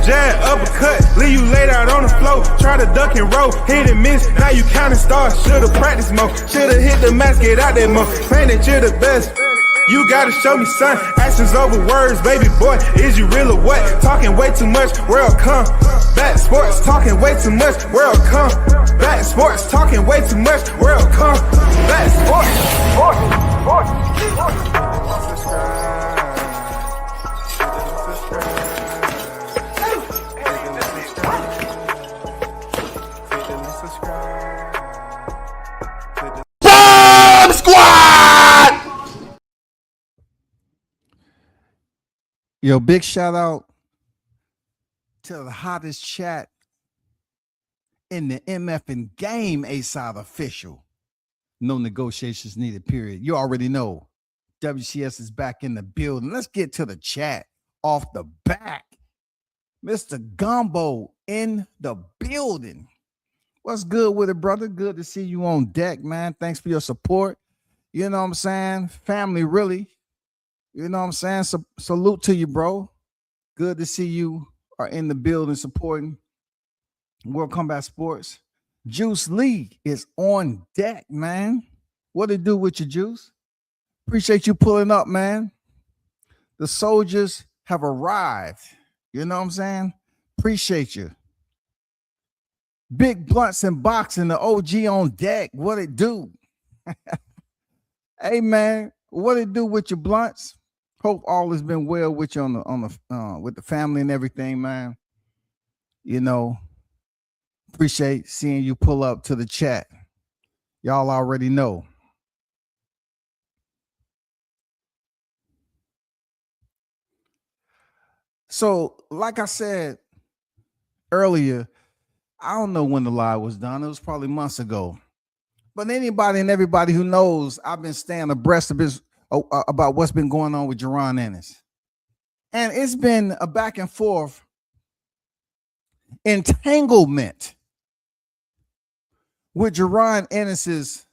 jab, uppercut, leave you laid out on the floor. Try to duck and roll, hit and miss, now you counting stars. Should've practiced more, should've hit the mask, get out that more. Claim that you're the best. You gotta show me, son. Actions over words, baby boy. Is you real or what? Talking way too much, world combat sports. Talking way too much, world combat sports. Talking way too much, world combat sports. Yo, big shout out to the hottest chat in the MFing game, A-Side official. No negotiations needed, period. You already know. WCS is back in the building. Let's get to the chat off the back. Mr. Gumbo in the building. What's good with it, brother? Good to see you on deck, man. Thanks for your support. You know what I'm saying? Family, really. You know what I'm saying? Salute to you, bro. Good to see you are in the building supporting World Combat Sports. Juice Lee is on deck, man. What it do with you, Juice? Appreciate you pulling up, man. The soldiers have arrived. You know what I'm saying? Appreciate you. Big Blunts and Boxing, the OG on deck. What it do? Hey, man, what it do with your blunts? Hope all has been well with you on the with the family and everything, man. You know, appreciate seeing you pull up to the chat. Y'all already know. So, like I said earlier, I don't know when the live was done. It was probably months ago. But anybody and everybody who knows, I've been staying abreast of this about what's been going on with Jerron Ennis. And it's been a back and forth entanglement with Jerron Ennis's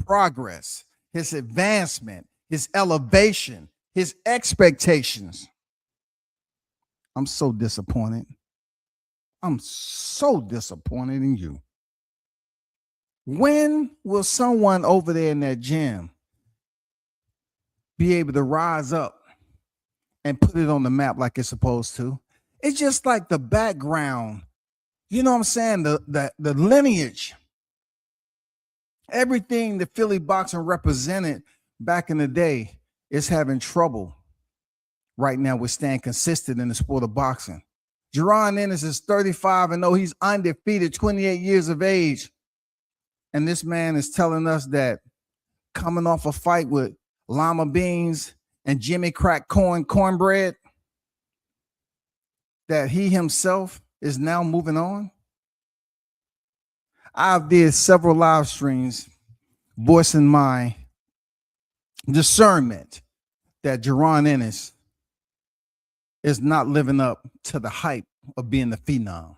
progress, his advancement, his elevation, his expectations. I'm so disappointed. I'm so disappointed in you. When will someone over there in that gym be able to rise up and put it on the map like it's supposed to? It's just like the background, you know what I'm saying? The lineage, everything the Philly boxing represented back in the day is having trouble right now with staying consistent in the sport of boxing. Jerron Ennis is 35 and he's undefeated, 28 years of age. And this man is telling us that coming off a fight with Lima Beans and Jimmy Crack Cornbread, that he himself is now moving on. I've did several live streams voicing my discernment that Jerron Ennis is not living up to the hype of being the phenom.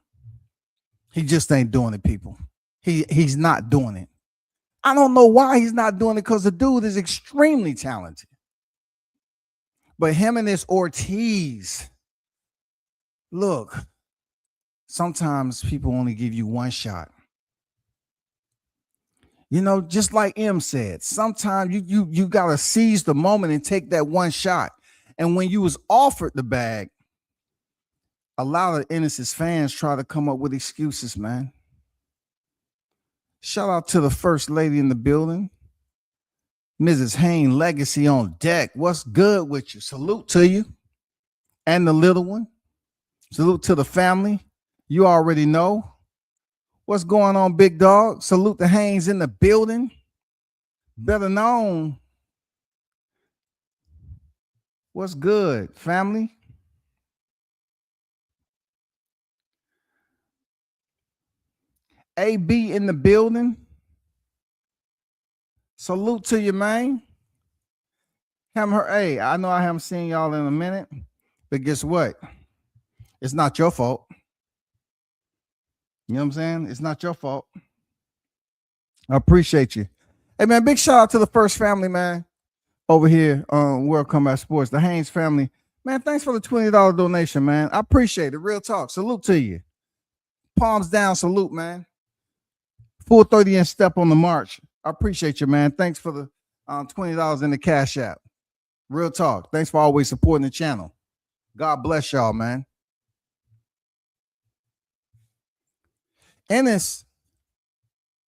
He just ain't doing it, people. He's not doing it. I don't know why he's not doing it, because the dude is extremely talented. But him and this Ortiz, look, sometimes people only give you one shot. You know, just like M said, sometimes you gotta seize the moment and take that one shot. And when you was offered the bag, a lot of Ennis's fans try to come up with excuses, man. Shout out to the first lady in the building, Mrs. Hain Legacy on deck. What's good with you? Salute to you and the little one. Salute to the family. You already know. What's going on, big dog? Salute the Hains in the building. Better known. What's good, family? AB in the building. Salute to you, man. Hey, I know I haven't seen y'all in a minute, but guess what? It's not your fault. You know what I'm saying? It's not your fault. I appreciate you. Hey, man, big shout out to the first family, man, over here on World Combat Sports, the Haynes family. Man, thanks for the $20 donation, man. I appreciate it. Real talk. Salute to you. Palms down, salute, man. Full 30-inch step on the march. I appreciate you, man. Thanks for the $20 in the Cash App. Real talk. Thanks for always supporting the channel. God bless y'all, man. Ennis,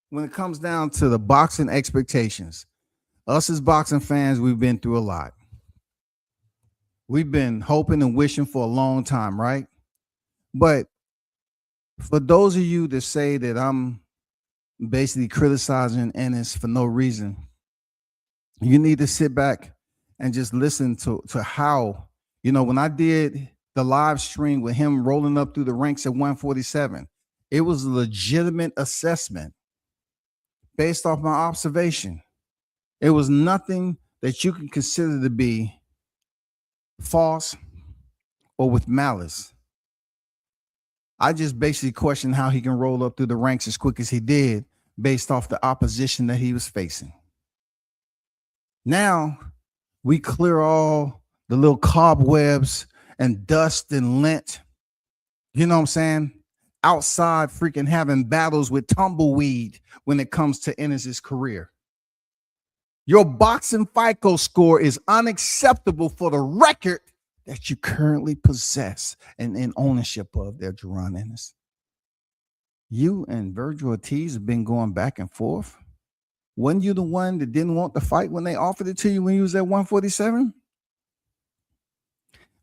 when it comes down to the boxing expectations, us as boxing fans, we've been through a lot. We've been hoping and wishing for a long time, right? But for those of you that say that I'm basically criticizing Ennis for no reason, you need to sit back and just listen to how, when I did the live stream with him rolling up through the ranks at 147, it was a legitimate assessment based off my observation. It was nothing that you can consider to be false or with malice. I just basically questioned how he can roll up through the ranks as quick as he did based off the opposition that he was facing. Now we clear all the little cobwebs and dust and lint, you know what I'm saying? Outside freaking having battles with tumbleweed when it comes to Ennis's career. Your boxing FICO score is unacceptable for the record that you currently possess and in ownership of there, Jaron Ennis. You and Virgil Ortiz have been going back and forth. Wasn't you the one that didn't want the fight when they offered it to you when you was at 147?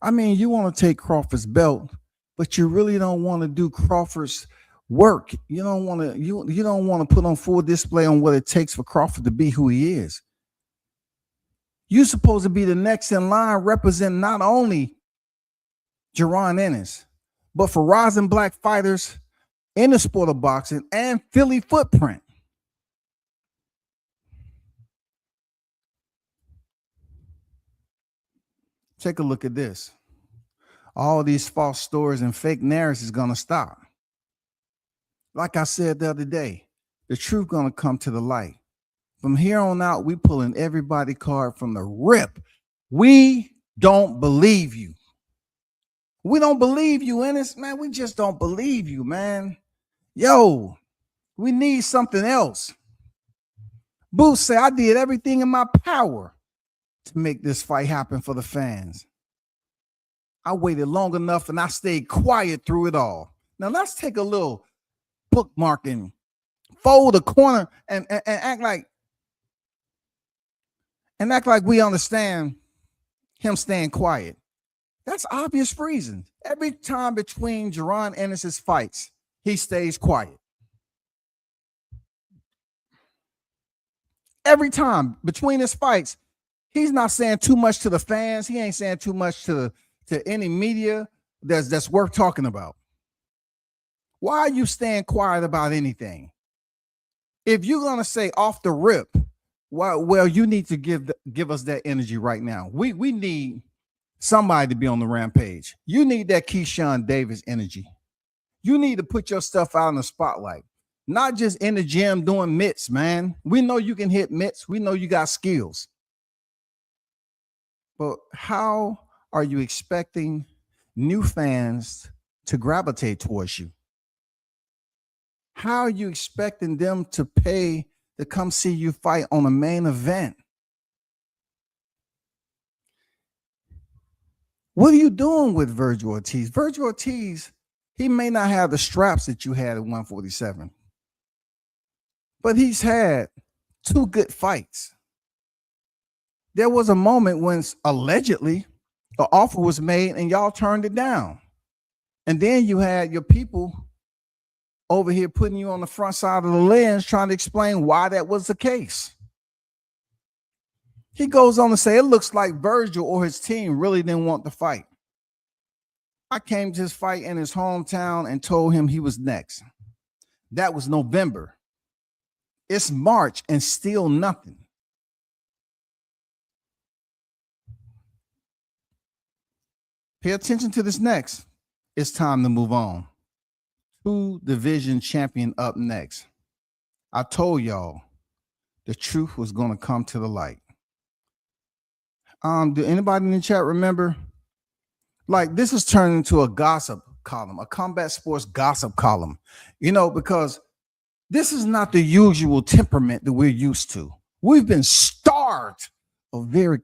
I mean, you want to take Crawford's belt, but you really don't want to do Crawford's work. You don't want to you don't want to put on full display on what it takes for Crawford to be who he is. You're supposed to be the next in line representing not only Jaron Ennis, but for rising black fighters in the sport of boxing and Philly footprint. Take a look at this. All these false stories and fake narratives is going to stop. Like I said the other day, the truth going to come to the light. From here on out, we pulling everybody card from the rip. We don't believe you. We don't believe you, Ennis, man. We just don't believe you, man. Yo, we need something else. Booth say, I did everything in my power to make this fight happen for the fans. I waited long enough and I stayed quiet through it all. Now let's take a little bookmark and fold a corner and act like we understand him staying quiet. That's obvious reason. Every time between Jaron Ennis's fights, he stays quiet. Every time between his fights, he's not saying too much to the fans. He ain't saying too much to any media that's worth talking about. Why are you staying quiet about anything? If you're gonna say off the rip, well, you need to give us that energy right now. We need somebody to be on the rampage. You need that Keyshawn Davis energy. You need to put your stuff out in the spotlight, not just in the gym doing mitts, man. We know you can hit mitts. We know you got skills. But how are you expecting new fans to gravitate towards you? How are you expecting them to pay to come see you fight on a main event? What are you doing with Virgil Ortiz? Virgil Ortiz, he may not have the straps that you had at 147, but he's had 2 good fights. There was a moment when allegedly an offer was made and y'all turned it down. And then you had your people over here putting you on the front side of the lens trying to explain why that was the case. He goes on to say, it looks like Virgil or his team really didn't want the fight. I came to his fight in his hometown and told him he was next. That was November. It's March and still nothing. Pay attention to this next. It's time to move on. 2 division champion up next. I told y'all the truth was going to come to the light. Do anybody in the chat remember Like this is turning into a gossip column, a combat sports gossip column, because this is not the usual temperament that we're used to. We've been starved of very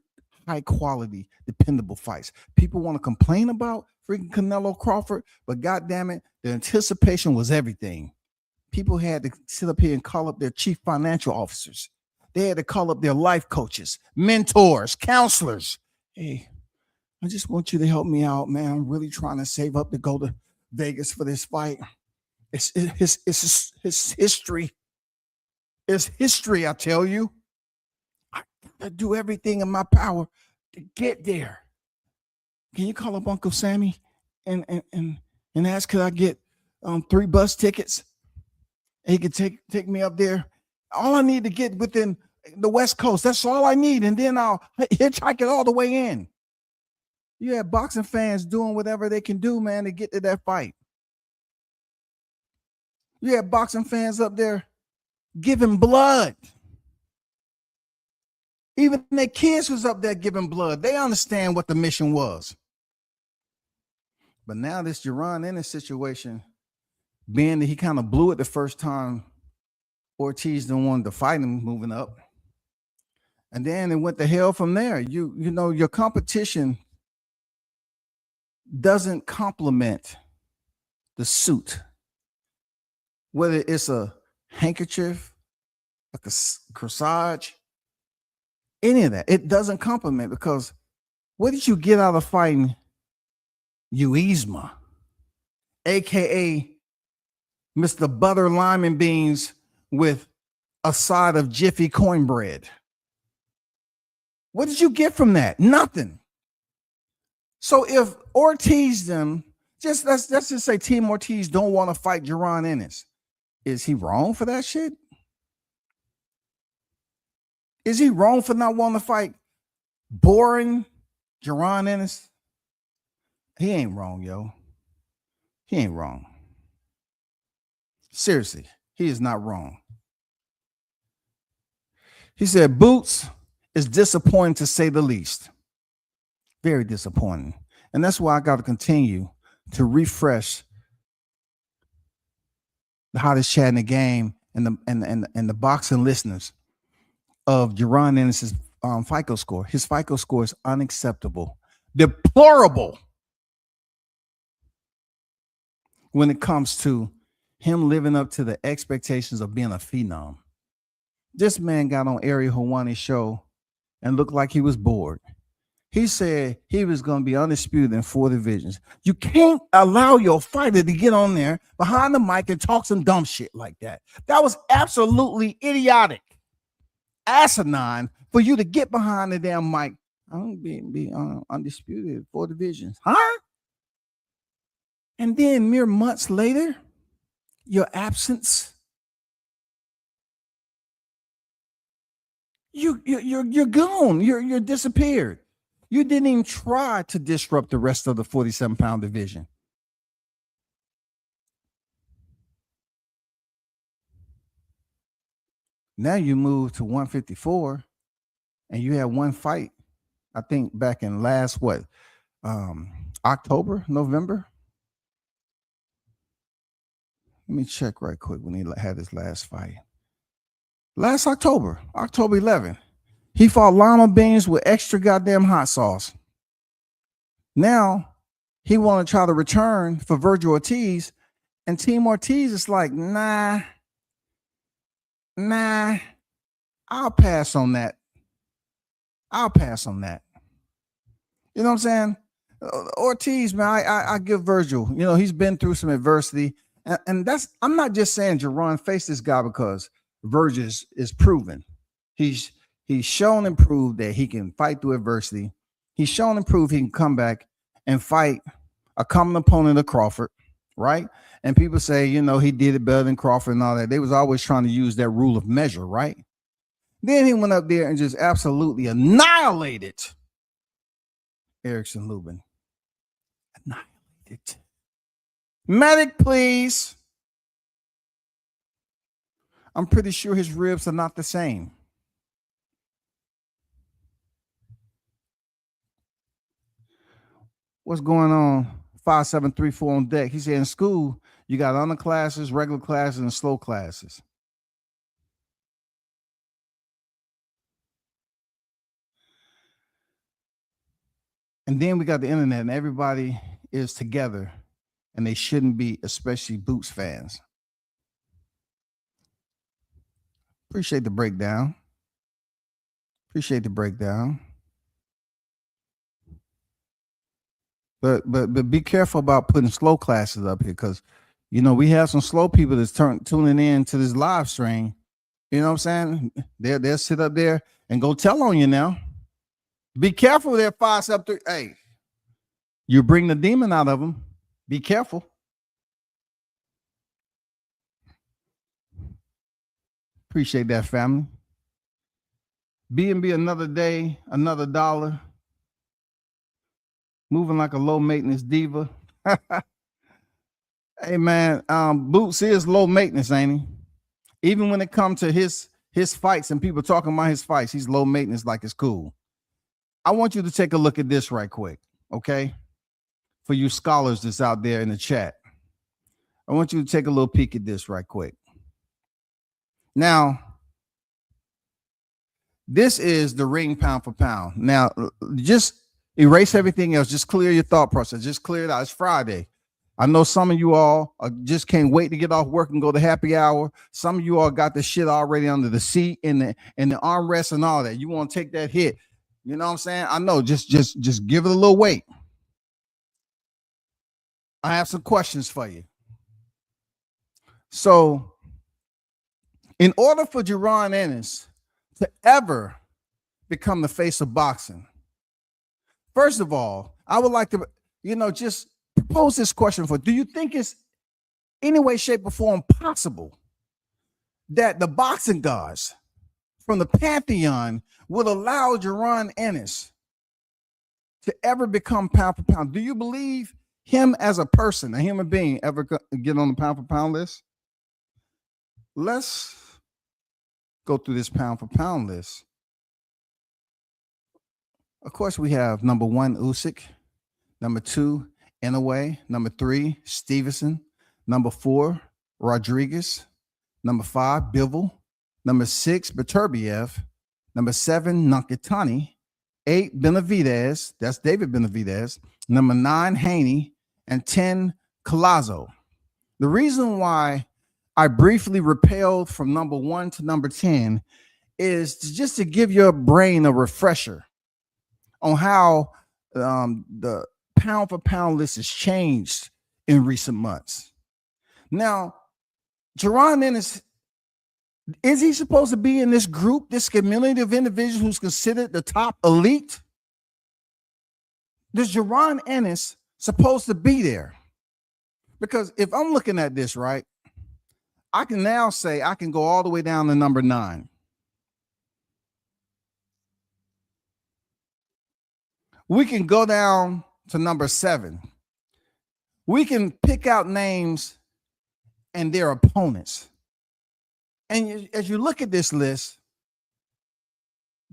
high quality, dependable fights. People want to complain about freaking Canelo Crawford, but goddamn it, the anticipation was everything. People had to sit up here and call up their chief financial officers. They had to call up their life coaches, mentors, counselors. Hey, I just want you to help me out, man. I'm really trying to save up to go to Vegas for this fight. It's history. It's history, I tell you. I gotta do everything in my power to get there. Can you call up Uncle Sammy and ask could I get 3 bus tickets? He could take me up there. All I need to get within the West Coast. That's all I need, and then I'll hitchhike it all the way in. You have boxing fans doing whatever they can do, man, to get to that fight. You have boxing fans up there giving blood. Even their kids was up there giving blood. They understand what the mission was. But now this Jaron Ennis situation, being that he kind of blew it the first time Ortiz didn't want to fight him moving up. And then it went to hell from there. You know, your competition doesn't complement the suit. Whether it's a handkerchief, like a corsage, any of that, it doesn't complement, because what did you get out of fighting Uizma, aka Mr. Butter Lime and Beans with a side of Jiffy cornbread? What did you get from that? Nothing. So if Ortiz let's just say Team Ortiz don't want to fight Jaron Ennis, is he wrong for that shit? Is he wrong for not wanting to fight boring Jaron Ennis? He ain't wrong, yo. He ain't wrong. Seriously, he is not wrong. He said, Boots is disappointing to say the least. Very disappointing. And that's why I got to continue to refresh the hottest chat in the game and the boxing listeners of Jaron Ennis's FICO score. His FICO score is unacceptable, deplorable when it comes to him living up to the expectations of being a phenom. This man got on Ariel Helwani's show and looked like he was bored. He said he was going to be undisputed in 4 divisions. You can't allow your fighter to get on there behind the mic and talk some dumb shit like that. That was absolutely idiotic, asinine for you to get behind the damn mic. I'm be undisputed in 4 divisions, huh? And then mere months later, your absence, you're gone. You're disappeared. You didn't even try to disrupt the rest of the 47-pound division. Now you move to 154, and you had one fight, I think back in last, October, November? Let me check right quick when he had his last fight. Last October 11th. He fought lima beans with extra goddamn hot sauce. Now he want to try to return for Virgil Ortiz, and Team Ortiz is like, nah, I'll pass on that. You know what I'm saying? Ortiz, man, I give Virgil, he's been through some adversity. And I'm not just saying Jaron faced this guy because Virgil is proven. He's shown and proved that he can fight through adversity. He's shown and proved he can come back and fight a common opponent of Crawford, right? And people say, he did it better than Crawford and all that. They was always trying to use that rule of measure, right? Then he went up there and just absolutely annihilated Erickson Lubin. Annihilated. Medic, please. I'm pretty sure his ribs are not the same. What's going on? 5734 on deck. He said in school, you got honor classes, regular classes, and slow classes. And then we got the internet, and everybody is together, and they shouldn't be, especially Boots fans. Appreciate the breakdown. Appreciate the breakdown. But be careful about putting slow classes up here, because we have some slow people that's tuning in to this live stream. You know what I'm saying? They'll sit up there and go tell on you now. Be careful with that 573. Hey, you bring the demon out of them. Be careful. Appreciate that, family. B&B another day, another dollar. Moving like a low maintenance diva. Hey man, Boots is low maintenance, ain't he? Even when it comes to his fights and people talking about his fights, he's low maintenance like it's cool. I want you to take a look at this right quick, okay? For you scholars that's out there in the chat. I want you to take a little peek at this right quick. Now, this is the ring pound for pound. Now, just erase everything else. Just clear your thought process. Just clear it out. It's Friday. I know some of you all just can't wait to get off work and go to happy hour. Some of you all got the shit already under the seat and the armrest and all that. You want to take that hit. You know what I'm saying? I know. Just give it a little weight. I have some questions for you. So, in order for Jaron Ennis to ever become the face of boxing, first of all, I would like to, just propose this question do you think it's any way, shape, or form possible that the boxing gods from the Pantheon would allow Jaron Ennis to ever become pound for pound? Do you believe him as a person, a human being, ever get on the pound for pound list? Let's go through this pound for pound list. Of course, we have number 1, Usyk. Number 2, Inoue. Number 3, Stevenson. Number 4, Rodriguez. Number 5, Bivol. Number 6, Beterbiev. Number 7, Nakatani. 8, Benavidez. That's David Benavidez. Number 9, Haney. And 10, Collazo. The reason why I briefly repelled from number 1 to number 10 is just to give your brain a refresher on how the pound for pound list has changed in recent months. Now, Jaron Ennis, is he supposed to be in this group, this community of individuals who's considered the top elite? Is Jaron Ennis supposed to be there? Because if I'm looking at this, right, I can now say I can go all the way down to number 9. We can go down to number 7. We can pick out names and their opponents. And as you look at this list,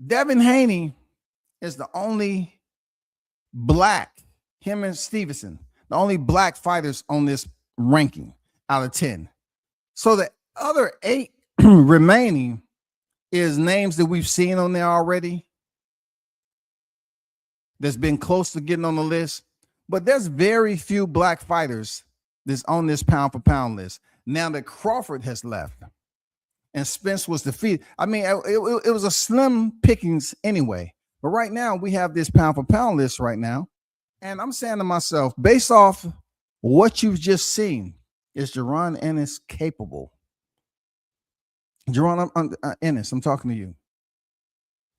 Devin Haney is the only black, him and Stevenson, the only black fighters on this ranking out of 10. So the other 8 remaining is names that we've seen on there already that's been close to getting on the list. But there's very few black fighters that's on this pound for pound list. Now that Crawford has left and Spence was defeated. I mean, it was a slim pickings anyway. But right now we have this pound for pound list right now. And I'm saying to myself, based off what you've just seen, is Jaron Ennis capable? Jaron Ennis, I'm talking to you.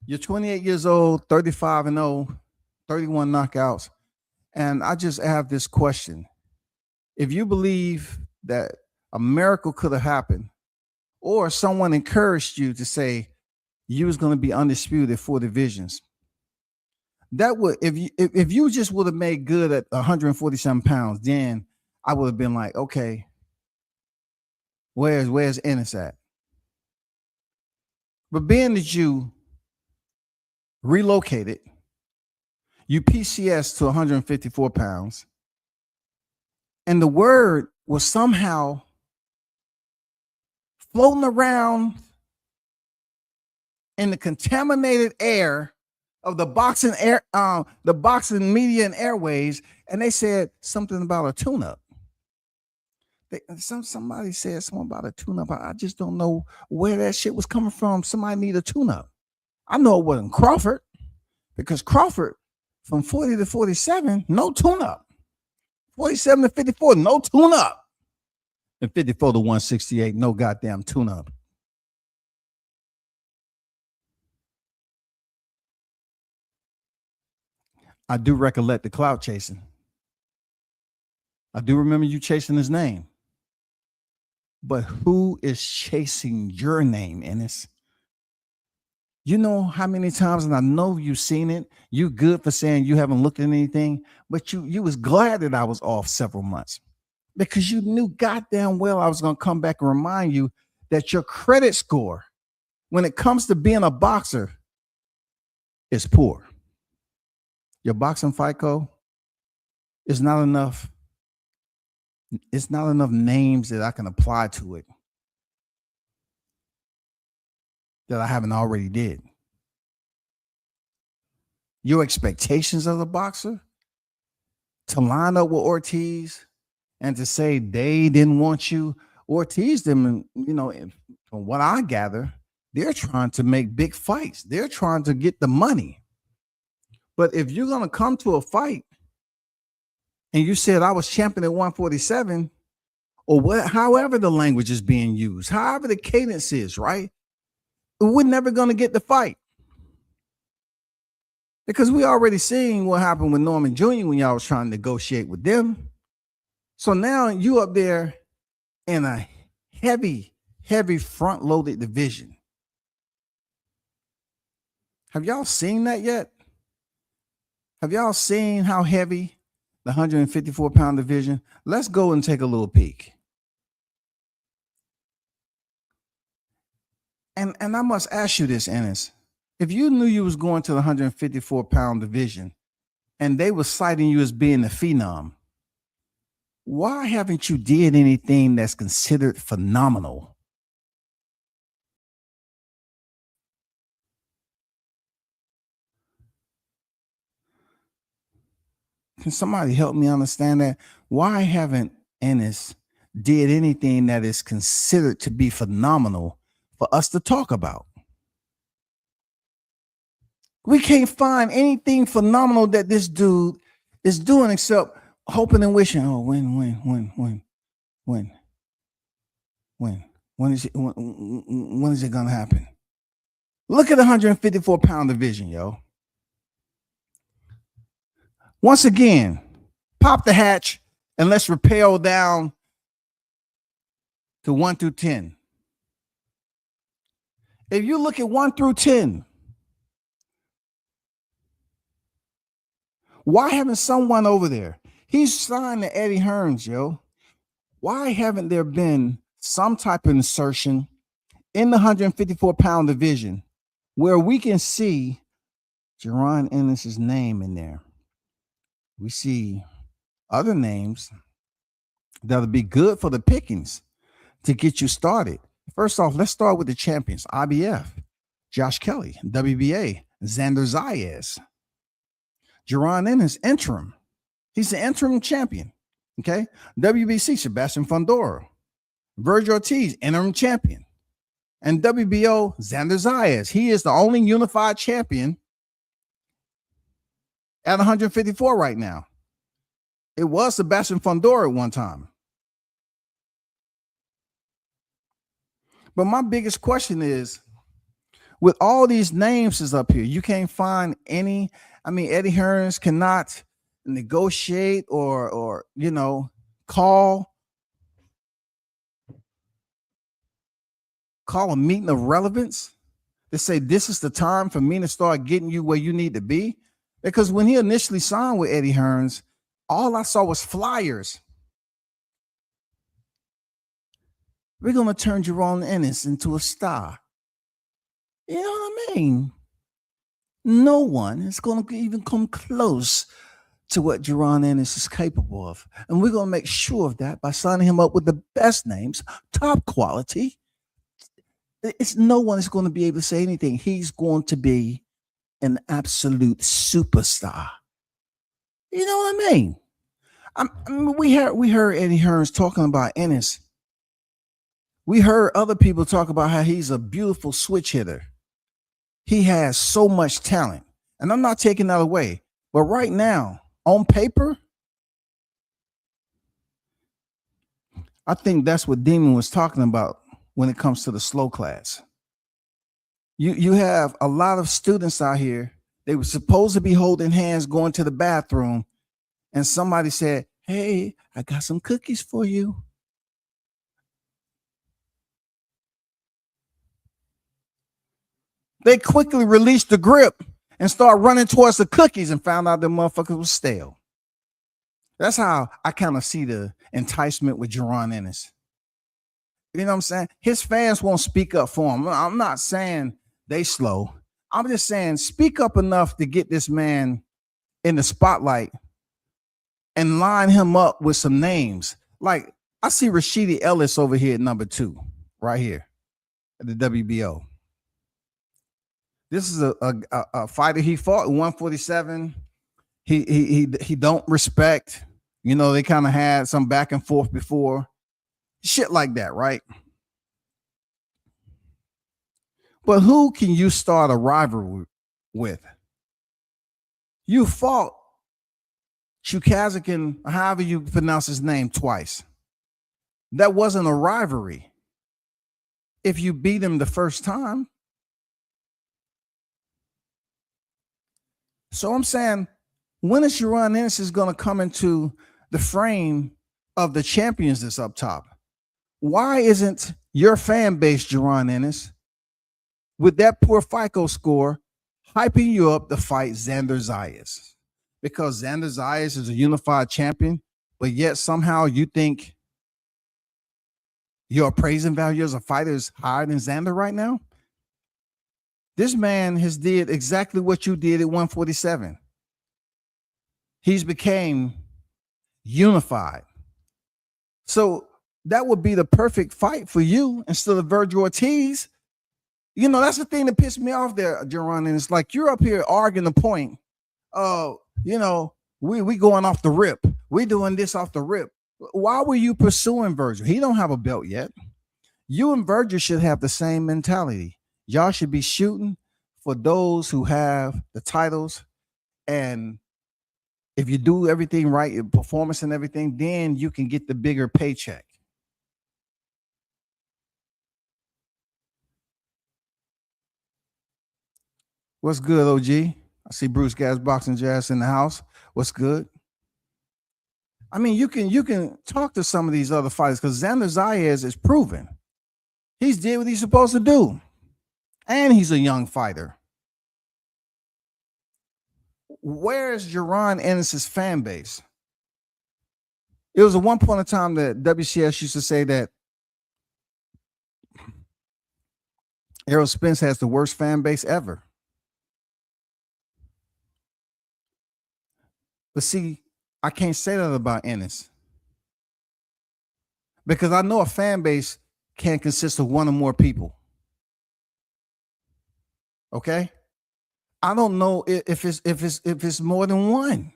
You're 28 years old, 35-0, 31 knockouts. And I just have this question. If you believe that a miracle could have happened, or someone encouraged you to say you was going to be undisputed 4 divisions, that would, if you just would have made good at 147 pounds, then I would have been like, okay, where's Ennis at? But being that you relocated, You PCS to 154 pounds, and the word was somehow floating around in the contaminated air of the boxing media and airways, and they said something about a tune-up. Somebody said something about a tune-up. I just don't know where that shit was coming from. Somebody need a tune-up. I know it wasn't Crawford, because Crawford from 40 to 47, no tune-up. 47 to 54, no tune-up. And 54 to 168, no goddamn tune-up. I do recollect the clout chasing. I do remember you chasing his name. But who is chasing your name, Ennis? You know how many times, and I know you've seen it. You good for saying you haven't looked at anything, but you was glad that I was off several months, because you knew goddamn well I was going to come back and remind you that your credit score, when it comes to being a boxer, is poor. Your boxing FICO is not enough. It's not enough names that I can apply to it that I haven't already did. Your expectations of the boxer to line up with Ortiz and to say they didn't want you. Ortiz, them, from what I gather, they're trying to make big fights. They're trying to get the money. But if you're going to come to a fight and you said I was champion at 147, or however the language is being used, however the cadence is, right? We're never going to get the fight. Because we already seen what happened with Norman Jr. when y'all was trying to negotiate with them. So now you up there in a heavy front-loaded division. Have y'all seen that yet? Have y'all seen how heavy the 154-pound division? Let's go and take a little peek. And I must ask you this, Ennis. If you knew you was going to the 154-pound division and they were citing you as being the phenom, why haven't you did anything that's considered phenomenal? Can somebody help me understand that? Why haven't Ennis did anything that is considered to be phenomenal for us to talk about? We can't find anything phenomenal that this dude is doing except hoping and wishing. Oh, when is it gonna happen? Look at the 154-pound division, yo. Once again, pop the hatch and let's rappel down to 1 through 10. If you look at 1 through 10, why haven't someone over there? He's signed to Eddie Hearns, yo. Why haven't there been some type of insertion in the 154-pound division where we can see Jaron Ennis's name in there? We see other names that'll be good for the pickings to get you started. First off, let's start with the champions. IBF, Josh Kelly. WBA, Xander Zayas. Jaron Ennis, interim. He's the interim champion. Okay. WBC, Sebastian Fundora. Virgil Ortiz, interim champion. And WBO, Xander Zayas. He is the only unified champion at 154 right now. It was Sebastian Fundora at one time. But my biggest question is, with all these names is up here, you can't find any. I mean, Eddie Hearns cannot negotiate or call a meeting of relevance to say this is the time for me to start getting you where you need to be. Because when he initially signed with Eddie Hearns, all I saw was flyers. We're going to turn Jaron Ennis into a star. You know what I mean? No one is going to even come close to what Jaron Ennis is capable of. And we're going to make sure of that by signing him up with the best names, top quality. It's no one is going to be able to say anything. He's going to be an absolute superstar. You know what I mean? I mean, we heard Eddie Hearns talking about Ennis. We heard other people talk about how he's a beautiful switch hitter. He has so much talent. And I'm not taking that away. But right now, on paper, I think that's what Demon was talking about when it comes to the slow class. You have a lot of students out here. They were supposed to be holding hands going to the bathroom, and somebody said, "Hey, I got some cookies for you." They quickly released the grip and start running towards the cookies and found out the motherfuckers was stale. That's how I kind of see the enticement with Jaron Ennis. You know what I'm saying? His fans won't speak up for him. I'm not saying they slow. I'm just saying speak up enough to get this man in the spotlight and line him up with some names. Like I see Rashidi Ellis over here at number 2, right here at the WBO. This is a fighter he fought in 147. He don't respect. You know, they kind of had some back and forth before. Shit like that, right? But who can you start a rivalry with? You fought Chukazakin, however you pronounce his name, twice. That wasn't a rivalry. If you beat him the first time. So I'm saying, when is Jaron Ennis is going to come into the frame of the champions that's up top? Why isn't your fan base, Jaron Ennis, with that poor FICO score, hyping you up to fight Xander Zayas? Because Xander Zayas is a unified champion, but yet somehow you think your appraising value as a fighter is higher than Xander right now? This man has did exactly what you did at 147. He's became unified. So that would be the perfect fight for you instead of Virgil Ortiz. You know, that's the thing that pissed me off there, Jaron. And it's like you're up here arguing the point. Oh, you know, we going off the rip. We doing this off the rip. Why were you pursuing Virgil? He don't have a belt yet. You and Virgil should have the same mentality. Y'all should be shooting for those who have the titles. And if you do everything right, your performance and everything, then you can get the bigger paycheck. What's good, OG? I see Bruce Gas Boxing Jazz in the house. What's good? I mean, you can talk to some of these other fighters because Xander Zayas is proven. He's did what he's supposed to do. And he's a young fighter. Where is Jaron Ennis's fan base? It was at one point in time that WCS used to say that Errol Spence has the worst fan base ever. But see, I can't say that about Ennis. Because I know a fan base can consist of one or more people. Okay? I don't know if it's more than one.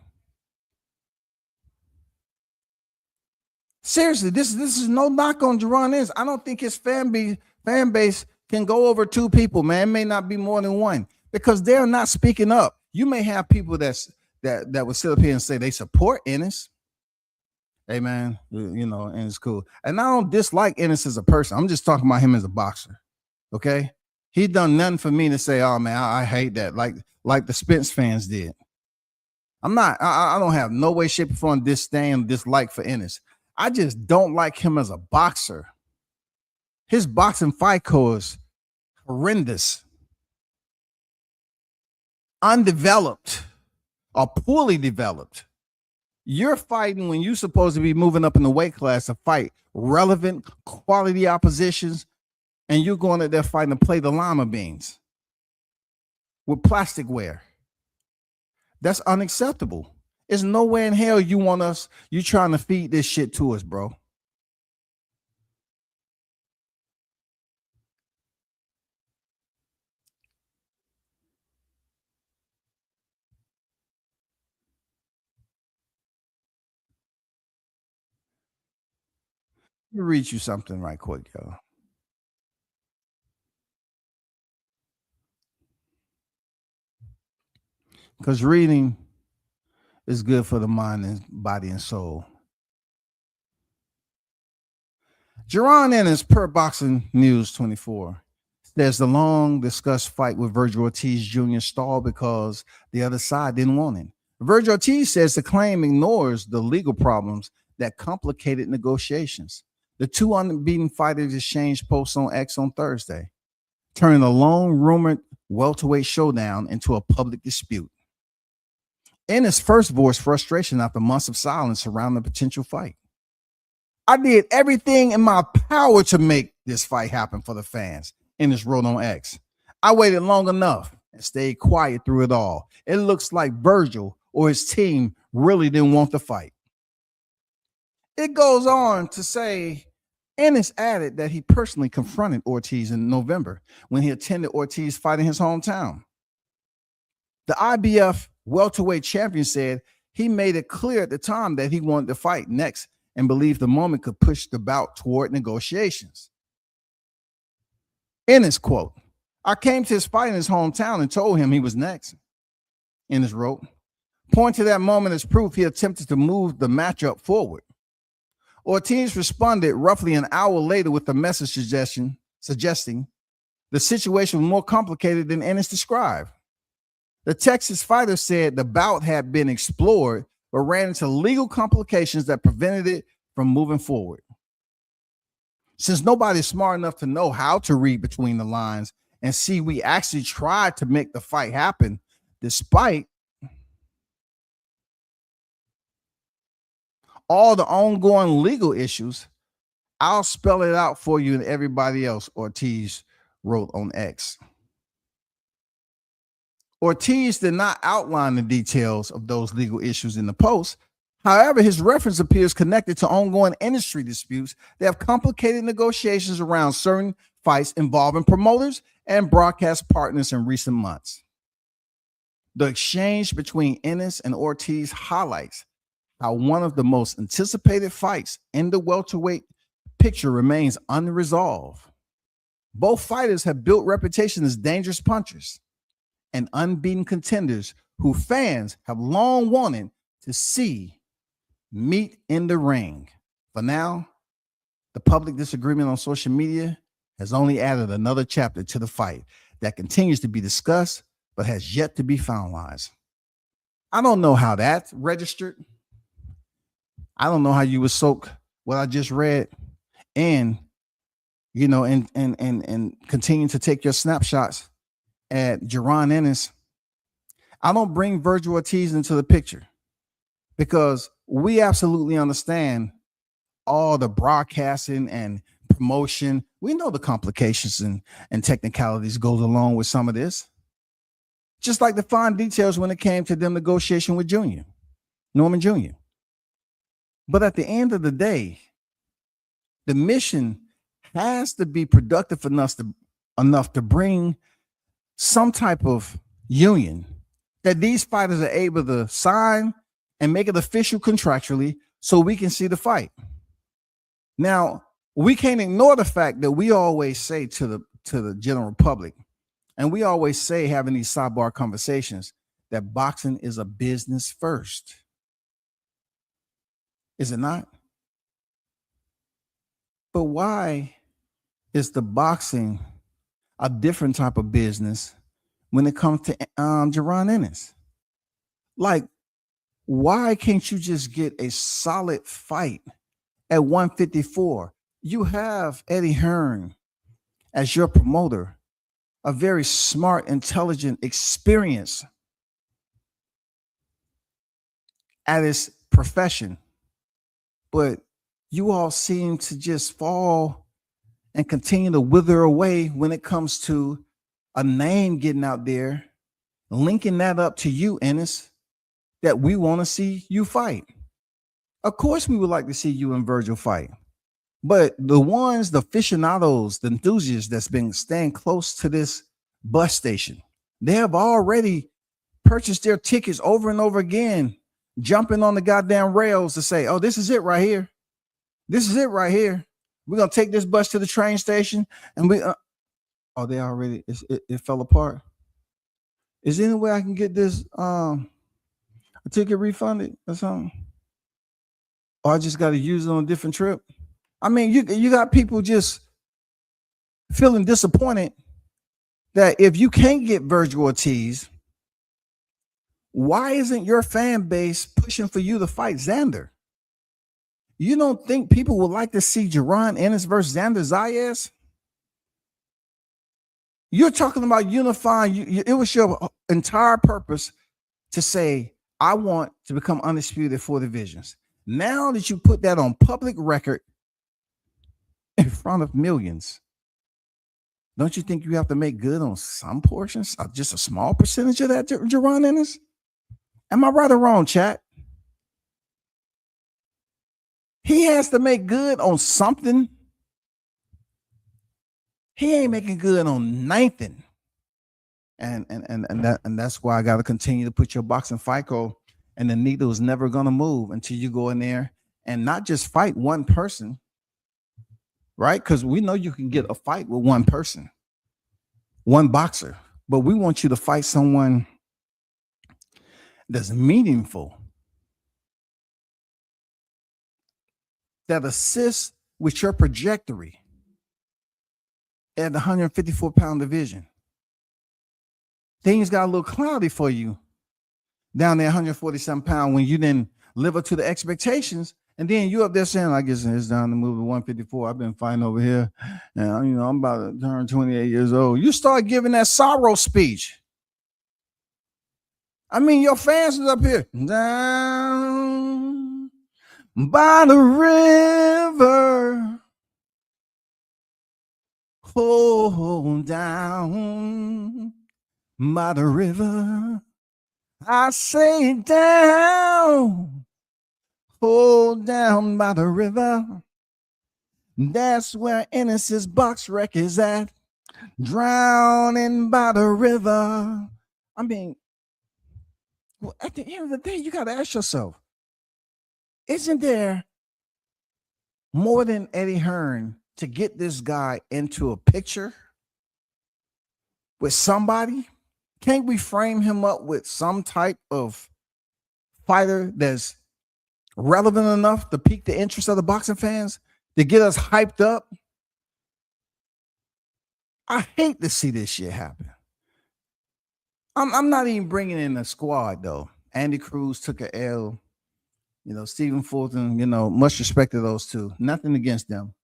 Seriously, this is no knock on Jaron Ennis. I don't think his fan base can go over 2 people, man. It may not be more than one because they're not speaking up. You may have people that would sit up here and say they support Ennis. Hey, man, you know, and it's cool. And I don't dislike Ennis as a person. I'm just talking about him as a boxer. Okay? He done nothing for me to say, oh, man, I hate that, like the Spence fans did. I don't have no way, shape, or form disdain, dislike for Ennis. I just don't like him as a boxer. His boxing FICO is horrendous. Undeveloped or poorly developed. You're fighting when you're supposed to be moving up in the weight class to fight relevant, quality oppositions, and you're going out there fighting to play the lima beans. with plasticware. That's unacceptable. There's nowhere in hell you trying to feed this shit to us, bro. Let me read you something right quick, yo. Because reading is good for the mind and body and soul. Jerron Ennis, per Boxing News 24, says the long discussed fight with Virgil Ortiz Jr. stalled because the other side didn't want him. Virgil Ortiz says the claim ignores the legal problems that complicated negotiations. The two unbeaten fighters exchanged posts on X on Thursday, turning a long rumored welterweight showdown into a public dispute. Ennis first voiced frustration after months of silence surrounding the potential fight. I did everything in my power to make this fight happen for the fans, Ennis wrote on X. I waited long enough and stayed quiet through it all. It looks like Virgil or his team really didn't want the fight. It goes on to say, Ennis added that he personally confronted Ortiz in November when he attended Ortiz's fight in his hometown. The IBF welterweight champion said he made it clear at the time that he wanted to fight next and believed the moment could push the bout toward negotiations. Ennis quote, I came to his fight in his hometown and told him he was next. Ennis wrote, pointing to that moment as proof he attempted to move the matchup forward. Ortiz responded roughly an hour later with a message suggesting the situation was more complicated than Ennis described. The Texas fighter said the bout had been explored, but ran into legal complications that prevented it from moving forward. Since nobody's smart enough to know how to read between the lines and see we actually tried to make the fight happen, despite all the ongoing legal issues, I'll spell it out for you and everybody else, Ortiz wrote on X. Ortiz did not outline the details of those legal issues in the post. However, his reference appears connected to ongoing industry disputes that have complicated negotiations around certain fights involving promoters and broadcast partners in recent months. The exchange between Ennis and Ortiz highlights how one of the most anticipated fights in the welterweight picture remains unresolved. Both fighters have built reputations as dangerous punchers and unbeaten contenders who fans have long wanted to see meet in the ring. For now, the public disagreement on social media has only added another chapter to the fight that continues to be discussed but has yet to be finalized. I don't know how that registered. I don't know how you would soak what I just read and continue to take your snapshots at Jerron Ennis. I don't bring Virgil Ortiz into the picture because we absolutely understand all the broadcasting and promotion. We know the complications and technicalities goes along with some of this. Just like the fine details when it came to them negotiation with Norman Jr. But at the end of the day, the mission has to be productive enough to bring some type of union that these fighters are able to sign and make it official contractually so we can see the fight. Now, we can't ignore the fact that we always say to the general public, and we always say having these sidebar conversations, that boxing is a business first. Is it not? But why is the boxing a different type of business when it comes to Jerron Ennis? Like, why can't you just get a solid fight at 154? You have Eddie Hearn as your promoter, a very smart, intelligent, experienced at his profession. But you all seem to just fall and continue to wither away when it comes to a name getting out there linking that up to you, Ennis, that we want to see you fight. Of course, we would like to see you and Virgil fight. But the ones, the aficionados, the enthusiasts that's been staying close to this bus station, they have already purchased their tickets over and over again, jumping on the goddamn rails to say, oh, this is it right here. This is it right here. We're going to take this bus to the train station. And they already, it fell apart. Is there any way I can get this a ticket refunded or something? Or I just got to use it on a different trip? I mean, you got people just feeling disappointed that if you can't get Virgil Ortiz, why isn't your fan base pushing for you to fight Xander? You don't think people would like to see Jaron Ennis versus Xander Zayas? You're talking about unifying. It was your entire purpose to say, I want to become undisputed 4 divisions. Now that you put that on public record in front of millions, don't you think you have to make good on some portions, just a small percentage of that, Jaron Ennis? Am I right or wrong, chat? He has to make good on something. He ain't making good on nothing. And that's why I got to continue to put your boxing FICO, and the needle is never going to move until you go in there and not just fight one person, right? Because we know you can get a fight with one person, one boxer, but we want you to fight someone that's meaningful, that assists with your trajectory at the 154-pound division. Things got a little cloudy for you down there 147 pound when you didn't live up to the expectations. And then you up there saying, I guess it's down to move to 154. I've been fighting over here. And, I'm about to turn 28 years old. You start giving that sorrow speech. I mean, your fans is up here. Down by the river. Oh, down by the river. I say down. Oh, down by the river. That's where Ennis's box wreck is at. Drowning by the river. I mean, well, at the end of the day, you got to ask yourself, isn't there more than Eddie Hearn to get this guy into a picture with somebody? Can't we frame him up with some type of fighter that's relevant enough to pique the interest of the boxing fans, to get us hyped up? I hate to see this shit happen. I'm not even bringing in the squad, though. Andy Cruz took an L. Stephen Fulton, much respect to those two. Nothing against them.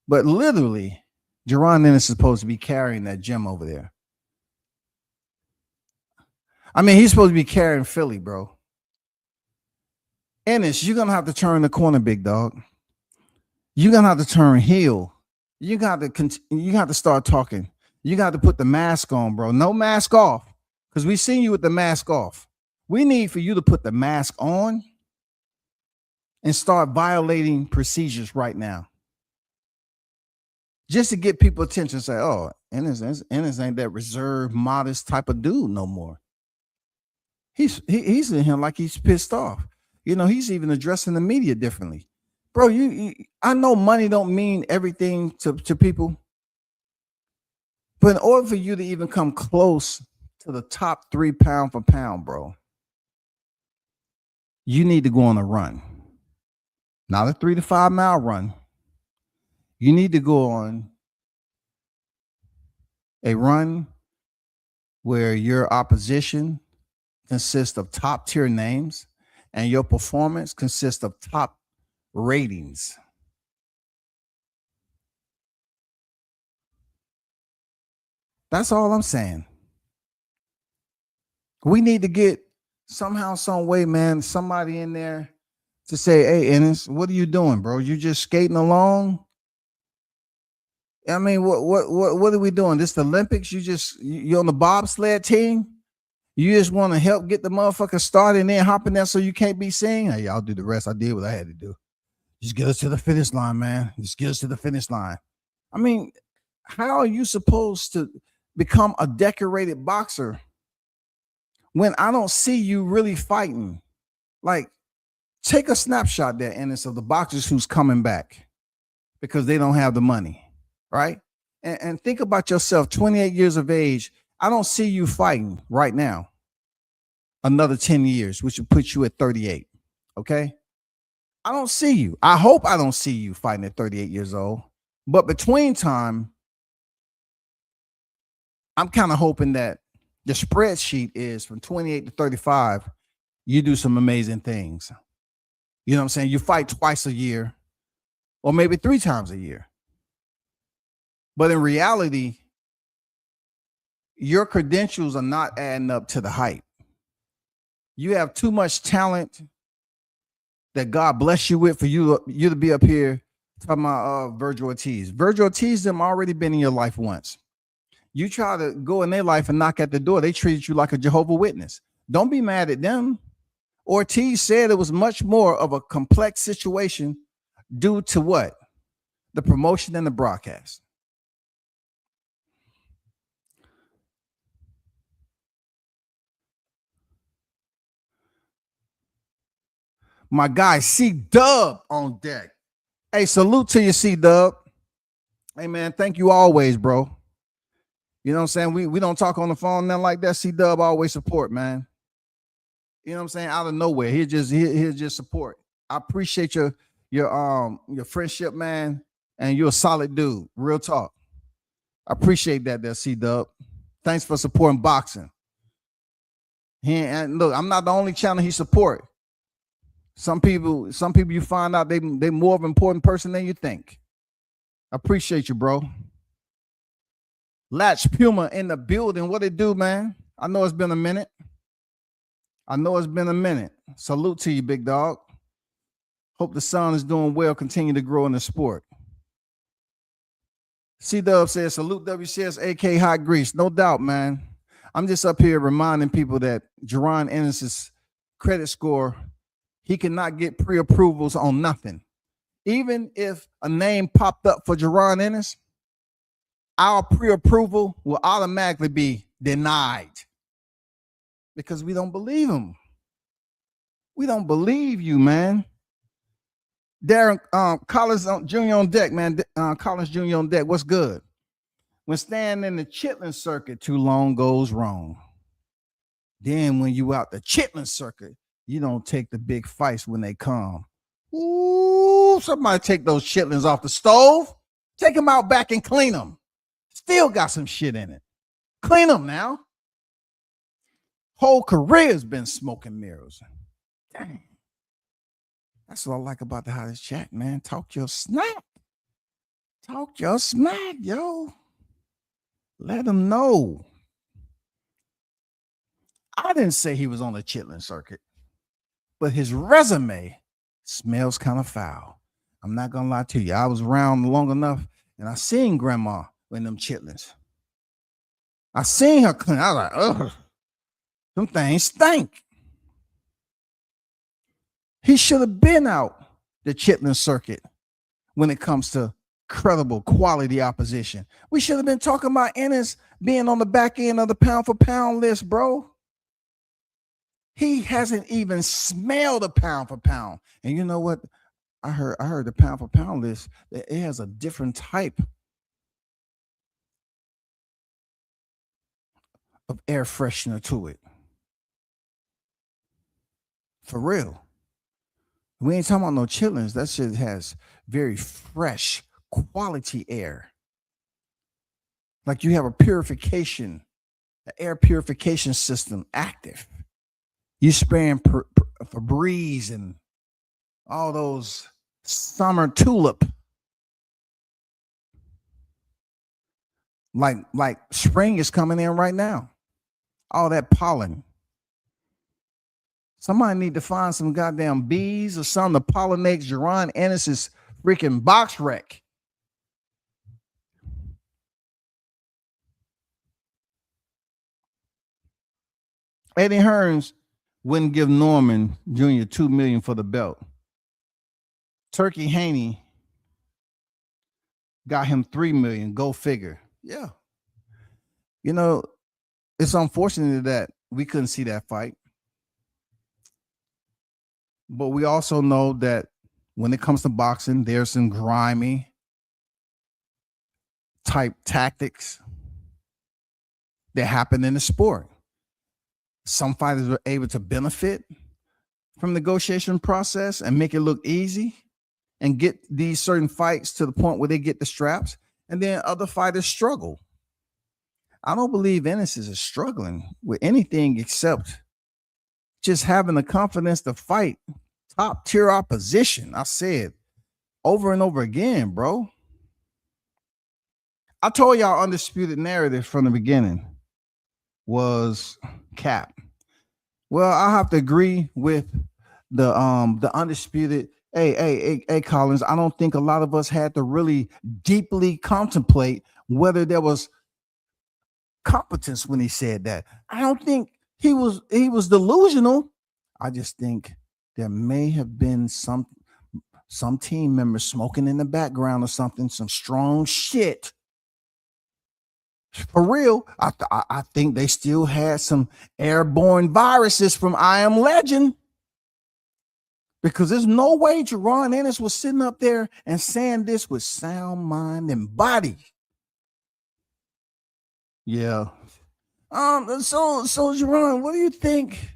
But literally, Jaron Ennis is supposed to be carrying that gym over there. I mean, he's supposed to be carrying Philly, bro. Ennis, you're going to have to turn the corner, big dog. You're going to have to turn heel. You got to start talking. You got to put the mask on, bro. No mask off, because we seen you with the mask off. We need for you to put the mask on and start violating procedures right now, just to get people attention. Say, oh, Ennis ain't that reserved, modest type of dude no more. He's in here like he's pissed off. He's even addressing the media differently. Bro, I know money don't mean everything to people, but in order for you to even come close to the top 3 pound for pound, bro, you need to go on a run. Not a 3 to 5 mile run. You need to go on a run where your opposition consists of top tier names and your performance consists of top ratings. That's all I'm saying. We need to get somehow, some way, man, somebody in there to say, hey, Ennis, what are you doing, bro? You just skating along? I mean, what are we doing? This the Olympics? You on the bobsled team? You just want to help get the motherfucker started and then hop in there so you can't be seen. Hey, I'll do the rest. I did what I had to do. Just get us to the finish line, man. Just get us to the finish line. I mean, how are you supposed to become a decorated boxer when I don't see you really fighting? Like, take a snapshot there, Ennis, of the boxers who's coming back because they don't have the money, right? And think about yourself, 28 years of age. I don't see you fighting right now another 10 years, which would put you at 38, okay? I don't see you. I hope I don't see you fighting at 38 years old. But between time, I'm kind of hoping that the spreadsheet is from 28 to 35, you do some amazing things. You know what I'm saying? You fight twice a year or maybe 3 times a year. But in reality, your credentials are not adding up to the hype. You have too much talent that God bless you with for you to be up here talking about Virgil Ortiz. Virgil Ortiz, them already been in your life once. You try to go in their life and knock at the door. They treated you like a Jehovah's Witness. Don't be mad at them. Ortiz said it was much more of a complex situation due to what? The promotion and the broadcast. My guy C-Dub on deck. Hey, salute to you, C-Dub. Hey, man, thank you always, bro. You know what I'm saying? We don't talk on the phone, nothing like that. C-Dub always support, man. You know what I'm saying? Out of nowhere, he'll just support. I appreciate your friendship, man, and you're a solid dude. Real talk. I appreciate that, there, C-Dub. Thanks for supporting boxing. And look, I'm not the only channel he support. Some people you find out they more of an important person than you think. I appreciate you, bro. Latch Puma in the building. What it do, man? I know it's been a minute. Salute to you, big dog. Hope the son is doing well. Continue to grow in the sport. C-Dub says, salute WCS, AK Hot Grease. No doubt, man. I'm just up here reminding people that Jerron Ennis' credit score, he cannot get pre-approvals on nothing. Even if a name popped up for Jerron Ennis, our pre-approval will automatically be denied because we don't believe him. We don't believe you, man. Darren Collins Jr. on deck, man. Collins Jr. on deck. What's good? When staying in the Chitlin circuit too long goes wrong. Then when you out the Chitlin circuit, you don't take the big fights when they come. Ooh, somebody take those chitlins off the stove. Take them out back and clean them. Still got some shit in it. Clean them now. Whole career's been smoking mirrors. Dang. That's what I like about the hottest chat, man. Talk your smack. Talk your smack, yo. Let them know. I didn't say he was on the Chitlin circuit, but his resume smells kind of foul. I'm not gonna lie to you. I was around long enough and I seen grandma in them chitlins. I seen her clean. I was like, ugh, them things stink. He should have been out the chitlin circuit when it comes to credible quality opposition. We should have been talking about Ennis being on the back end of the pound for pound list, bro. He hasn't even smelled a pound for pound. And you know what? I heard the pound for pound list, that it has a different type of air freshener to it. For real. We ain't talking about no chitlins. That shit has very fresh quality air. Like you have a purification, an air purification system active. You spraying Febreze and all those summer tulip. Like spring is coming in right now. All that pollen. Somebody need to find some goddamn bees or something to pollinate Jerron Ennis's freaking box wreck. Eddie Hearns wouldn't give Norman Jr. $2 million for the belt. Turkey Haney got him $3 million. Go figure. Yeah. You know, it's unfortunate that we couldn't see that fight. But we also know that when it comes to boxing, there's some grimy type tactics that happen in the sport. Some fighters were able to benefit from the negotiation process and make it look easy and get these certain fights to the point where they get the straps, and then other fighters struggle. I don't believe Ennis is struggling with anything except just having the confidence to fight top tier opposition. I said over and over again, bro. I told y'all undisputed narrative from the beginning was cap. Well, I have to agree with the undisputed. Hey, Collins, I don't think a lot of us had to really deeply contemplate whether there was competence when he said that. I don't think he was delusional. I just think there may have been some team members smoking in the background or something, some strong shit. For real, I think they still had some airborne viruses from I Am Legend. Because there's no way Jaron Ennis was sitting up there and saying this with sound mind and body. Yeah. So Jaron, what do you think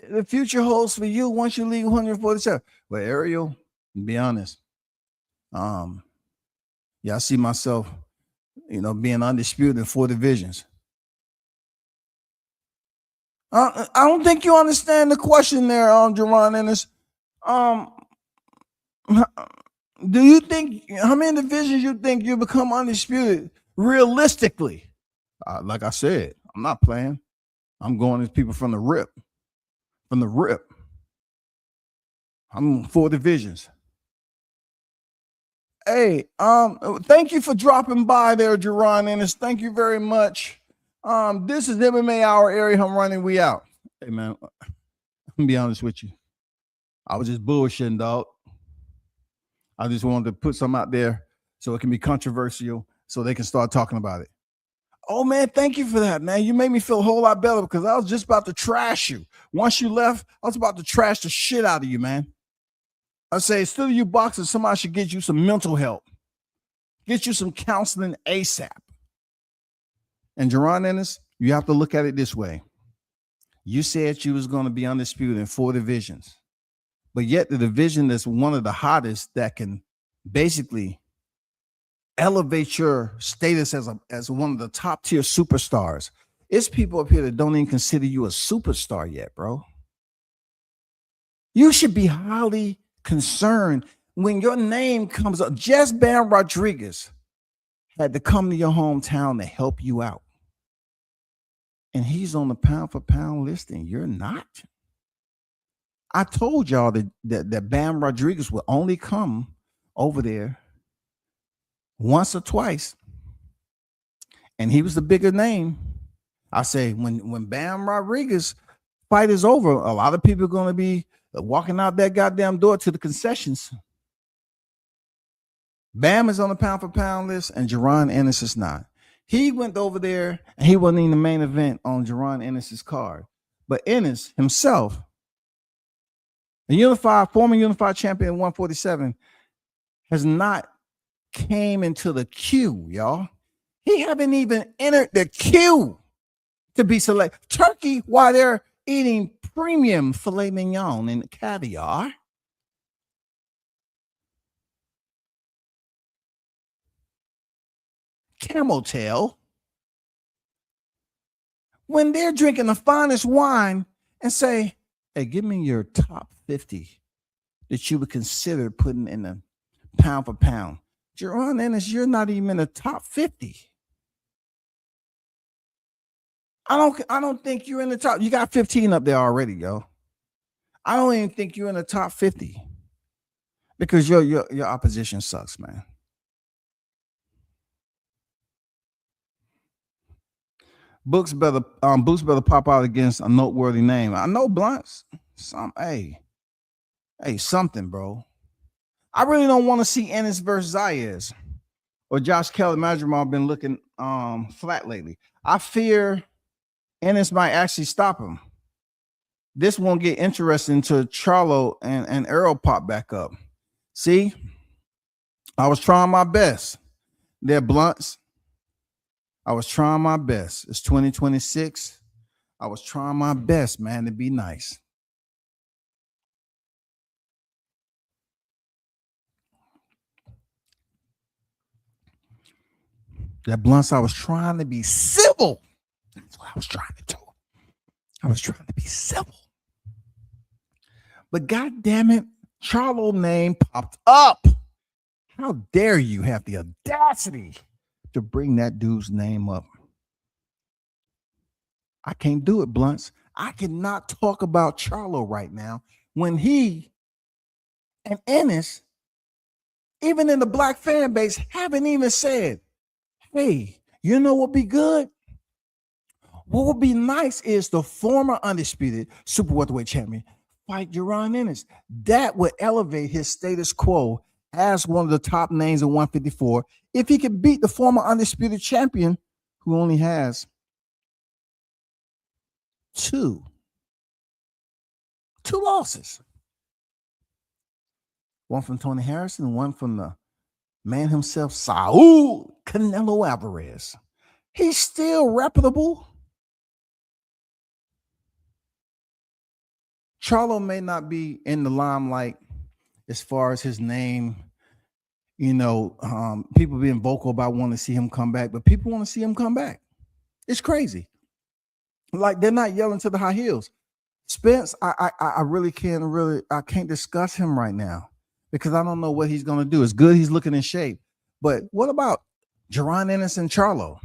the future holds for you once you leave 147? Well, Ariel, to be honest, I see myself, being undisputed in 4 divisions. I don't think you understand the question there, Jaron Ennis. Do you think how many divisions you think you become undisputed realistically? Like I said, I'm not playing. I'm going to people from the rip. From the rip. I'm 4 divisions. Hey, thank you for dropping by there, Jaron Ennis. Thank you very much. This is MMA Hour area. I'm running. We out. Hey man, I'm gonna be honest with you. I was just bullshitting, dog. I just wanted to put something out there so it can be controversial so they can start talking about it. Oh, man, thank you for that, man. You made me feel a whole lot better because I was just about to trash you. Once you left, I was about to trash the shit out of you, man. I say, instead of you boxing, somebody should get you some mental help. Get you some counseling ASAP. And Jaron Ennis, you have to look at it this way. You said you was going to be undisputed in 4 divisions. But yet the division that's one of the hottest that can basically elevate your status as one of the top tier superstars. It's people up here that don't even consider you a superstar yet, bro. You should be highly concerned when your name comes up. Just Bam Rodriguez had to come to your hometown to help you out. And he's on the pound for pound list and you're not. I told y'all that Bam Rodriguez will only come over there once or twice. And he was the bigger name. I say when Bam Rodriguez fight is over, a lot of people are going to be walking out that goddamn door to the concessions. Bam is on the pound for pound list and Jaron Ennis is not. He went over there and he wasn't in the main event on Jaron Ennis's card. But Ennis himself, former unified champion 147, has not came into the queue, y'all. He haven't even entered the queue to be selected. Turkey, while they're eating premium filet mignon and caviar, camel tail, when they're drinking the finest wine and say, hey, give me your top 50 that you would consider putting in the pound for pound. Jaron Ennis, you're not even in the top 50. I don't think you're in the top. You got 15 up there already, yo. I don't even think you're in the top 50 because your opposition sucks, man. Boots better pop out against a noteworthy name. I know Blunts. Something, bro. I really don't want to see Ennis versus Zayas or Josh Kelly. Madrimal been looking flat lately. I fear Ennis might actually stop him. This won't get interesting until Charlo and Errol pop back up. See, I was trying my best. They're Blunts. I was trying my best. It's 2026. I was trying my best, man, to be nice. That Blunts, I was trying to be civil. That's what I was trying to do. I was trying to be civil. But God damn it, Charlo name popped up. How dare you have the audacity to bring that dude's name up? I can't do it, Blunts. I cannot talk about Charlo right now when he and Ennis, even in the black fan base, haven't even said, hey, you know what would be good? What would be nice is the former undisputed super welterweight champion fight Jaron Ennis. That would elevate his status quo as one of the top names in 154 if he could beat the former undisputed champion who only has two losses. One from Tony Harrison and one from the man himself, Saul Canelo Alvarez. He's still reputable. Charlo may not be in the limelight as far as his name, people being vocal about wanting to see him come back, but people want to see him come back. It's crazy. Like, they're not yelling to the high heels. Spence, I can't discuss him right now because I don't know what he's going to do. It's good he's looking in shape. But what about Jaron Ennis and Charlo?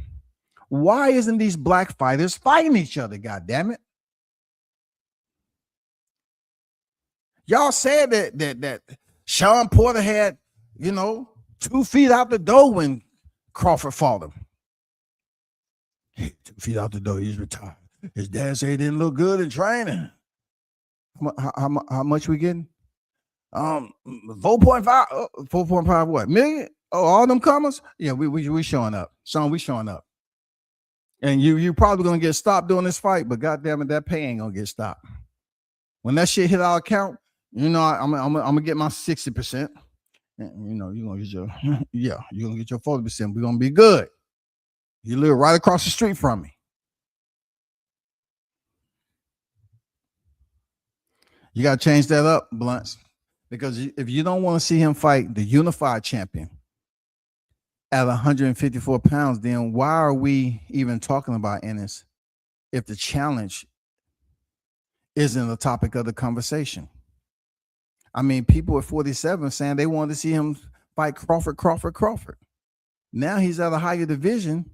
Why isn't these black fighters fighting each other, goddammit? Y'all said that Sean Porter had, 2 feet out the door when Crawford fought him. 2 feet out the door, he's retired. His dad said he didn't look good in training. How much we getting? 4.5 what? Million? Oh, all them comers? Yeah, we showing up. Sean, we showing up. And you probably gonna get stopped doing this fight, but goddamn it, that pay ain't gonna get stopped. When that shit hit our account, I'm gonna get my 60%. You're gonna get your you're gonna get your 40%. We're gonna be good. You live right across the street from me. You gotta change that up, Blunts, because if you don't want to see him fight the unified champion at 154 pounds, then why are we even talking about Ennis if the challenge isn't the topic of the conversation? I mean, people at 47 saying they wanted to see him fight Crawford. Now he's at a higher division,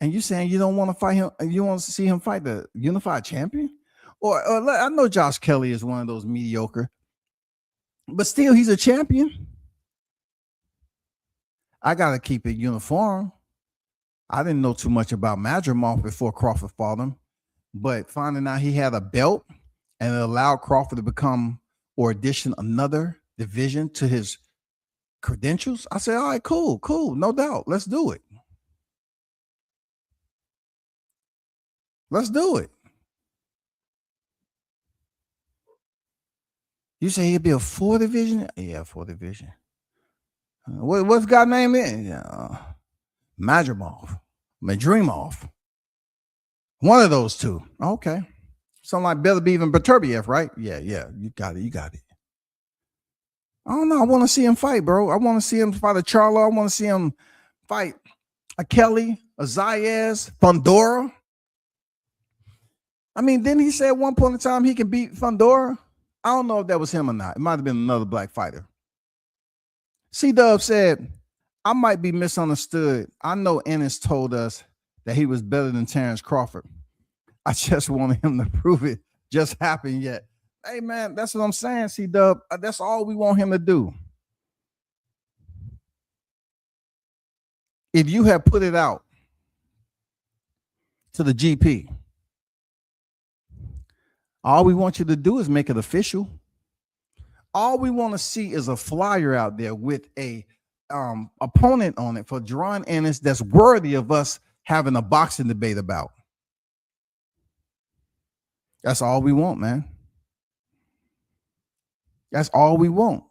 and you saying you don't want to fight him, you want to see him fight the unified champion? Or I know Josh Kelly is one of those mediocre, but still he's a champion. I got to keep it uniform. I didn't know too much about Madrimal before Crawford fought him, but finding out he had a belt and it allowed Crawford to become or addition another division to his credentials, I said, all right, cool, no doubt. Let's do it. You say he'd be a 4 division? Yeah, 4 division. What's guy name is? Madrimov. One of those two. Okay. Something like Bellabeev and Beterbiev, right? Yeah. You got it. I don't know. I want to see him fight, bro. I want to see him fight a Charlo. I want to see him fight a Kelly, a Zayas, Fundora. I mean, didn't he say at one point in time he can beat Fundora? I don't know if that was him or not. It might have been another black fighter. C-Dub said, I might be misunderstood. I know Ennis told us that he was better than Terrence Crawford. I just wanted him to prove it just happened yet. Hey, man, that's what I'm saying, C-Dub. That's all we want him to do. If you have put it out to the GP. All we want you to do is make it official. All we want to see is a flyer out there with a opponent on it for Jerron Ennis that's worthy of us having a boxing debate about. That's all we want, man. That's all we want.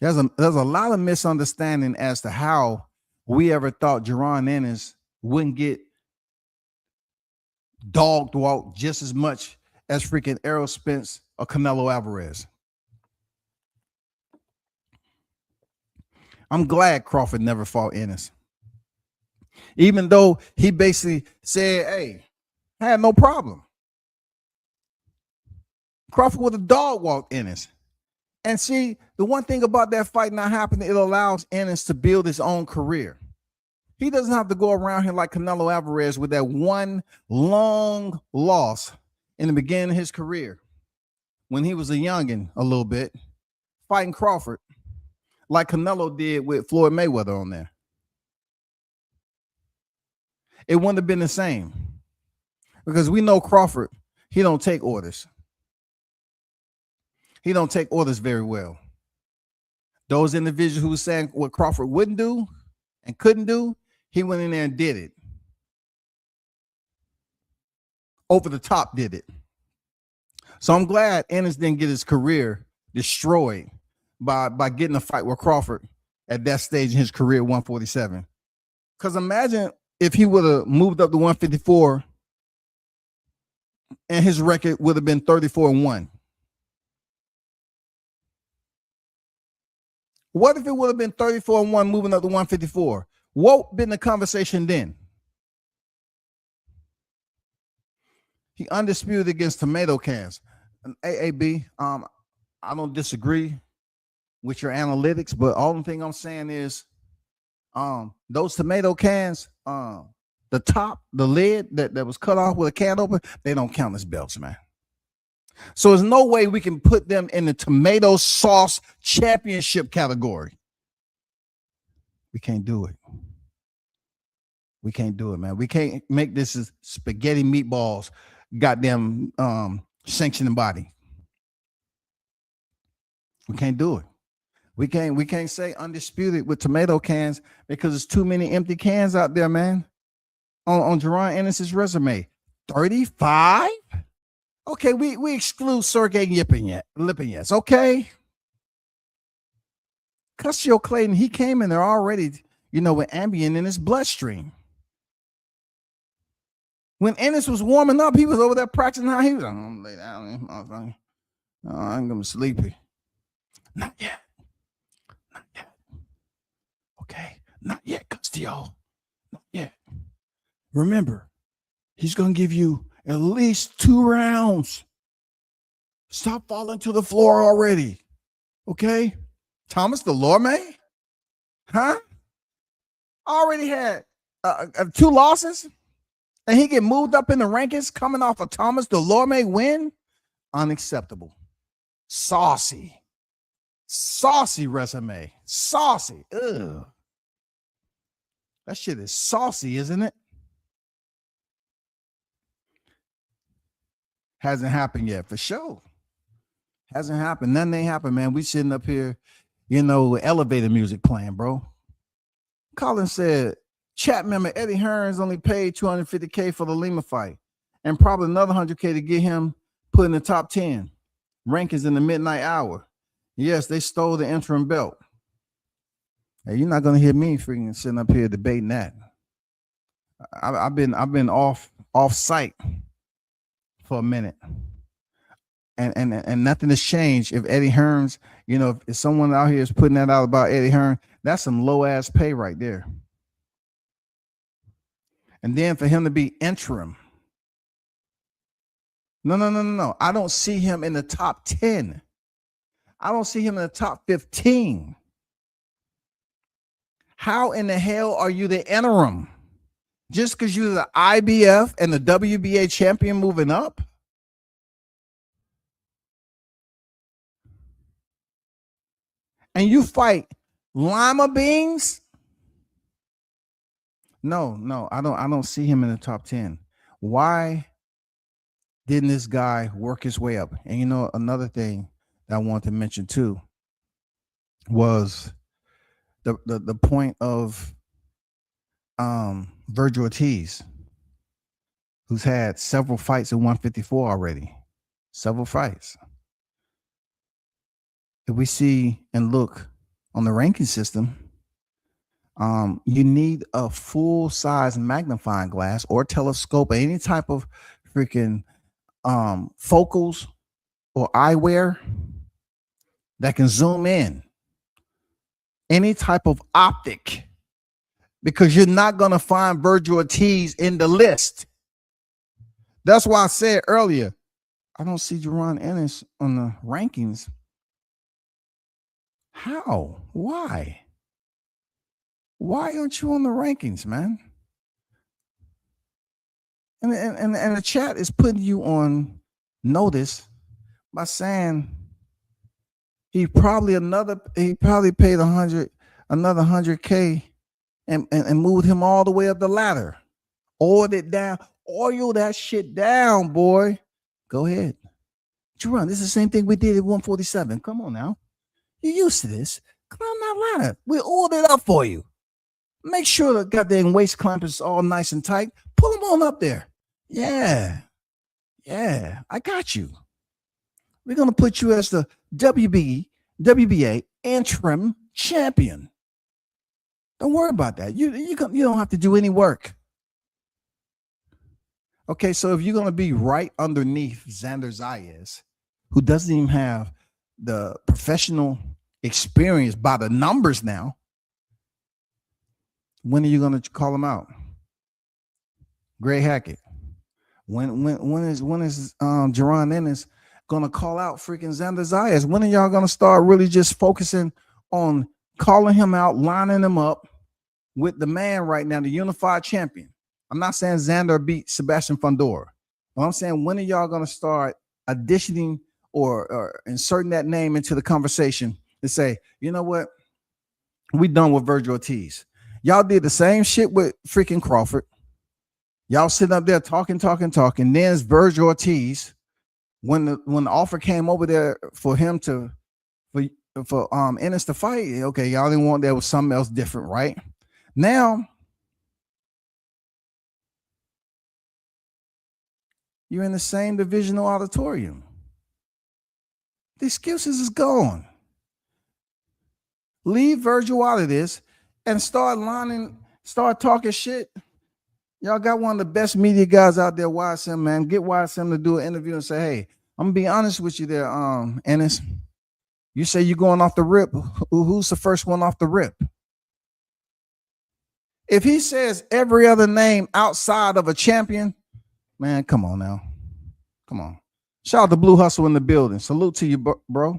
There's a lot of misunderstanding as to how we ever thought Jerron Ennis wouldn't get dogged walk just as much as freaking Errol Spence or Canelo Alvarez. I'm glad Crawford never fought Ennis. Even though he basically said, hey, I had no problem. Crawford would have dog walked Ennis. And see, the one thing about that fight not happening, it allows Ennis to build his own career. He doesn't have to go around here like Canelo Alvarez with that one long loss in the beginning of his career when he was a youngin' a little bit, fighting Crawford like Canelo did with Floyd Mayweather on there. It wouldn't have been the same because we know Crawford, he don't take orders. He don't take orders very well. Those individuals who were saying what Crawford wouldn't do and couldn't do, he went in there and did it. Over the top did it. So I'm glad Ennis didn't get his career destroyed by getting a fight with Crawford at that stage in his career, 147. Because imagine if he would have moved up to 154 and his record would have been 34-1. What if it would have been 34-1 moving up to 154? What would been the conversation then? He undisputed against tomato cans. AAB, I don't disagree with your analytics, but all the thing I'm saying is those tomato cans, the top, the lid that was cut off with a can open, they don't count as belts, man. So there's no way we can put them in the tomato sauce championship category. We can't do it. We can't do it, man. We can't make this as spaghetti meatballs, goddamn sanctioning body. We can't do it. We can't say undisputed with tomato cans because there's too many empty cans out there, man. On Jerron Ennis's resume, 35. Okay, we exclude Sergey Lipinets. Okay, Custio Clayton, he came in there already, with Ambien in his bloodstream. When Ennis was warming up, he was over there practicing how he was. I'm gonna lay down. I'm gonna sleepy. Not yet. Okay, not yet, Custio. Not yet. Remember, he's gonna give you at least 2 rounds. Stop falling to the floor already. Okay? Thomas Delorme? Huh? Already had 2 losses? And he get moved up in the rankings coming off a Thomas Delorme win? Unacceptable. Saucy resume. Saucy. Ugh. That shit is saucy, isn't it? Hasn't happened yet, for sure. Hasn't happened. Nothing ain't happened, man. We sitting up here, with elevator music playing, bro. Colin said, chat member Eddie Hearns only paid $250K for the Lima fight and probably another $100K to get him put in the top 10 rankings in the midnight hour. Yes, they stole the interim belt. Hey, you're not gonna hear me freaking sitting up here debating that. I've been off site for a minute, and nothing has changed. If Eddie Hearns, if someone out here is putting that out about Eddie Hearns, that's some low ass pay right there. And then for him to be interim, no. I don't see him in the top 10. I don't see him in the top 15. How in the hell are you the interim? Just because you're the IBF and the WBA champion moving up? And you fight lima beans? No, I don't see him in the top 10. Why didn't this guy work his way up? And another thing that I want to mention too was the point of Virgil Ortiz, who's had several fights at 154 already. Several fights. If we see and look on the ranking system, you need a full-size magnifying glass or telescope or any type of freaking focals or eyewear that can zoom in. Any type of optic, because you're not going to find Virgil Ortiz in the list. That's why I said earlier, I don't see Jaron Ennis on the rankings. How? Why? Why aren't you on the rankings, man? And the chat is putting you on notice by saying he probably paid another $100K and moved him all the way up the ladder. Oiled that shit down, boy. Go ahead. Jerron, this is the same thing we did at 147. Come on now. You're used to this. Climb that ladder. We oiled it up for you. Make sure the goddamn waist clamp is all nice and tight. Pull them on up there. Yeah, I got you. We're going to put you as the WBA interim champion. Don't worry about that. You don't have to do any work. Okay, so if you're going to be right underneath Xander Zayas, who doesn't even have the professional experience by the numbers now, when are you going to call him out? Greg Hackett. When is Jaron Ennis gonna call out freaking Xander Zayas? When are y'all gonna start really just focusing on calling him out, lining him up with the man right now, the unified champion? I'm not saying Xander beat Sebastian Fundora. I'm saying, when are y'all gonna start additioning or inserting that name into the conversation to say, you know what, we done with Virgil Ortiz. Y'all did the same shit with freaking Crawford. Y'all sitting up there talking. Then it's Virgil Ortiz. When the offer came over there for him for Ennis to fight, okay, y'all didn't want that, was something else different, right? Now you're in the same divisional auditorium. The excuses is gone. Leave Virgil out of this and start talking shit. Y'all got one of the best media guys out there, YSM, man. Get YSM to do an interview and say, hey, I'm gonna be honest with you there, Ennis. You say you're going off the rip. Who's the first one off the rip? If he says every other name outside of a champion, man, come on now. Come on. Shout out to Blue Hustle in the building. Salute to you, bro.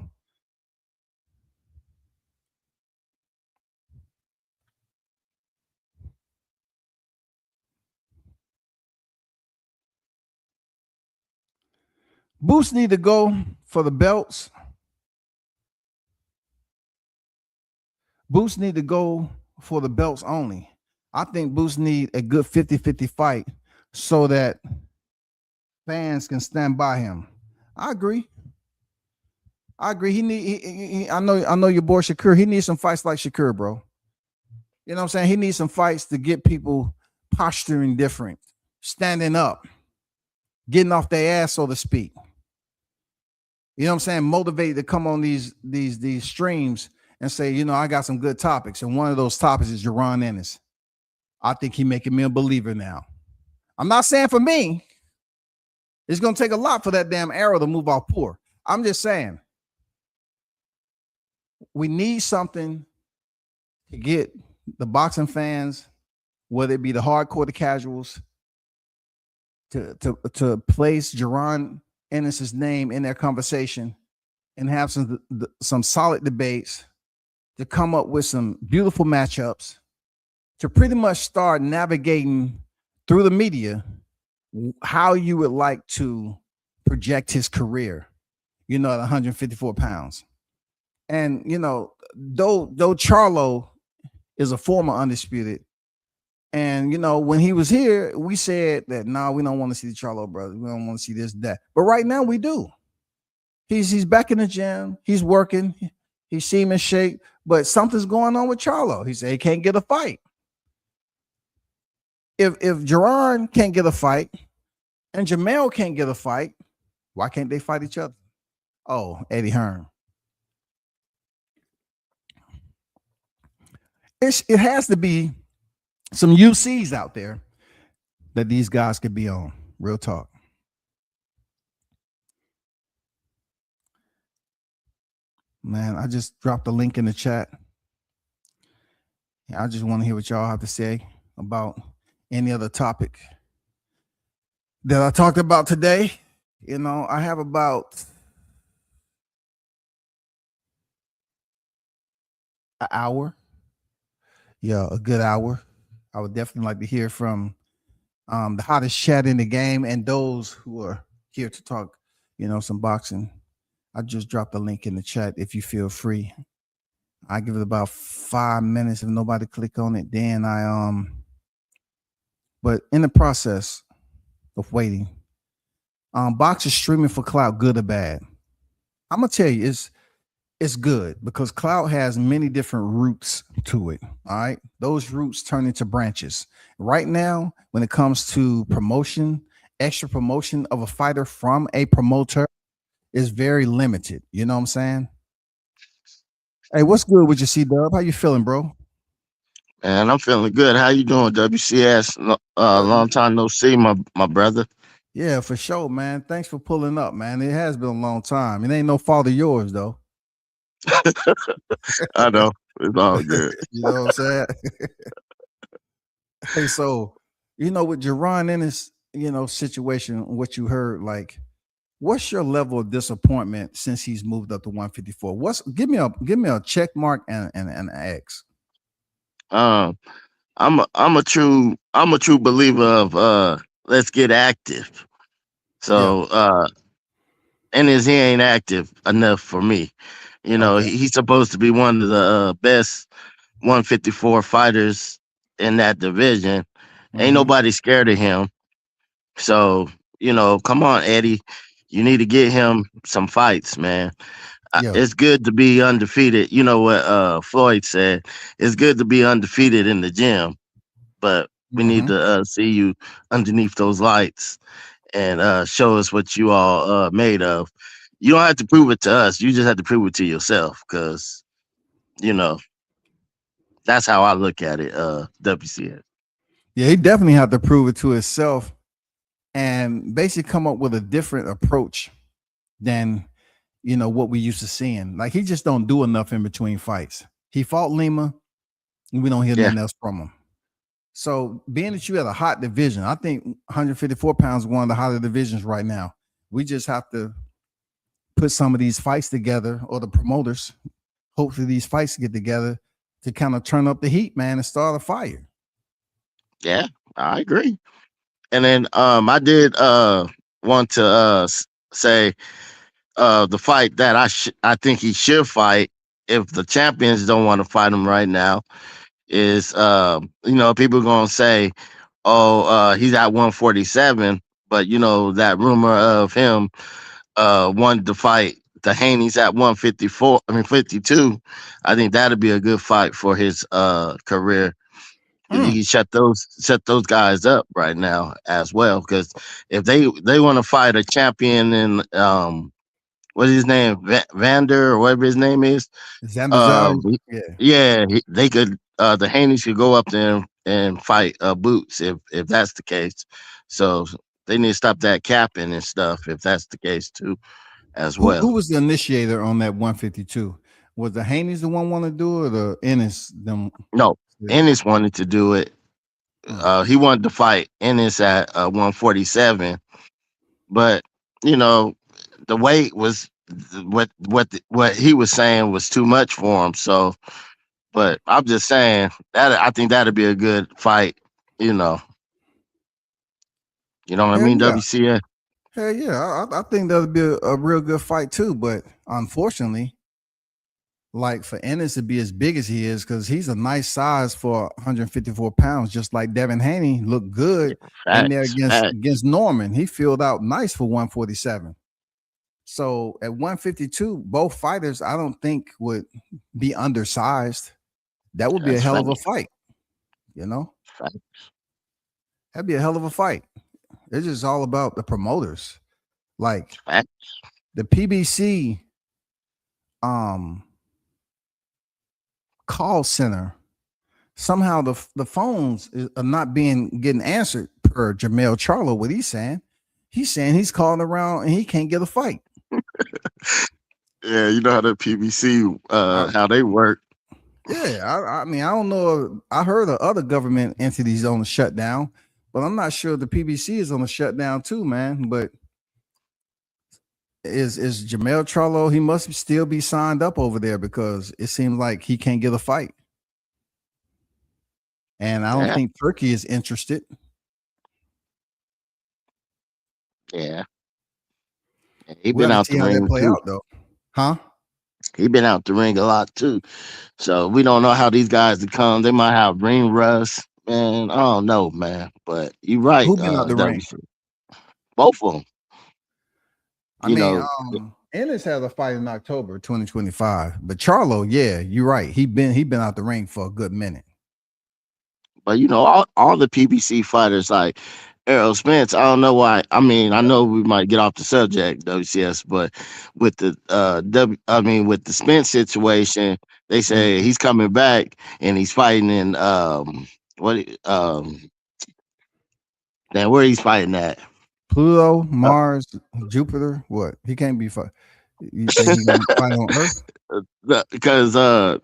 Boots need to go for the belts. Boots need to go for the belts only. I think Boots need a good 50-50 fight so that fans can stand by him. I agree. I know your boy Shakur. He needs some fights like Shakur, bro. You know what I'm saying? He needs some fights to get people posturing different, standing up, getting off their ass, so to speak. You know what I'm saying? Motivated to come on these streams and say, I got some good topics. And one of those topics is Jaron Ennis. I think he's making me a believer now. I'm not saying for me. It's going to take a lot for that damn arrow to move off poor. I'm just saying we need something to get the boxing fans, whether it be the hardcore, the casuals, to place Jaron Ennis's name in their conversation and have some solid debates, to come up with some beautiful matchups, to pretty much start navigating through the media how you would like to project his career, at 154 pounds. And, though Charlo is a former undisputed And when he was here, we said that no, we don't want to see the Charlo brothers. We don't want to see this, that. But right now we do. He's back in the gym. He's working. He seems in shape, but something's going on with Charlo. He said he can't get a fight. If Jerron can't get a fight and Jamel can't get a fight, why can't they fight each other? Oh, Eddie Hearn. It has to be some UCs out there that these guys could be on. Real talk. Man, I just dropped a link in the chat. I just want to hear what y'all have to say about any other topic that I talked about today. I have about an hour. Yeah, a good hour. I would definitely like to hear from the hottest chat in the game and those who are here to talk, some boxing. I just dropped a link in the chat if you feel free. I give it about 5 minutes. If nobody click on it, then but in the process of waiting, box is streaming for CLOUT, good or bad. I'm gonna tell you, it's good because CLOUT has many different routes to it. All right, those routes turn into branches. Right now, when it comes to promotion, extra promotion of a fighter from a promoter is very limited. You know what I'm saying? Hey, what's good with you, C-Dub? How you feeling, bro? Man, I'm feeling good. How you doing, WCS? Long time no see, my brother. Yeah, for sure, man. Thanks for pulling up, man. It has been a long time. It ain't no fault of yours, though. I know. It's all good. You know what I'm saying? Hey, so, with Jerron Ennis, situation, what you heard, like, what's your level of disappointment since he's moved up to 154? Give me a check mark and an X. Um, I'm a true believer of let's get active. So Ennis, he ain't active enough for me. Okay. He's supposed to be one of the best 154 fighters in that division. Ain't nobody scared of him. So, come on, Eddie. You need to get him some fights, man. Yeah. It's good to be undefeated. You know what Floyd said? It's good to be undefeated in the gym, but we need to see you underneath those lights and show us what you all made of. You don't have to prove it to us. You just have to prove it to yourself because, you know, that's how I look at it, WCS. Yeah, he definitely had to prove it to himself and basically come up with a different approach than what we used to seeing. Like he just don't do enough in between fights. He fought Lima, and we don't hear nothing else from him. So being that you had a hot division, I think 154 pounds is one of the hotter divisions right now. We just have to put some of these fights together, or the promoters, hopefully these fights get together to kind of turn up the heat, man, and start a fire. Yeah, I agree. And then I did want to say the fight that I think he should fight if the champions don't want to fight him right now is people gonna say, oh, he's at 147, but that rumor of him wanted to fight the Haney's at 154, 52. I think that'd be a good fight for his career. He can shut those guys up right now as well, because if they want to fight a champion in what's his name, Vander or whatever his name is, Xander Zhang? they could the Haney's could go up there and fight Boots if that's the case. So they need to stop that capping and stuff if that's the case too, as well. Who was the initiator on that 152? Was the Haney's the one want to do it, or the Ennis them? No, Ennis wanted to do it. He wanted to fight Ennis at 147, but the weight was what he was saying was too much for him. So, but I'm just saying that I think that'd be a good fight. You know what I mean? Yeah. WCA. Hell yeah, I think that'll be a real good fight too. But unfortunately, like for Ennis to be as big as he is, because he's a nice size for 154 pounds, just like Devin Haney looked good in there Facts, facts, against Norman. He filled out nice for 147. So at 152, both fighters I don't think would be undersized. That would be a that's hell of facts, a fight, you know? facts, That'd be a hell of a fight. It's just all about the promoters. Like facts. the PBC um call center, somehow the phones are not getting answered per Jamel Charlo. What he's saying he's calling around and he can't get a fight. Yeah, you know how the PBC, I, how they work. yeah, I mean I don't know. I heard of other government entities on the shutdown, but I'm not sure the PBC is on the shutdown too, man. But is Jamel Charlo? He must still be signed up over there because it seems like he can't get a fight. And I don't Yeah, think Turkey is interested. yeah. He We got been to out see the how that ring play too. out, though. Huh? He been out the ring a lot too. So we don't know how these guys to come. They might have ring rust. Man, I don't know, man. But you're right, Who been out the ring? WC. Both of them. I You mean, know, Ennis has a fight in October 2025. But Charlo, yeah, you're right. He been out the ring for a good minute. but you know, all the PBC fighters like Errol Spence, I don't know why. I mean, I know we might get off the subject, WCS, but with the with the Spence situation, they Mm. say he's coming back and he's fighting in what now where he's fighting at? Pluto, Mars, Jupiter. What? He can't be fight. You think he gonna fight on Earth? Because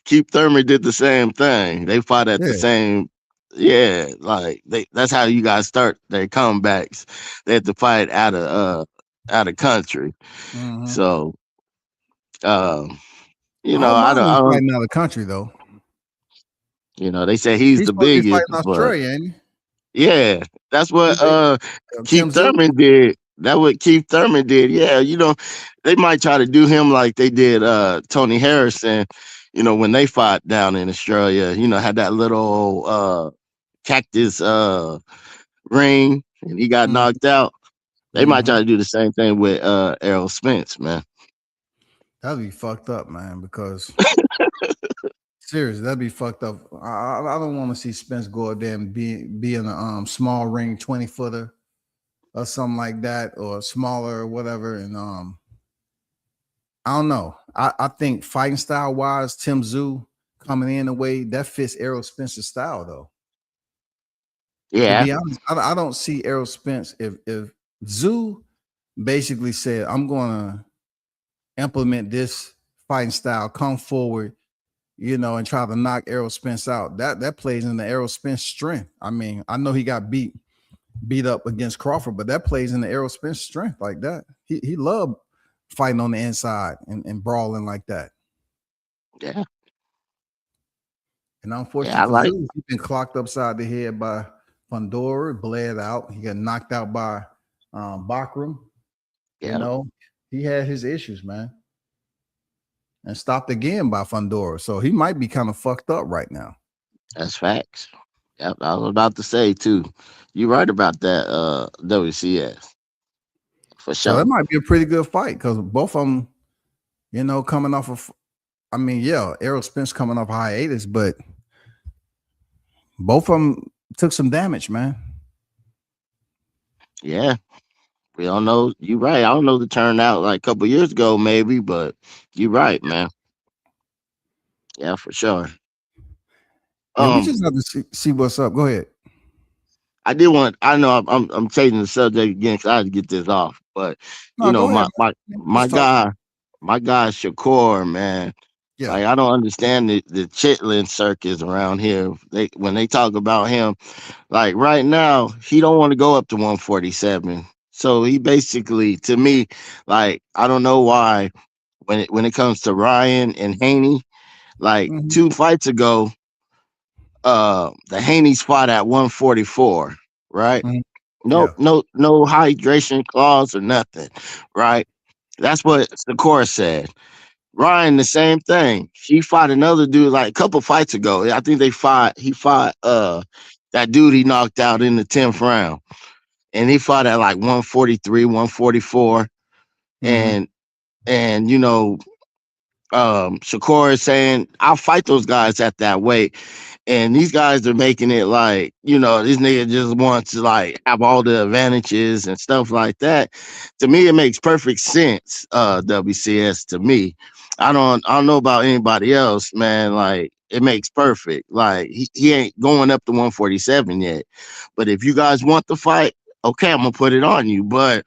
Keith Thurman did the same thing. They fought at the Yeah. same. Yeah, like that's how you guys start their comebacks. They had to fight out of country. Mm-hmm. So um, I don't I mind don't, him I don't, fighting out of the country though. they say he's He's the supposed to be fighting biggest, but Australia, ain't yeah, that's he? what Tim Keith Zoo. Thurman did. That what Keith Thurman did. Yeah, they might try to do him like they did Tony Harrison. When they fought down in Australia, had that little cactus ring and he got Mm-hmm. knocked out. They might Mm-hmm. try to do the same thing with Errol Spence, man. That'd be fucked up, man. Because seriously, that'd be fucked up. I don't want to see Spence go out there and be in a small ring 20-footer or something like that, or smaller or whatever. And I don't know. I think fighting style wise, Tim Zoo coming in the way that fits Errol Spence's style though. To Yeah, be honest, I don't see Errol Spence if Zoo basically said, I'm gonna implement this fighting style, come forward, and try to knock Errol Spence out. That plays in the Errol Spence strength. I mean, I know he got beat up against Crawford, but that plays in the Errol Spence strength like that. He loved fighting on the inside and brawling like that. yeah, And yeah. unfortunately I for like. Zeus, he's been clocked upside the head by Fundora, bled out. He got knocked out by Bakram. Yeah, He had his issues, man. And stopped again by Fundora. So he might be kind of fucked up right now. that's facts. Yep, I was about to say too. You're right about that, WCS for So that sure. might be a pretty good fight because both of them, coming off of, I mean, yeah, Errol Spence coming off hiatus, but both of them took some damage, man. Yeah, we don't know. You're right. I don't know the turnout like a couple years ago, maybe, but you're right, man. Yeah, for sure. Yeah, we Um, just have to see what's up. Go ahead. I did want. I know I'm changing the subject again because I had to get this off. But No, go ahead, my my man. my Just talk. guy, Shakur, man. Yeah. Like I don't understand the chitlin circus around here. When they talk about him, like right now, he don't want to go up to 147. So he basically, to me, like I don't know why when it comes to Ryan and Haney, like Mhm. 2 fights ago, the Haney's fought at 144, right? Mhm. No, Yeah. no hydration clause or nothing, right? That's what the court said. Ryan, the same thing. He fought another dude like a couple fights ago. I think he fought that dude he knocked out in the 10th round. And he fought at like 143, 144. Mhm. And Shakur is saying, I'll fight those guys at that weight. And these guys are making it like, this nigga just wants to like have all the advantages and stuff like that. To me, it makes perfect sense, WCS to me. I don't know about anybody else, man. Like it makes perfect. Like he ain't going up to 147 yet. But if you guys want the fight, okay, I'm gonna put it on you. But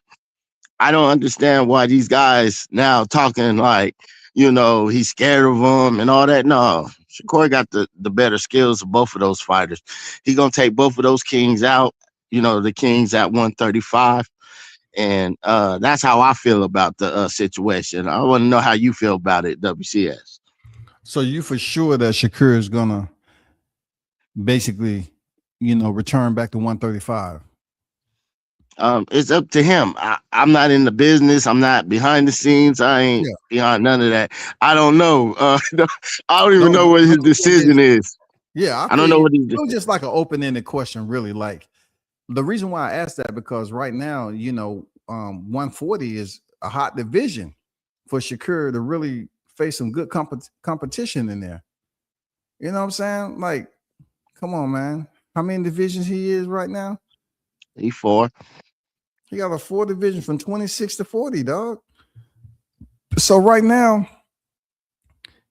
I don't understand why these guys now talking like, he's scared of them and all that. No, Shakur got the better skills of both of those fighters. He gonna take both of those kings out. The kings at 135, and that's how I feel about the situation. I want to know how you feel about it, WCS. So you for sure that Shakur is gonna basically, return back to 135. It's up to him. I'm not in the business. I'm not behind the scenes. I ain't Yeah. behind none of that. I don't know. I don't even No, know what his decision is. yeah, I I feel don't know you. what he's It was just like an open-ended question, really. Like the reason why I asked that because right now, 140 is a hot division for Shakur to really face some good competition in there. You know what I'm saying? Like, come on, man. How many divisions he is right now? He 4. He got a 4 division from 26 to 40, dog. So right now,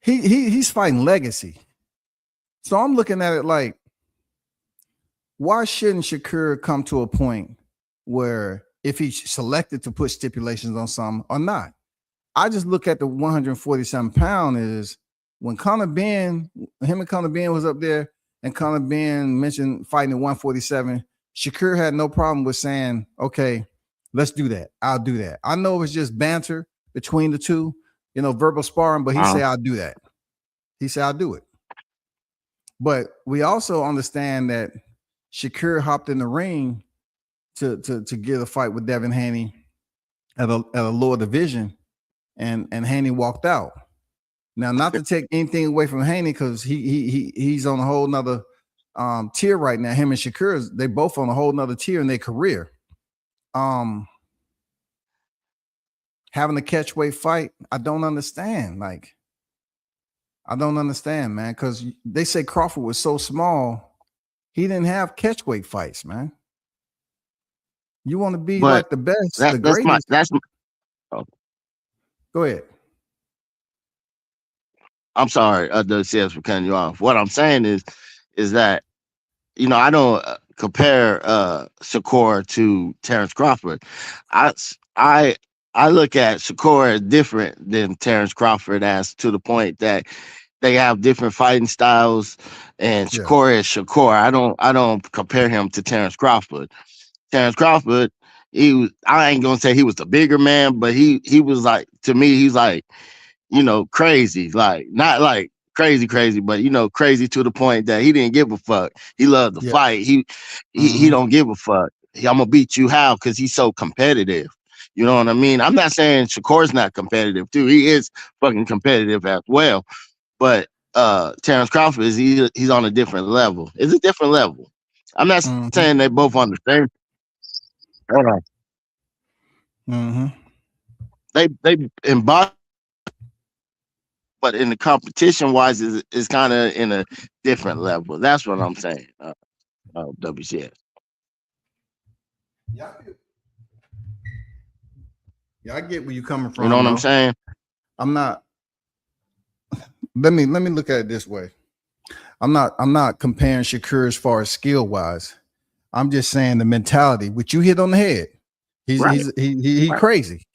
he's fighting legacy. So I'm looking at it like, why shouldn't Shakur come to a point where if he's selected to put stipulations on something or not? I just look at the 147-pound is when him and Conor Ben was up there, and Conor Ben mentioned fighting at 147. Shakur had no problem with saying, okay, let's do that. I'll do that. I know it was just banter between the two, verbal sparring, but he said, I'll do that. He said, I'll do it. But we also understand that Shakur hopped in the ring to get a fight with Devin Haney at a lower division, and Haney walked out. Now, not to take anything away from Haney, because he's on a whole nother tier right now. Him and Shakur, they both on a whole nother tier in their career. Having a catchweight fight, I don't understand. Like, I don't understand, man, because they say Crawford was so small, he didn't have catchweight fights, man. You want to be But like the best, the that's my greatest. oh, Go ahead. I'm sorry, WCS for cutting you off. What I'm saying is that I don't compare Shakur to Terrence Crawford. I I I look at Shakur as different than Terrence Crawford, as to the point that they have different fighting styles, and Yeah. Shakur is Shakur. I don't compare him to Terrence Crawford. Terrence Crawford, I ain't gonna say he was the bigger man, but he was like, to me, he's like, crazy. Like not like crazy, but crazy to the point that he didn't give a fuck. He loved to Yeah. fight. He don't give a fuck. I'm gonna beat you how? Because he's so competitive. You know what I mean? I'm not saying Shakur's not competitive too. He is fucking competitive as well. But Terrence Crawford he's on a different level. It's a different level. I'm not Mm-hmm. saying they both on the same. Hold on. Mm-hmm. They embody, but in the competition wise is kind of in a different level. That's what I'm saying. WCS. Yeah, I get where you're coming You know from, what I'm though. saying? I'm not. Let me look at it this way. I'm not comparing Shakur as far as skill wise. I'm just saying the mentality, which you hit on the head. Right. He Right. crazy.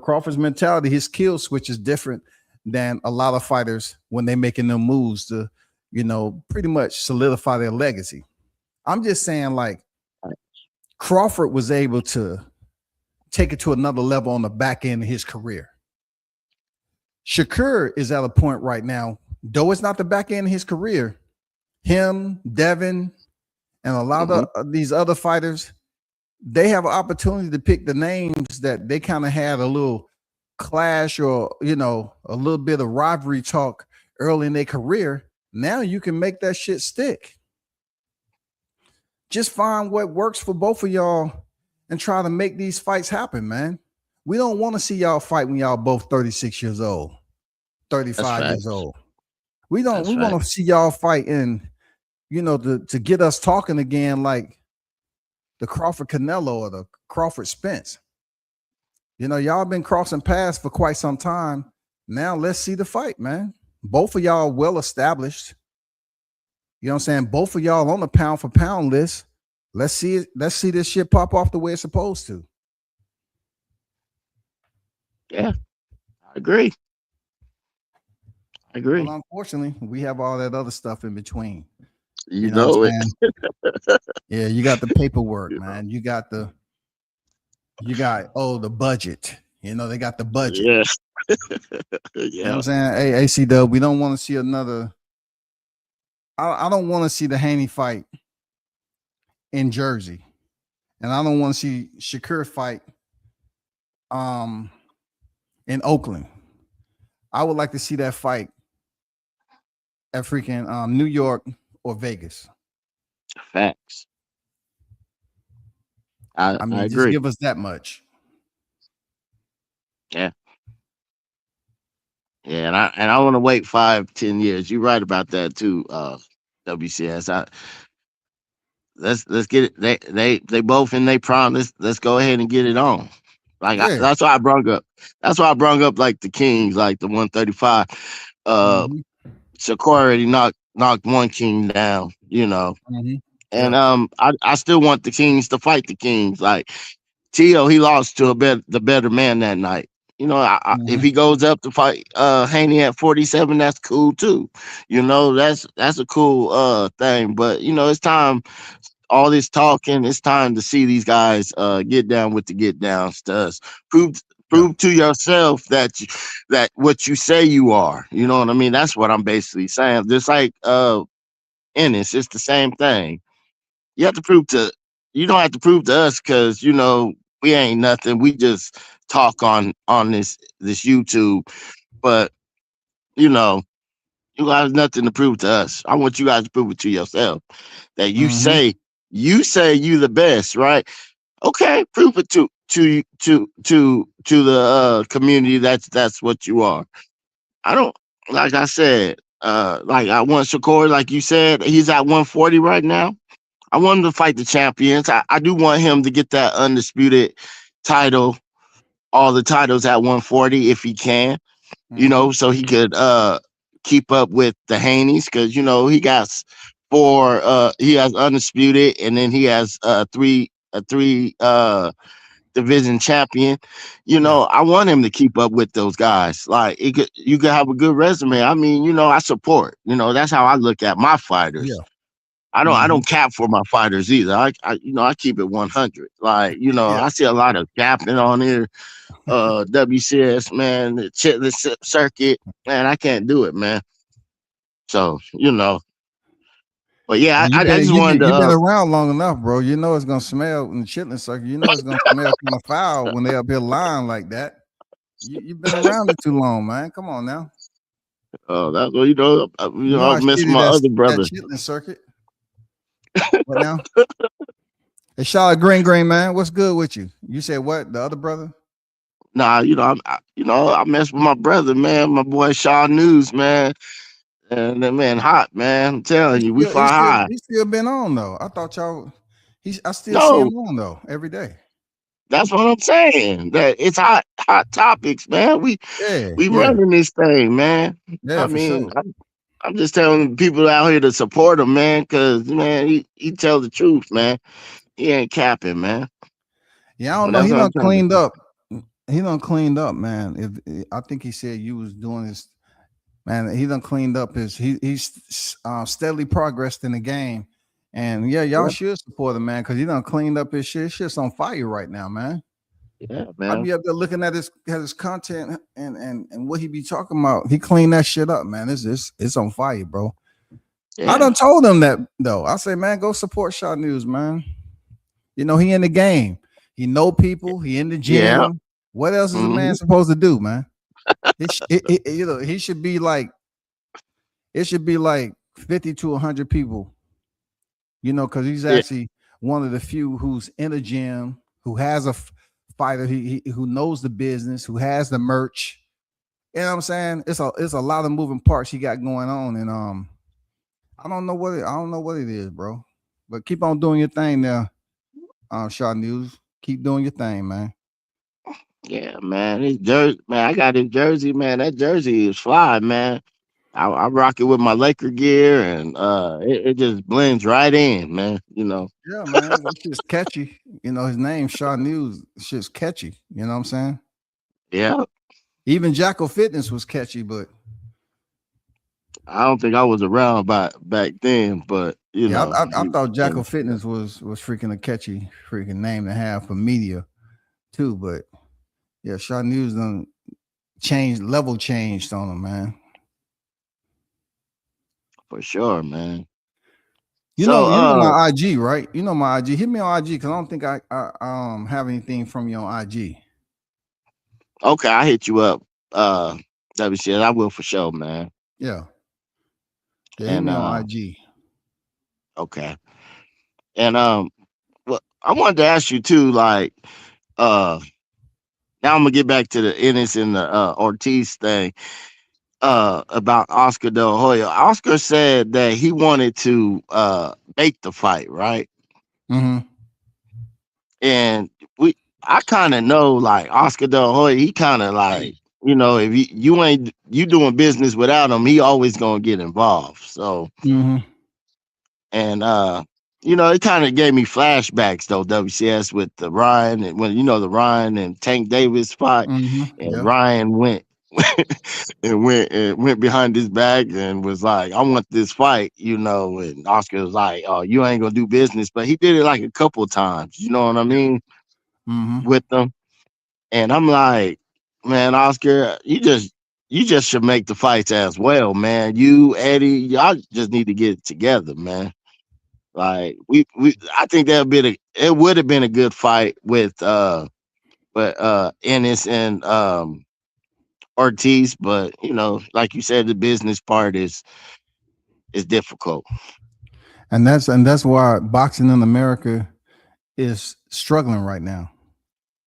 Crawford's mentality, his skill switch is different than a lot of fighters when they making them moves to, pretty much solidify their legacy. I'm just saying, like, Crawford was able to take it to another level on the back end of his career. Shakur is at a point right now, though it's not the back end of his career. Him, Devin, and a lot of these other fighters, they have an opportunity to pick the names that they kind of had a little clash or a little bit of rivalry talk early in their career, now you can make that shit stick. Just find what works for both of y'all and try to make these fights happen, man. We don't want to see y'all fight when y'all both 36 years old, 35 years old. We want to see y'all fight in, to get us talking again, like the Crawford Canelo or the Crawford Spence. Y'all been crossing paths for quite some time. Now let's see the fight, man. Both of y'all well established. You know what I'm saying? Both of y'all on the pound for pound list. Let's see it. Let's see this shit pop off the way it's supposed to. Yeah, I agree. Well, unfortunately, we have all that other stuff in between. You know it. Yeah, you got the paperwork, man. You got the budget. They got the budget. Yes. Yeah. You know what I'm saying? Hey, AC Dub, we don't want to see another. I don't want to see the Haney fight in Jersey, and I don't want to see Shakur fight in Oakland. I would like to see that fight at freaking New York or Vegas. Facts. I agree. Just give us that much. Yeah. Yeah, and I want to wait 5-10 years. You're right about that too, WCS. Let's get it. They both in their prime. Let's go ahead and get it on. Like that's why I brung up. That's why I brung up like the Kings, like the 135. Shakur already knocked one King down, and I still want the Kings to fight the Kings. Like Tio, he lost to the better man that night. If he goes up to fight Haney at 47, that's cool too. That's a cool thing. But it's time. All this talking, it's time to see these guys get down with the get down stuff. Prove to yourself that what you say you are. You know what I mean? That's what I'm basically saying. Just like Ennis, it's the same thing. You have to prove to. You don't have to prove to us because we ain't nothing. We just talk on this YouTube, but you have nothing to prove to us. I want you guys to prove it to yourself that you say you the best, right? Okay, prove it to the community that's what you are. I don't like I said, like I want Shakur, like you said, he's at 140 right now. I want him to fight the champions. I do want him to get that undisputed title, all the titles at 140 if he can, so he could keep up with the Haneys because he got he has undisputed and then he has three division champion. I want him to keep up with those guys. Like you could have a good resume. I mean, I support. That's how I look at my fighters. Yeah. I don't cap for my fighters either. I keep it 100. Like, I see a lot of capping on here. WCS, man, the Chitlin circuit, man, I can't do it, man. So, but yeah, I just wanted to. You've been around long enough, bro. It's gonna smell in the Chitlin circuit. It's gonna smell kind of foul when they up here lying like that. You've been around it too long, man. Come on now. Oh, that's what I miss my other brother. Chitlin circuit. What now? Hey, Charlotte Green, man, what's good with you? You said what? The other brother? Nah, I mess with my brother, man. My boy Shaw News, man. And that man hot, man. I'm telling you, we fly high. He still been on though. I thought y'all. I still see him on though every day. That's what I'm saying. That it's hot topics, man. We running this thing, man. Yeah, I mean, sure. I'm just telling people out here to support him, man, because man, he tell the truth, man. He ain't capping, man. Yeah, I don't know. He done cleaned up. He done cleaned up, man. I think he said you was doing this, man. He done cleaned up he's steadily progressed in the game, and y'all should support him, man, because he done cleaned up his shit. His shit's on fire right now, man. Yeah, man. I'll be up there looking at his content and what he be talking about. He cleaned that shit up, man. It's on fire, bro. Yeah. I done told him that though. I say, man, go support Shot News, man. He in the game. He know people. He in the gym. What else is a man Mhm. supposed to do, man? He should be like, it should be like 50 to 100 people, because he's Yeah, actually one of the few who's in a gym, who has a fighter, who knows the business, who has the merch. You know what I'm saying? It's a lot of moving parts he got going on, and I don't know what it is, bro. But keep on doing your thing there, Shaw News. Keep doing your thing, man. yeah, man. His jersey, man. I got his jersey, man. That jersey is fly, man. I rock it with my Laker gear, and it just blends right in, man. Yeah, man. That shit's catchy. His name, Shaw News, shit's catchy. You know what I'm saying? Yeah. Even Jacko Fitness was catchy, but I don't think I was around back then, but yeah, I thought Jacko Fitness was freaking a catchy freaking name to have for media too. But yeah, Shaw News done changed on them, man. for sure, man. You So know, you know my IG, right? You know my IG. Hit me on IG because I don't think I have anything from you on IG. okay, I hit you up. WCS, I will for sure, man. Yeah, yeah. Hit And me on IG. okay. And well, I wanted to ask you too, like, uh now I'm gonna get back to the Ennis and the Ortiz thing. About Oscar De La Hoya. Oscar said that he wanted to make the fight, right? Mm-hmm. And I kind of know, like, Oscar De La Hoya, he kind of like, if you ain't you doing business without him, he always gonna get involved. So, Mm-hmm. and it kind of gave me flashbacks though, WCS, with the Ryan, and when the Ryan and Tank Davis fight, Mm-hmm. and Yeah. Ryan went and went behind his back and was like, I want this fight, and Oscar was like, oh, you ain't gonna do business. But he did it like a couple times, you know what I Yeah. mean, Mm-hmm. with them. And I'm like, man, Oscar, you just should make the fights as well, man. You, Eddie, y'all just need to get it together, man. Like, I think it would have been a good fight with Ennis and Ortiz, but like you said, the business part is difficult. And that's why boxing in America is struggling right now.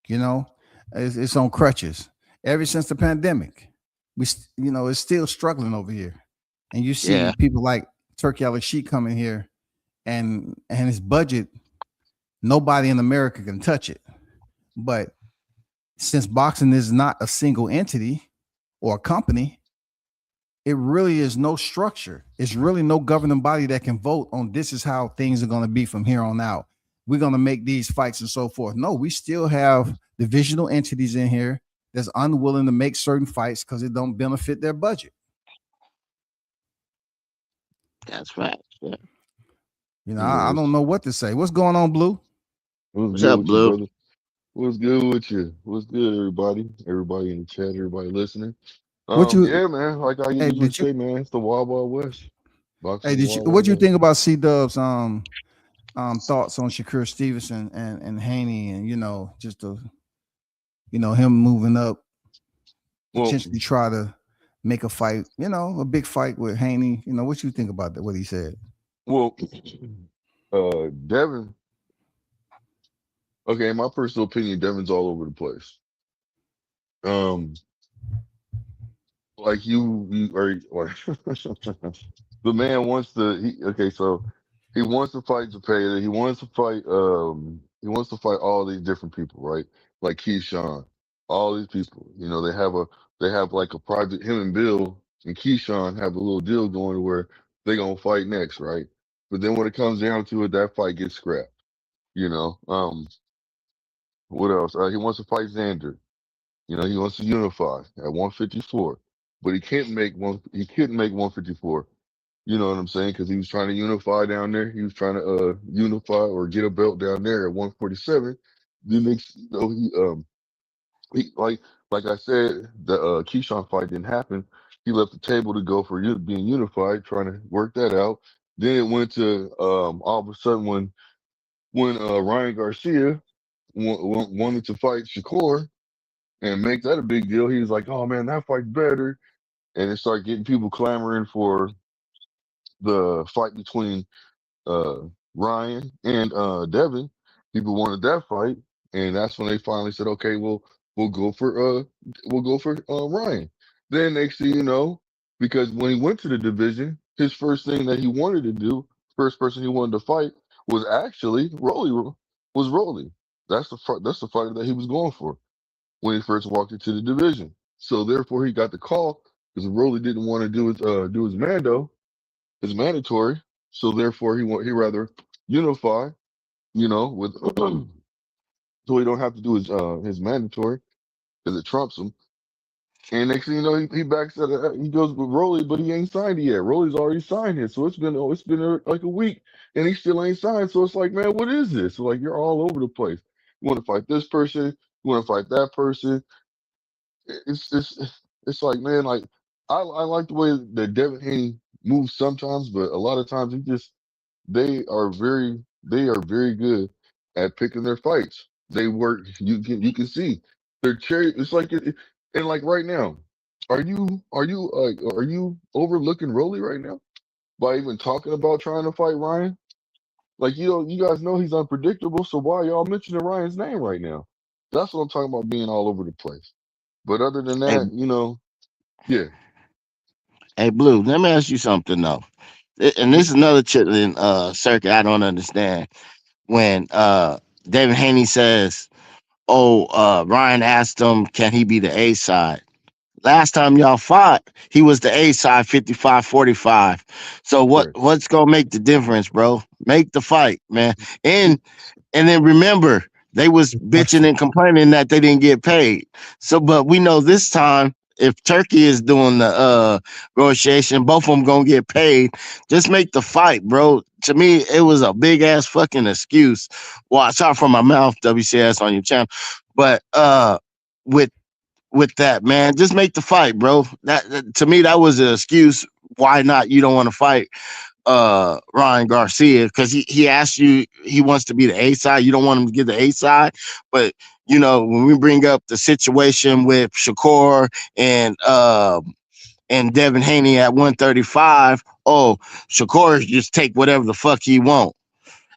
You know, it's on crutches ever since the pandemic. It's still struggling over here, and you see Yeah, people like Turkey Alex Sheik coming here, and his budget, nobody in America can touch it. But since boxing is not a single entity or a company, it really is no structure. It's really no governing body that can vote on this is how things are going to be from here on out. We're going to make these fights and so forth. No, we still have divisional entities in here that's unwilling to make certain fights because it don't benefit their budget. that's right. Yeah. I Yeah, don't know what to say. What's going on, Blue? what's What's good up, with you, Blue? brother? What's good with you? What's good, everybody? Everybody in the chat, everybody listening. What you Yeah, man. Like I hey usually did you say, man, it's the Wild Wild West. hey Boxing did you Wild what Wild you West. think about C Dub's thoughts on Shakur Stevenson and Haney, and just him moving up, Well, potentially try to make a fight, a big fight with Haney. What you think about that? What he said? well, Devin. Okay, in my personal opinion, Devin's all over the place. Um, like you are, or the man wants to. Okay, so he wants to fight Zepeda. He wants to fight all these different people, right? Like Keyshawn, all these people. They have like a project. Him and Bill and Keyshawn have a little deal going where they gonna fight next, right? But then when it comes down to it, that fight gets scrapped. You know. What else? He wants to fight Xander. He wants to unify at 154, but he can't make one. He couldn't make 154. You know what I'm saying? Because he was trying to unify down there. He was trying to unify or get a belt down there at 147. The next, he like I said, the Keyshawn fight didn't happen. He left the table to go for being unified, trying to work that out. Then it went to all of a sudden when Ryan Garcia wanted to fight Shakur. and make that a big deal. He was like, "Oh man, that fight's better," and it started getting people clamoring for the fight between uh, Ryan and Devin. People wanted that fight, and that's when they finally said, "Okay, well, we'll go for Ryan." Then next thing you know, because when he went to the division, his first thing that he wanted to do, first person he wanted to fight was actually Rolly. That's the fighter that he was going for when he first walked into the division. So therefore, he got the call because Rolly didn't want to do his mando, his mandatory. So therefore, he rather unify, with so he don't have to do his mandatory because it trumps him. And next thing you know, he backs out. He goes with Rolly, but he ain't signed it yet. Rolly's already signed it, so it's been like a week, and he still ain't signed. So it's like, man, what is this? So like you're all over the place. You want to fight this person, you want to fight that person. It's like, man, like I like the way that Devin Haney moves sometimes, but a lot of times they are very good at picking their fights. They work. You can see they're cherry. It's like and like right now, are you overlooking Rolly right now by even talking about trying to fight Ryan? Like you guys know he's unpredictable. So why y'all mentioning Ryan's name right now? That's what I'm talking about being all over the place. But other than Hey, that, yeah, hey, Blue. Let me ask you something though. And yeah, this is another chitlin circuit I don't understand. When David Haney says, "Oh, Ryan asked him, can he be the A side?" Last time y'all fought, he was the A side 55-45. So correct. what's gonna make the difference, bro? Make the fight, man. See, And and then remember, they was bitching Question. and complaining that they didn't get paid. So but we know this time if Turkey is doing the negotiation, both of them gonna get paid. Just make the fight, bro. To me, it was a big ass fucking excuse. Well, sorry for my mouth, WCS on your channel. But with that, man. Just make the fight, bro. To me, that was an excuse. Why not? You don't want to fight Ryan Garcia because he asked you he wants to be the A side. You don't want him to get the A side, but when we bring up the situation with Shakur and Devin Haney at 135, oh, Shakur just take whatever the fuck he want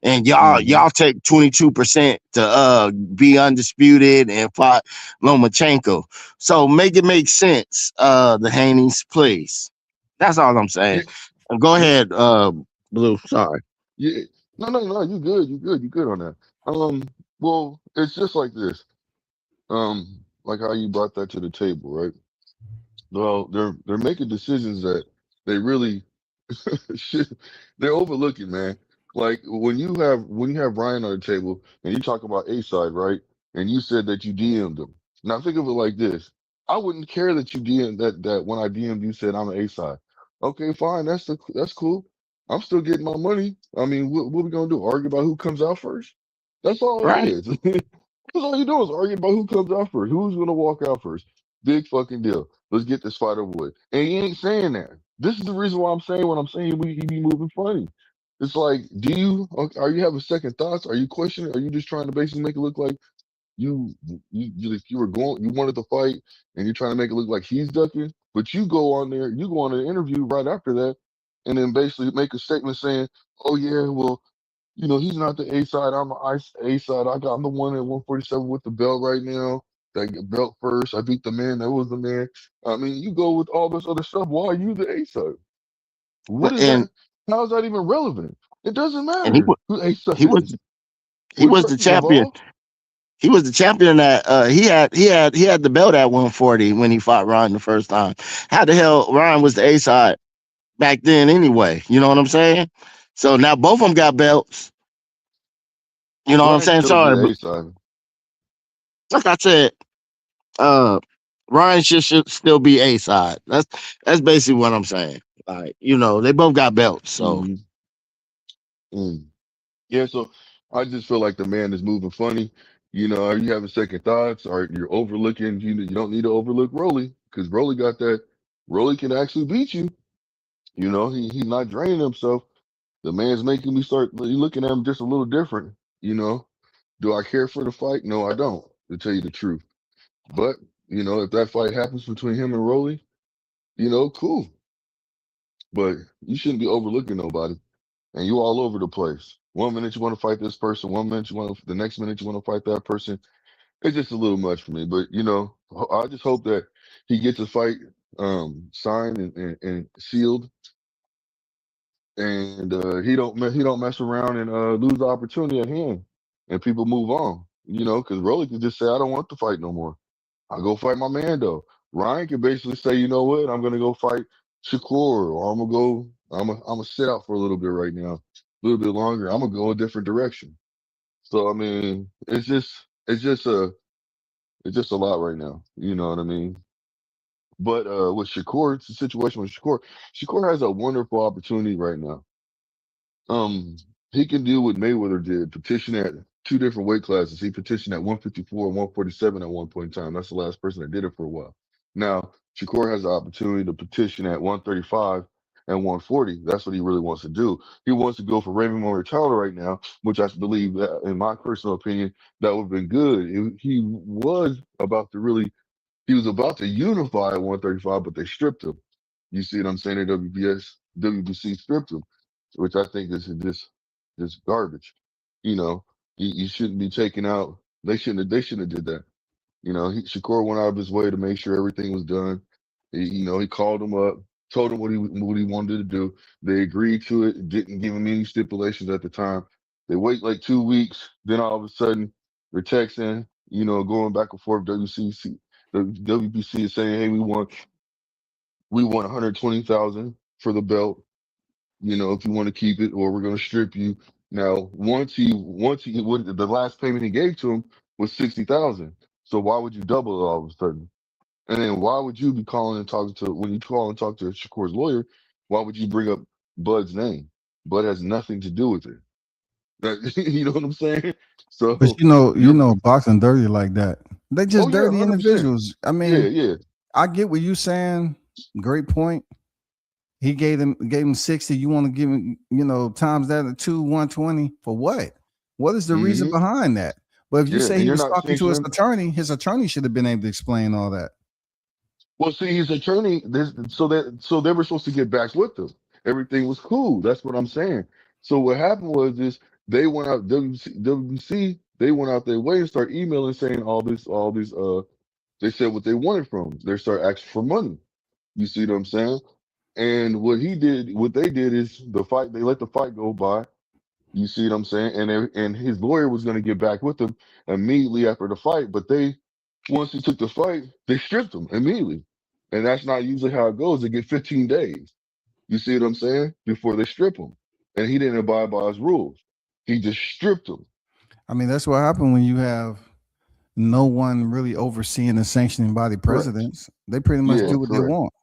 and hmm y'all take 22% to be undisputed and fight Lomachenko. So make it make sense, the Haney's, please. That's all I'm saying. yeah, Go yeah, ahead, Blue. Sorry. yeah. No, no, no. You good on that. Um, well, it's just like this. Like how you brought that to the table, right? Well, they're making decisions that they really shit, they're overlooking, man. Like when you have Ryan on the table and you talk about A side, right? And you said that you DM'd him. Now think of it like this: I wouldn't care that you DM that when I DM'd you said I'm an A side. Okay, fine, that's cool. I'm still getting my money. I mean, what we gonna do? Argue about who comes out first? That's all it Right. is. That's all you do is argue about who comes out first. Who's gonna walk out first? Big fucking deal. Let's get this fight over with. And he ain't saying that. This is the reason why I'm saying what I'm saying. He be moving funny. It's like, are you having second thoughts? Are you questioning? Are you just trying to basically make it look like you wanted to fight and you're trying to make it look like he's ducking? But you go on an interview right after that, and then basically make a statement saying, "Oh yeah, well, he's not the A side. I'm the A side. I'm the one at 147 with the belt right now. That get belt first. I beat the man. That was the man. I mean, you go with all this other stuff. Why are you the A side? What But is that? How is that even relevant? It doesn't and he matter wa- who A side he was is. he When was the Turkey's champion. involved, He was the champion that he had the belt at 140 when he fought Ryan the first time. How the hell Ryan was the A side back then anyway? You know what I'm saying? So now both of them got belts. You know what I'm Ryan saying? should be Sorry, the but A side. like I said, uh, Ryan should still be A side. That's basically what I'm saying. Like they both got belts. So hmm Yeah, so I just feel like the man is moving funny. Are you having second thoughts? Or you're overlooking? You don't need to overlook Rolly because Rolly got that. Rolly can actually beat you. He's not draining himself. The man's making me start looking at him just a little different. Do I care for the fight? No, I don't. To tell you the truth, But if that fight happens between him and Rolly, cool. But you shouldn't be overlooking nobody, and you all over the place. One minute you want to fight this person, one minute the next minute you want to fight that person. It's just a little much for me. But I just hope that he gets a fight signed and sealed, and he don't mess around and lose the opportunity at hand, and people move on. Because Rolly can just say, I don't want to fight no more. I'll go fight my man though. Ryan can basically say, you know what, I'm gonna go fight Shakur, or I'm gonna sit out for a little bit right now, a little bit longer. I'm gonna go a different direction. So I mean, it's just a lot right now. You know what I mean? But with Shakur, it's a situation with Shakur. Shakur has a wonderful opportunity right now. Um, he can do what Mayweather did, petition at two different weight classes. He petitioned at 154 and 147 at one point in time. That's the last person that did it for a while. Now, Shakur has the opportunity to petition at 135 and 140. That's what he really wants to do. He wants to go for Raymond Mortala right now, which I believe that, in my personal opinion, that would have been good. He was about to unify at 135, but they stripped him. You see what I'm saying? The WBC stripped him, which I think is just garbage. You know, you shouldn't be taking out. They shouldn't have did that. Shakur went out of his way to make sure everything was done. He called him up, told him what he wanted to do. They agreed to it. Didn't give him any stipulations at the time. They wait like 2 weeks, then all of a sudden they're texting. Going back and forth. The WBC is saying, "Hey, we want 120,000 for the belt. If you want to keep it, or we're going to strip you." Now, the last payment he gave to him was 60,000. So why would you double it all of a sudden? And then why would you be calling and talking to when you call and talk to Shakur's lawyer? Why would you bring up Bud's name? Bud has nothing to do with it. You know what I'm saying? But So you're, boxing dirty like that. They just oh yeah, dirty 100%. individuals. I Yeah, mean, yeah. I get what you saying. Great point. He gave him 60. You want to give him, times that at 120 for what? What is the reason hmm behind that? But if you Yeah, say and he you're was not talking to changing him. his attorney should have been able to explain all that. Well, see, his attorney, so they were supposed to get back with him. Everything was cool. That's what I'm saying. So what happened was this: they went out WBC, they went out their way and start emailing saying all this. They said what they wanted from him. They start asking for money. You see what I'm saying? And what they did is the fight. They let the fight go by. You see what I'm saying? And his lawyer was going to get back with him immediately after the fight, but once he took the fight, they stripped him immediately. And that's not usually how it goes. They get 15 days. You see what I'm saying? Before they strip him. And he didn't abide by his rules. He just stripped him. I mean, that's what happened when you have no one really overseeing the sanctioning body Correct. presidents. They pretty much Yeah, do what they correct. want.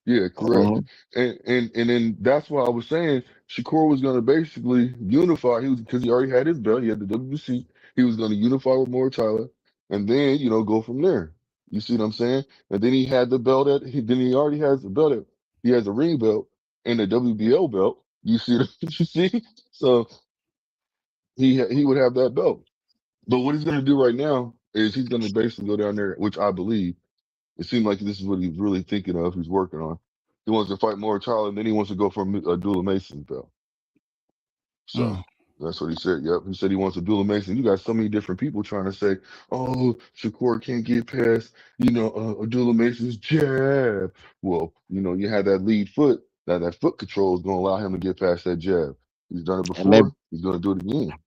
Yeah, correct. Mhm. And then that's why I was saying Shakur was going to basically unify. He was because he already had his belt. He had the WBC. He was going to unify with Moore Tyler, and then go from there. You see what I'm saying? And then he had the belt then he already has the belt he has a ring belt and a WBO belt. You see you see? So he would have that belt. But what he's going to do right now is he's going to basically go down there, which I believe. It seemed like this is what he's really thinking of. He's working on. He wants to fight more Charlie, and then he wants to go for a Dula Mason belt. So Mm. that's what he said. Yep, he said he wants a Dula Mason. You got so many different people trying to say, "Oh, Shakur can't get past, a Dula Mason's jab." Well, you had that lead foot. That foot control is going to allow him to get past that jab. He's done it And maybe before. He's going to do it again.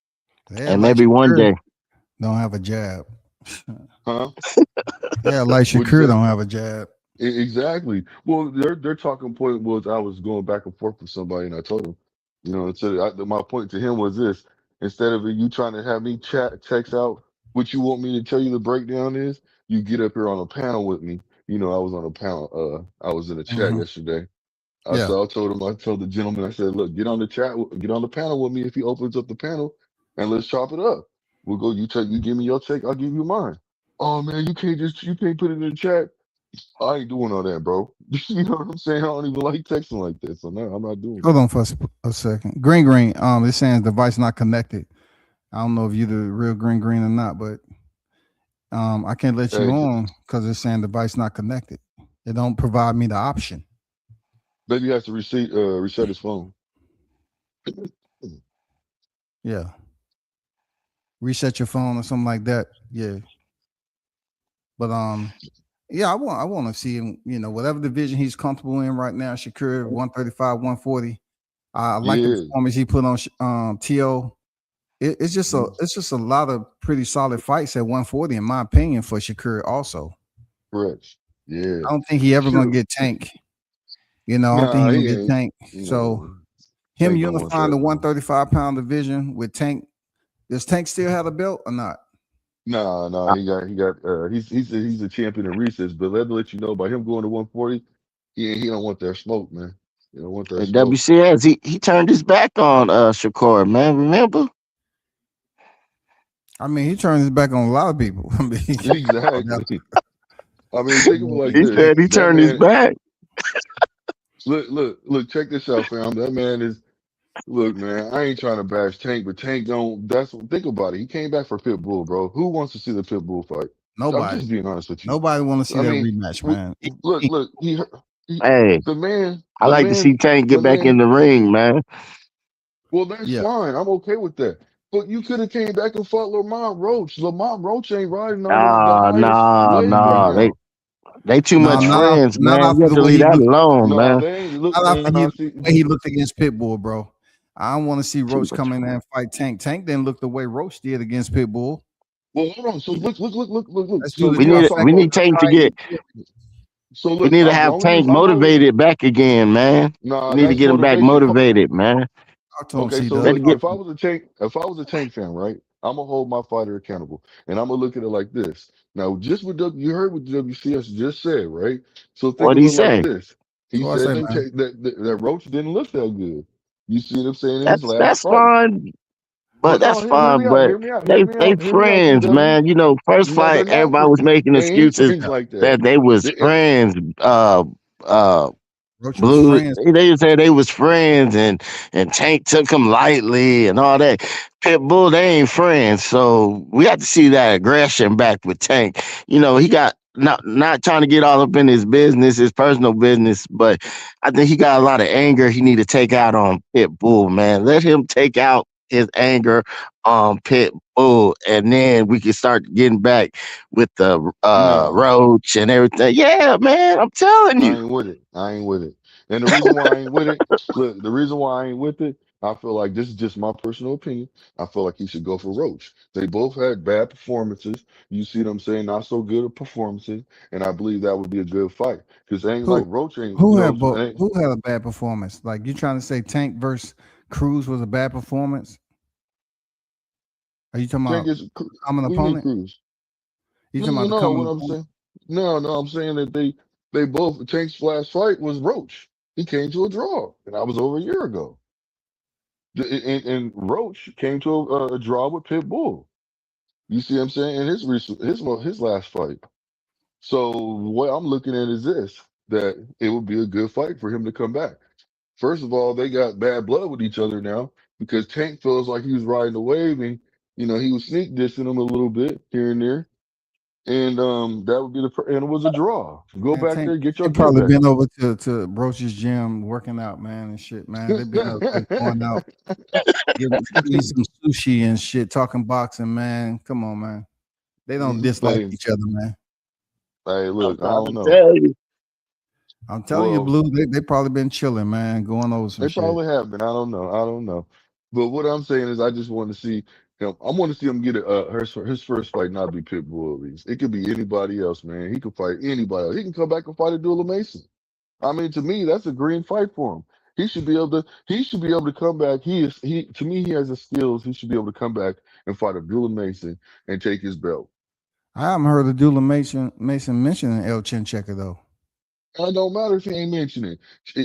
Yeah, and like maybe one Shakur day. don't have a jab. Huh? Yeah, like What'd you Shakur say? don't have a jab. Exactly. Well, their talking point was I was going back and forth with somebody, and I told him, my point to him was this: instead of you trying to have me text out what you want me to tell you the breakdown is, you get up here on a panel with me. I was on a panel. I was in a chat Mhm. yesterday. Yeah. I told the gentleman, I said, look, get on the panel with me if he opens up the panel, and let's chop it up. We'll go. You give me your check, I'll give you mine. Oh man, you can't put it in the chat. I ain't doing all that, bro. You know what I'm saying? I don't even like texting like that. So no, I'm not doing Hold that. on for a second. Green Green. It's saying device not connected. I don't know if you're the real Green Green or not, but I can't let you Hey, on because it's saying device not connected. It don't provide me the option. maybe he has to reset his phone. Yeah. Reset your phone or something like that. Yeah. But yeah, I want to see him, whatever division he's comfortable in right now, Shakur 135, 140. I like the Yeah, performance he put on TO. It's just mhm, a lot of pretty solid fights at 140, in my opinion, for Shakur also. correct. Yeah, I don't think he ever gonna sure. get Tank. I don't think Nah, he gonna he get ain't. Tank. So No, him Tank don't want unifying that, the man. 135-pound division with Tank, does Tank still have a belt or not? Nah, he's a champion in recess, but let you know by him going to 140, he don't want that smoke, man. He don't want that At smoke. WCS, he turned his back on Shakur, man. Remember? I mean, he turned his back on a lot of people. I mean, Exactly. I mean, think of it like He this. said he That turned his man, back. look, check this out, fam. That man is look, man, I ain't trying to bash Tank, but Tank don't think about it. He came back for Pitbull, bro. Who wants to see the Pitbull fight? I'm nobody, just being honest with you. nobody want to see I that mean, rematch, man. look, he Hey, the man, I like to see Tank the get back in man. the ring, man. Well, that's Yeah, fine. I'm okay with that. But you could have came back and fought Lamont Roach. Lamont Roach ain't riding on the Nah, highest nah, wave right nah. They now. they too no, much friends, not man. You after have the to way leave he that looked. alone, No, man. they ain't. Look, Not after nah, the see, way he looked against Pitbull, bro. I don't want to see Too Roach much come in there and friends. fight Tank. Tank didn't look the way Roach did against Pitbull. well, hold on. So look. Let's So do the We we are need trifecta. talking we about. need Tank to get. So We look, need to I'm the have only Tank reason I'm only. motivated back again, man. We Nah, need to that's get him back motivation. motivated, man. Talk to him, Okay, C so Dub. Let's look, get. if I was a Tank fan, right, I'm gonna hold my fighter accountable, and I'm gonna look at it like this. Now, just you heard what WCS just said, right? So think What of he it like say? this. He What I said say, that man? that Roach didn't look that good. You see what I'm saying in his last That's fight. fine, but But that's no, hear fine. me out, But they hear me out, friends, CW. man. First No, they're fight, not everybody was friends. making They ain't excuses friends Yeah. like that. that they was They, friends. Uh, Roach was Blue, friends. they said they was friends, and Tank took him lightly and all that. Pitbull, they ain't friends, so we have to see that aggression back with Tank. He got not trying to get all up in his business, his personal business, but I think he got a lot of anger he need to take out on Pitbull, man. Let him take out his anger on Pitbull, and then we can start getting back with the nah. Roach and everything. Yeah, man, I'm telling I you. ain't with it. I ain't with it. And the reason why I ain't with it, look, the reason why I ain't with it, I feel like this is just my personal opinion. I feel like he should go for Roach. They both had bad performances. You see what I'm saying? Not so good at performances. And I believe that would be a good fight. Because ain't like Who Roach ain't, who you had know, both? Who had a bad performance? Like you trying to say Tank versus Cruz was a bad performance? Are you talking Tank about is, common what do you mean opponent? Cruz? You talking about No, the no, what common I'm opponent? saying. No, I'm saying that they both, Tank's last fight was Roach. He came to a draw. And that was over a year ago. And Roach came to a draw with Pitbull. You see what I'm saying? In his last fight. So what I'm looking at is this: that it would be a good fight for him to come back. First of all, they got bad blood with each other now because Tank feels like he was riding the wave and he was sneak dissing him a little bit here and there, and that would be and it was a draw. Go Man, back Tank, there, get your they gear probably back. been over to Broach's gym working out, man, and shit, man. They been up there going out, eating some sushi and shit, talking boxing, man. Come on, man. They don't dislike hey, each other, man. hey, I'm look, I trying don't to know. tell you. I'm telling you, Well, Blue, they probably been chilling, man, going over some they shit. probably have been. I don't know. I don't know. But what I'm saying is, I just want to see him. I want to see him get his first fight not be Pitbull. At least it could be anybody else, man. He could fight anybody else. He can come back and fight a Abdullah Mason. I mean, to me, that's a green fight for him. He should be able to. He should be able to come back. To me, he has the skills. He should be able to come back and fight Abdullah Mason and take his belt. I haven't heard of Dula Mason mentioning El Chin Checker though. It don't matter if he ain't mentioning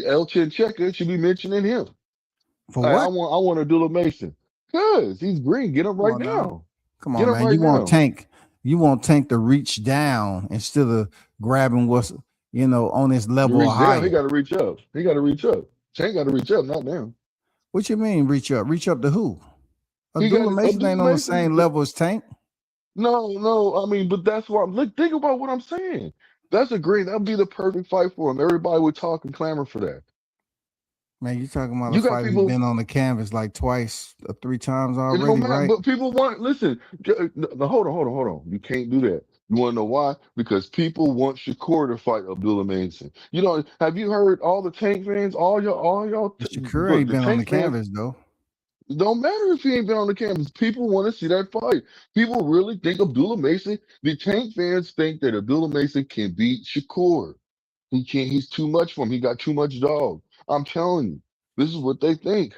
El Chin Checker should be mentioning him. For Hey, what? I want Abdullah Mason. Cause he's green. Get him Come right on now. now. Come Get on, him man. right now. You want Tank to reach down instead of grabbing what's on his To level or reach higher. down, he got to reach up. He got to reach up. Tank got to reach up, not down. What you mean reach up? Reach up to who? He got Abdullah Mason Abdullah ain't on the Mason. same level as Tank. No. I mean, but that's why. Look, think about what I'm saying. That'd be the perfect fight for him. Everybody would talk and clamor for that. Man, you talking about a You got fighter who's people. been on the canvas like twice or 3 times It don't already, matter, right? but people want listen. No, hold on. You can't do that. You want to know why? Because people want Shakur to fight Abdullah Manson. You know, have you heard all the Tank fans? All y'all. Shakur Look, ain't the been on the Tank fans. canvas though. It don't matter if he ain't been on the campus. People want to see that fight. People really think Abdullah Mason. The Tank fans think that Abdullah Mason can beat Shakur. He can't. He's too much for him. He got too much dog. I'm telling you, this is what they think.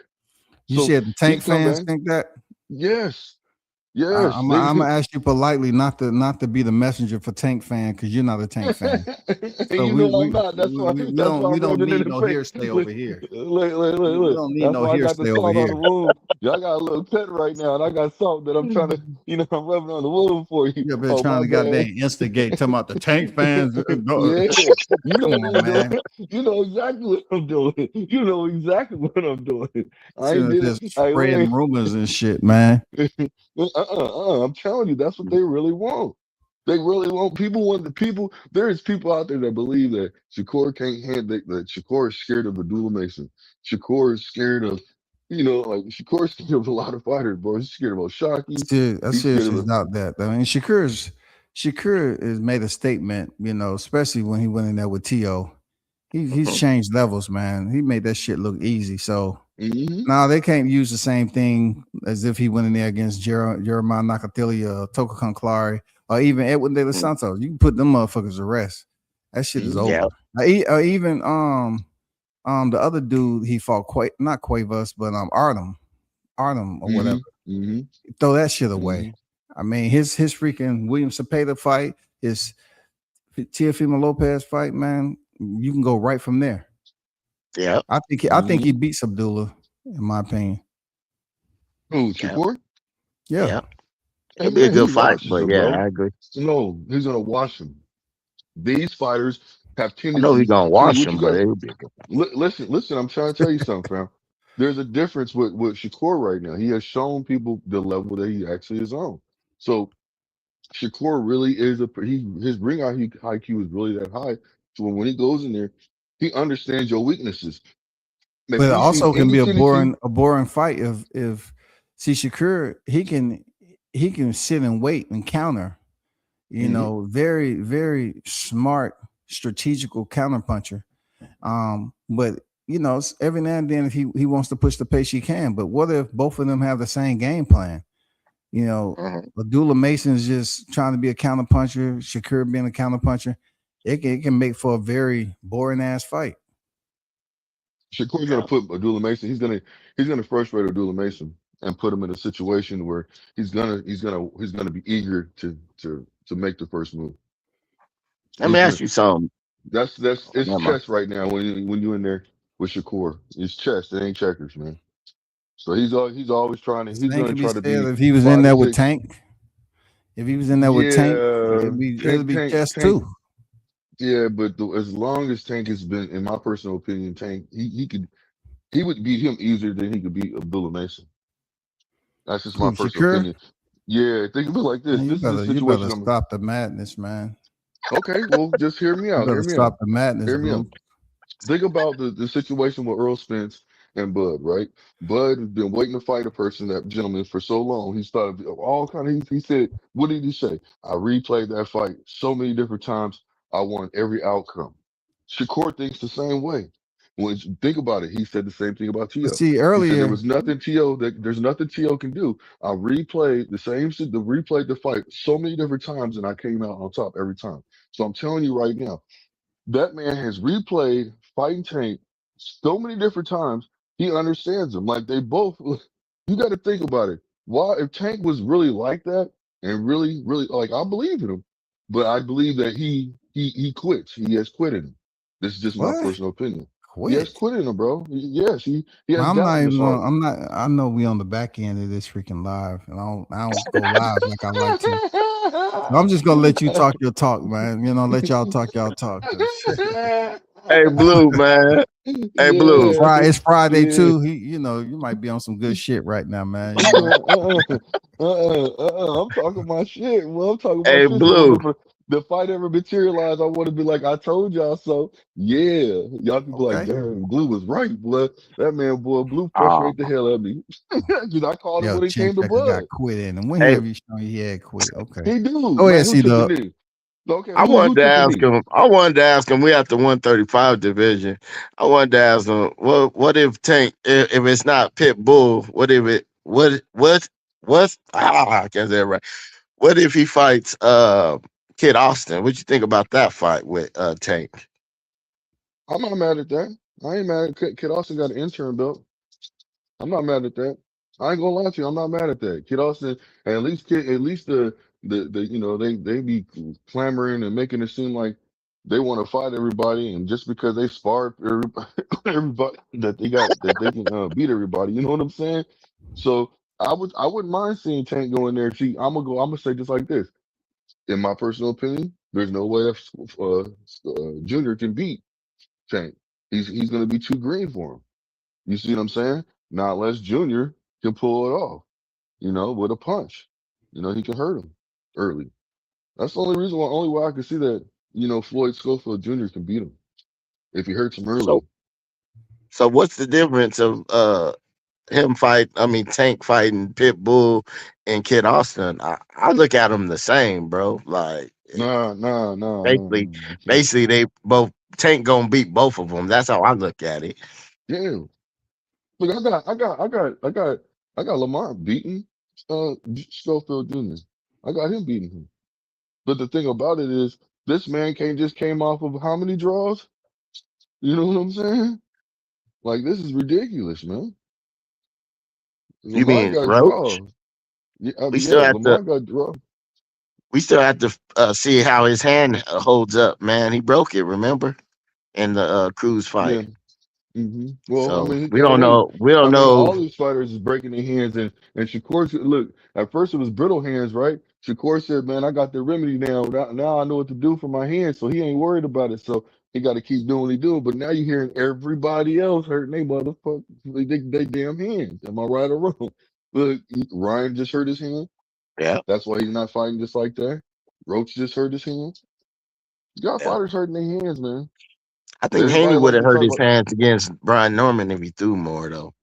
You So said the he Tank come fans back. think that. Yes, I, yes. I'm I'm gonna ask you politely not to be the messenger for Tank fan because you're not a Tank fan. So You we know I'm we, not. That's we why. we we That's don't why we I'm don't rubbing it need in the no face. hearsay Look, over here. We look. don't need That's no why I got the hearsay over salt on the here. wound. Y'all got a little pet right now, and I got salt that I'm trying to. I'm rubbing on the wound for you. You up there Oh trying my to bad. goddamn instigate, talking about the Tank fans. Yeah, you know Come what on, I'm doing. man. You know exactly what I'm doing. You know exactly what I'm doing. I ain't Sitting up did there it. Hey, spreading wait. rumors and shit, man. I'm telling you, that's what they really want. They really want people. Want the people. There is people out there that believe that Shakur can't handle that. Shakur is scared of Abdullah Mason. Shakur is scared of, like Shakur is scared of a lot of fighters, bro. He's scared of O'Shaquie. That He's scared seriously of is not that. I mean, Shakur has made a statement, especially when he went in there with T.O. He's changed levels, man. He made that shit look easy. So hmm now they can't use the same thing as if he went in there against Jeremiah Nakatilia, Toka Conclari, or even Edwin De Los Santos. You can put them motherfuckers to rest. That shit is hmm over. Even the other dude he fought, not Cuevas, but Artem or whatever. hmm hmm Throw that shit away. hmm I mean, his freaking William Cepeda fight, his Teofimo Lopez fight, man. You can go right from there. Yeah. I think he beats Abdullah, in my opinion. Who, Yeah. Shakur? Yeah. Yeah. Hey It'd be a man, he good fight, washes but him, yeah, bro. I agree. No, he's gonna wash him. These fighters have I know he's tendencies. gonna See wash what you him, but got. it'll be a good fight. Listen. I'm trying to tell you something, fam. There's a difference with Shakur right now. He has shown people the level that he actually is on. So Shakur really is his ring IQ is really that high. So when he goes in there, he understands your weaknesses. If But it he sees also can any be a tendency, boring fight if see Shakur, he can sit and wait and counter, mhm, very, very smart strategical counter puncher. But every now and then if he wants to push the pace, he can. But what if both of them have the same game plan? Mhm. Abdullah Mason's just trying to be a counter puncher, Shakur being a counter puncher. It can make for a very boring ass fight. Shakur's gonna Yeah. put Abdullah Mason. He's gonna frustrate Abdullah Mason and put him in a situation where he's gonna be eager to make the first move. Let me He's gonna ask you something. that's Oh, it's never mind. chess right now when you in there with Shakur. It's chess. It ain't checkers, man. So he's always trying to The he's same gonna could be try to said be if he was in five there to with six. Tank. If he was in there with Tank, Yeah, it'll be Tank chess Tank. too. Yeah, but as long as Tank has been, in my personal opinion, Tank he would beat him easier than he could beat Abdullah Mason. That's just my Who, personal Shakur? opinion. Yeah, think of it like this. Man, you This is the better you better situation I'm. stop the madness, man. Okay, well, just hear me You out. Hear better me out. stop the madness, Hear me out. Blue. Think about the situation with Earl Spence and Bud, right? Bud has been waiting to fight a person, that gentleman, for so long. He started all kind of. He said, "What did he say? I replayed that fight so many different times. I won every outcome." Shakur thinks the same way. When you think about it, he said the same thing about But Tio. see, He said earlier, there's nothing Tio can do. I replayed the fight so many different times, and I came out on top every time. So I'm telling you right now. That man has replayed Fighting Tank so many different times. He understands them. Like they both. You got to think about it. Why, if Tank was really like that and really, really like, I believe in him, but I believe that he quits. He has quit in him. This is just my what? personal opinion. He has quit. quit in him, bro. Yes, he has I'm doubt not in his even. heart. I'm not. I know we on the back end of this freaking live, and I don't go live like I like to. So I'm just gonna let you talk your talk, man. Let y'all talk y'all talk, cause Hey, Blue, man. Hey, Blue. Yeah, It's Friday yeah. too. You might be on some good shit right now, man. I'm talking my shit. Well, I'm talking my Hey, shit. So when Blue. the fight ever materialize, I want to be like, I told y'all so. Yeah, y'all can be like, Okay. damn, Blue was right, blood. That man, boy, Blue Oh, frustrated the hell out of me because I called him Yo, when it Chin came to Checker got blood. quit in, and when he hey, ever shown he had quit. Okay. He do, Go ahead, man. Who C took the Dub. knee? Okay, I who wanted to took the ask knee? him. I wanted to ask him. We at the 135 division. I wanted to ask him. What if Tank? If it's not Pit Bull, what if it? What? I can't say it right. What if he fights Kid Austin? What you think about that fight with Tank? I'm not mad at that. I ain't mad at Kid Austin got an intern belt. I'm not mad at that. I ain't gonna lie to you. I'm not mad at that. Kid Austin, and at least the they be clamoring and making it seem like they want to fight everybody, and just because they sparred everybody, everybody that they can beat everybody. You know what I'm saying? So I wouldn't mind seeing Tank go in there. See, I'm gonna say just like this. In my personal opinion, there's no way that Junior can beat Tank. He's gonna be too green for him. You see what I'm saying? Not unless Junior can pull it off, with a punch. He can hurt him early. That's the only way I can see that, Floyd Schofield Jr. can beat him if he hurts him So, early. so what's the difference of him fight? I mean, Tank fighting Pitbull and Kid Austin. I look at them the same, bro. Like Nah, nah, nah, nah, basically, nah. You can't. basically they both Tank gonna beat both of them. That's how I look at it. Yeah. Look, I got Lamar beating Schofield Jr. I got him beating him. But the thing about it is, this man just came off of how many draws? You know what I'm saying? Like, this is ridiculous, man. You Lamar mean got Roach? draws. Yeah, We still yeah, have to Lamar got draws. we still have to see how his hand holds up, man. He broke it, remember, in the cruise Yeah. fight. Well, I So mean, he we got don't it in. know. We I don't mean, know. all these fighters is breaking their hands, and Shakur, look, at first it was brittle hands, right? Shakur said, "Man, I got the remedy now. Now I know what to do for my hands." So he ain't worried about it. So he got to keep doing what he doing. But now you're hearing everybody else hurting they motherfucker, they damn hands. Am I right or wrong? Look, Ryan just hurt his hand. Yeah, That's why he's not fighting just like that. Roach just hurt his hand. You got yeah. fighters hurting their hands, man. I think Haney Everybody would like have to hurt talk his about. hands against Brian Norman if he threw more, though.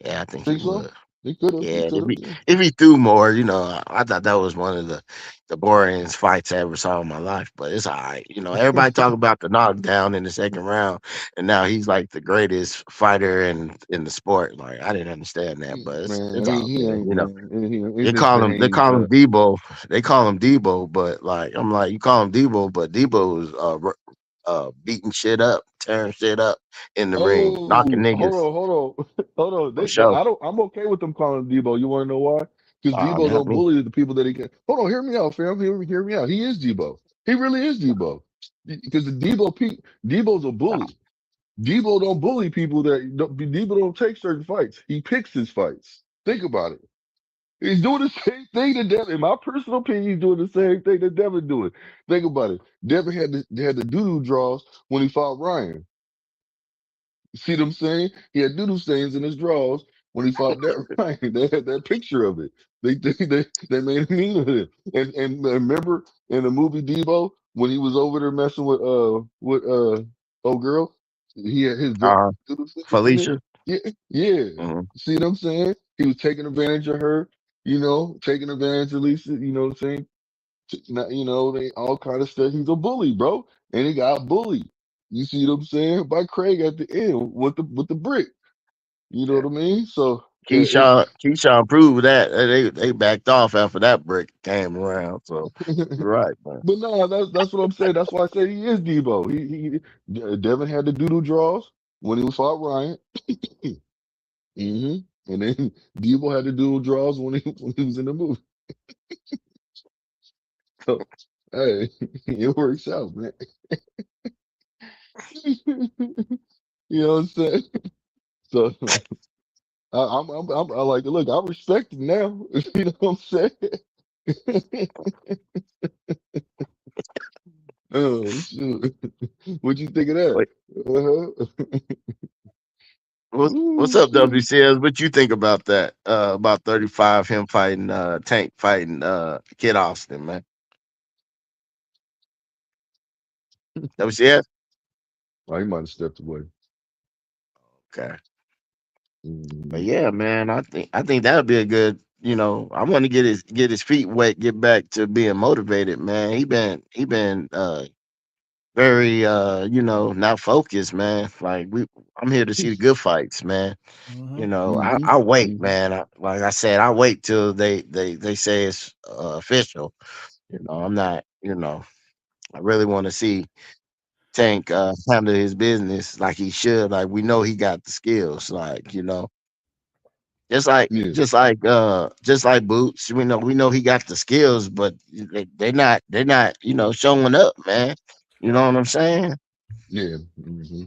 Yeah, I think he Think so? would. He could have. He Yeah, could have. Yeah. if he threw more, I thought that was one of the boringest fights I ever saw in my life. But it's all right. Everybody talk about the knockdown in the second round, and now he's like the greatest fighter in the sport. Like I didn't understand that, but Man, it's all he good. ain't, man. It's They just call the him they Haney, call him but Debo. They call him Debo, but like I'm like you call him Debo, but Debo is beating shit up, tearing shit up in the ring, knocking oh, hold niggas on, hold on, hold on. for sure. I'm okay with them calling him Debo. You want to know why? Because Debo Not don't me. bully the people that he can. Hold on, hear me out, fam. Hear me out. He is Debo. He really is Debo. Because Debo's a bully. Debo don't bully people Debo don't take certain fights. He picks his fights. Think about it. He's doing the same thing that Devin. In my personal opinion, he's doing the same thing that Devin doing. Think about it. Devin had the doo-doo draws when he fought Ryan. See what I'm saying? He had doo-doo stains in his drawers when he fought that Ryan. They had that picture of it. They made a meme of it. And remember in the movie Debo when he was over there messing with old girl, he had his draw Uh doo-doo stains in it. Felicia. Yeah, yeah. Mhm. See what I'm saying? He was taking advantage of her. Taking advantage of Lisa. You know what I'm saying? They all kind of stuff. He's a bully, bro, and he got bullied. You see what I'm saying? By Craig at the end with the brick. You know what I mean? So Keyshawn proved that they backed off after that brick came around. So you're right, man. but no, that's what I'm saying. That's why I said he is Debo. Devin had the doodle draws when he was fought Ryan. And then Debo had the doodle draws when he was in the movie. So hey, it works out, man. You know what I'm saying? So I like, look, I respect him now. You know what I'm saying? Oh shoot. What'd you think of that? Wait, Uh-huh. what's Ooh, up, shoot. WCS? What you think about that? About 35, him fighting Tank fighting Kid Austin, man. WCS? Oh, he might have stepped away. Okay. But Mhm. yeah, man, I think that would be a good. I want to get his feet wet, get back to being motivated, man. He been very not focused, man. Like I'm here to see the He's good fights, man. I, hmm I wait, hmm man. Like I said, I wait till they say it's official. I'm not. I really want to see Tank handle his business like he should. Like we know he got the skills. Like Yeah. just like Boots. We know he got the skills, but they're not showing up, man. You know what I'm saying? Yeah. hmm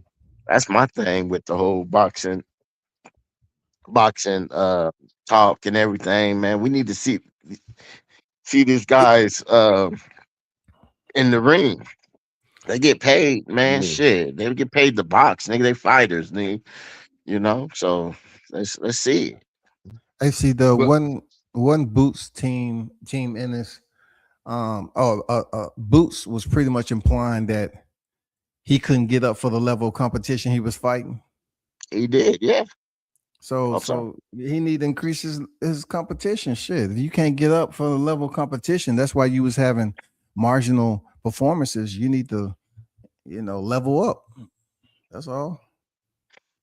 That's my thing with the whole boxing talk and everything, man. We need to see these guys in the ring. They get paid, man. Yeah. Shit, they get paid to box, nigga. They fighters, nigga. So let's see it. I see the But one Boots team Ennis. Boots was pretty much implying that he couldn't get up for the level of competition he was fighting. He did, yeah. So Hope so. so he need to increase his competition. Shit, if you can't get up for the level of competition, that's why you was having marginal performances. You need to level up. That's all.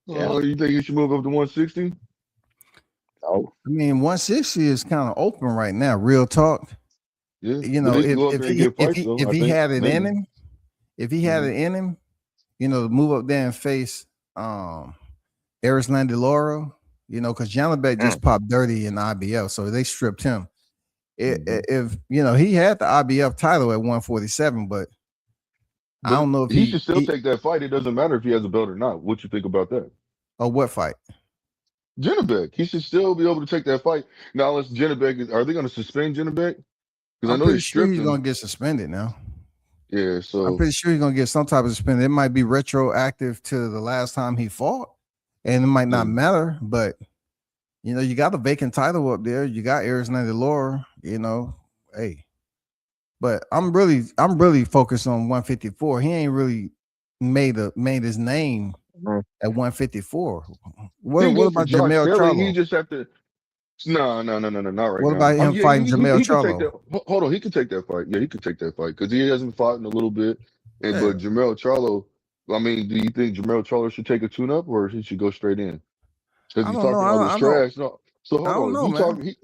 Yeah. you think he should move up to 160? No. I mean, 160 is kind of open right now. Real talk. Yeah. But he can If go up if there and he get fights though, if I he think. had it in Maybe. him, if he had hmm it in him, to move up there and face um Eris Landiloro, because Janabek Mm. just popped dirty in the IBF, so they stripped him. hmm If he had the IBF title at 147, but I But don't know if he should still he take that fight. It doesn't matter if he has a belt or not. What you think about that? or what fight. Jennebek, he should still be able to take that fight. Now, unless Jennebek are they going to suspend Jennebek? Because I I'm know they pretty sure stripped he's him. gonna get suspended now. Yeah, I'm so pretty sure he's gonna get some type of suspended. It might be retroactive to the last time he fought, and it might not yeah. matter. But you got a vacant title up there. You got Arizona Delora. Hey, but I'm really focused on 154. He ain't really made his name Mm. at 154. He What can what go for about Josh Jamel Kelly. He Charlo? just have to. No, not right What now. about him Yeah, fighting Jamel he could take Charlo? that. Hold on, he could take that fight. Yeah, he could take that fight because he hasn't fought in a little bit. And Yeah, but Jamel Charlo, I mean, do you think Jamel Charlo should take a tune up or he should go straight in? Because I he's don't know. talking all this trash. No, so I hold don't on. know, He man. talking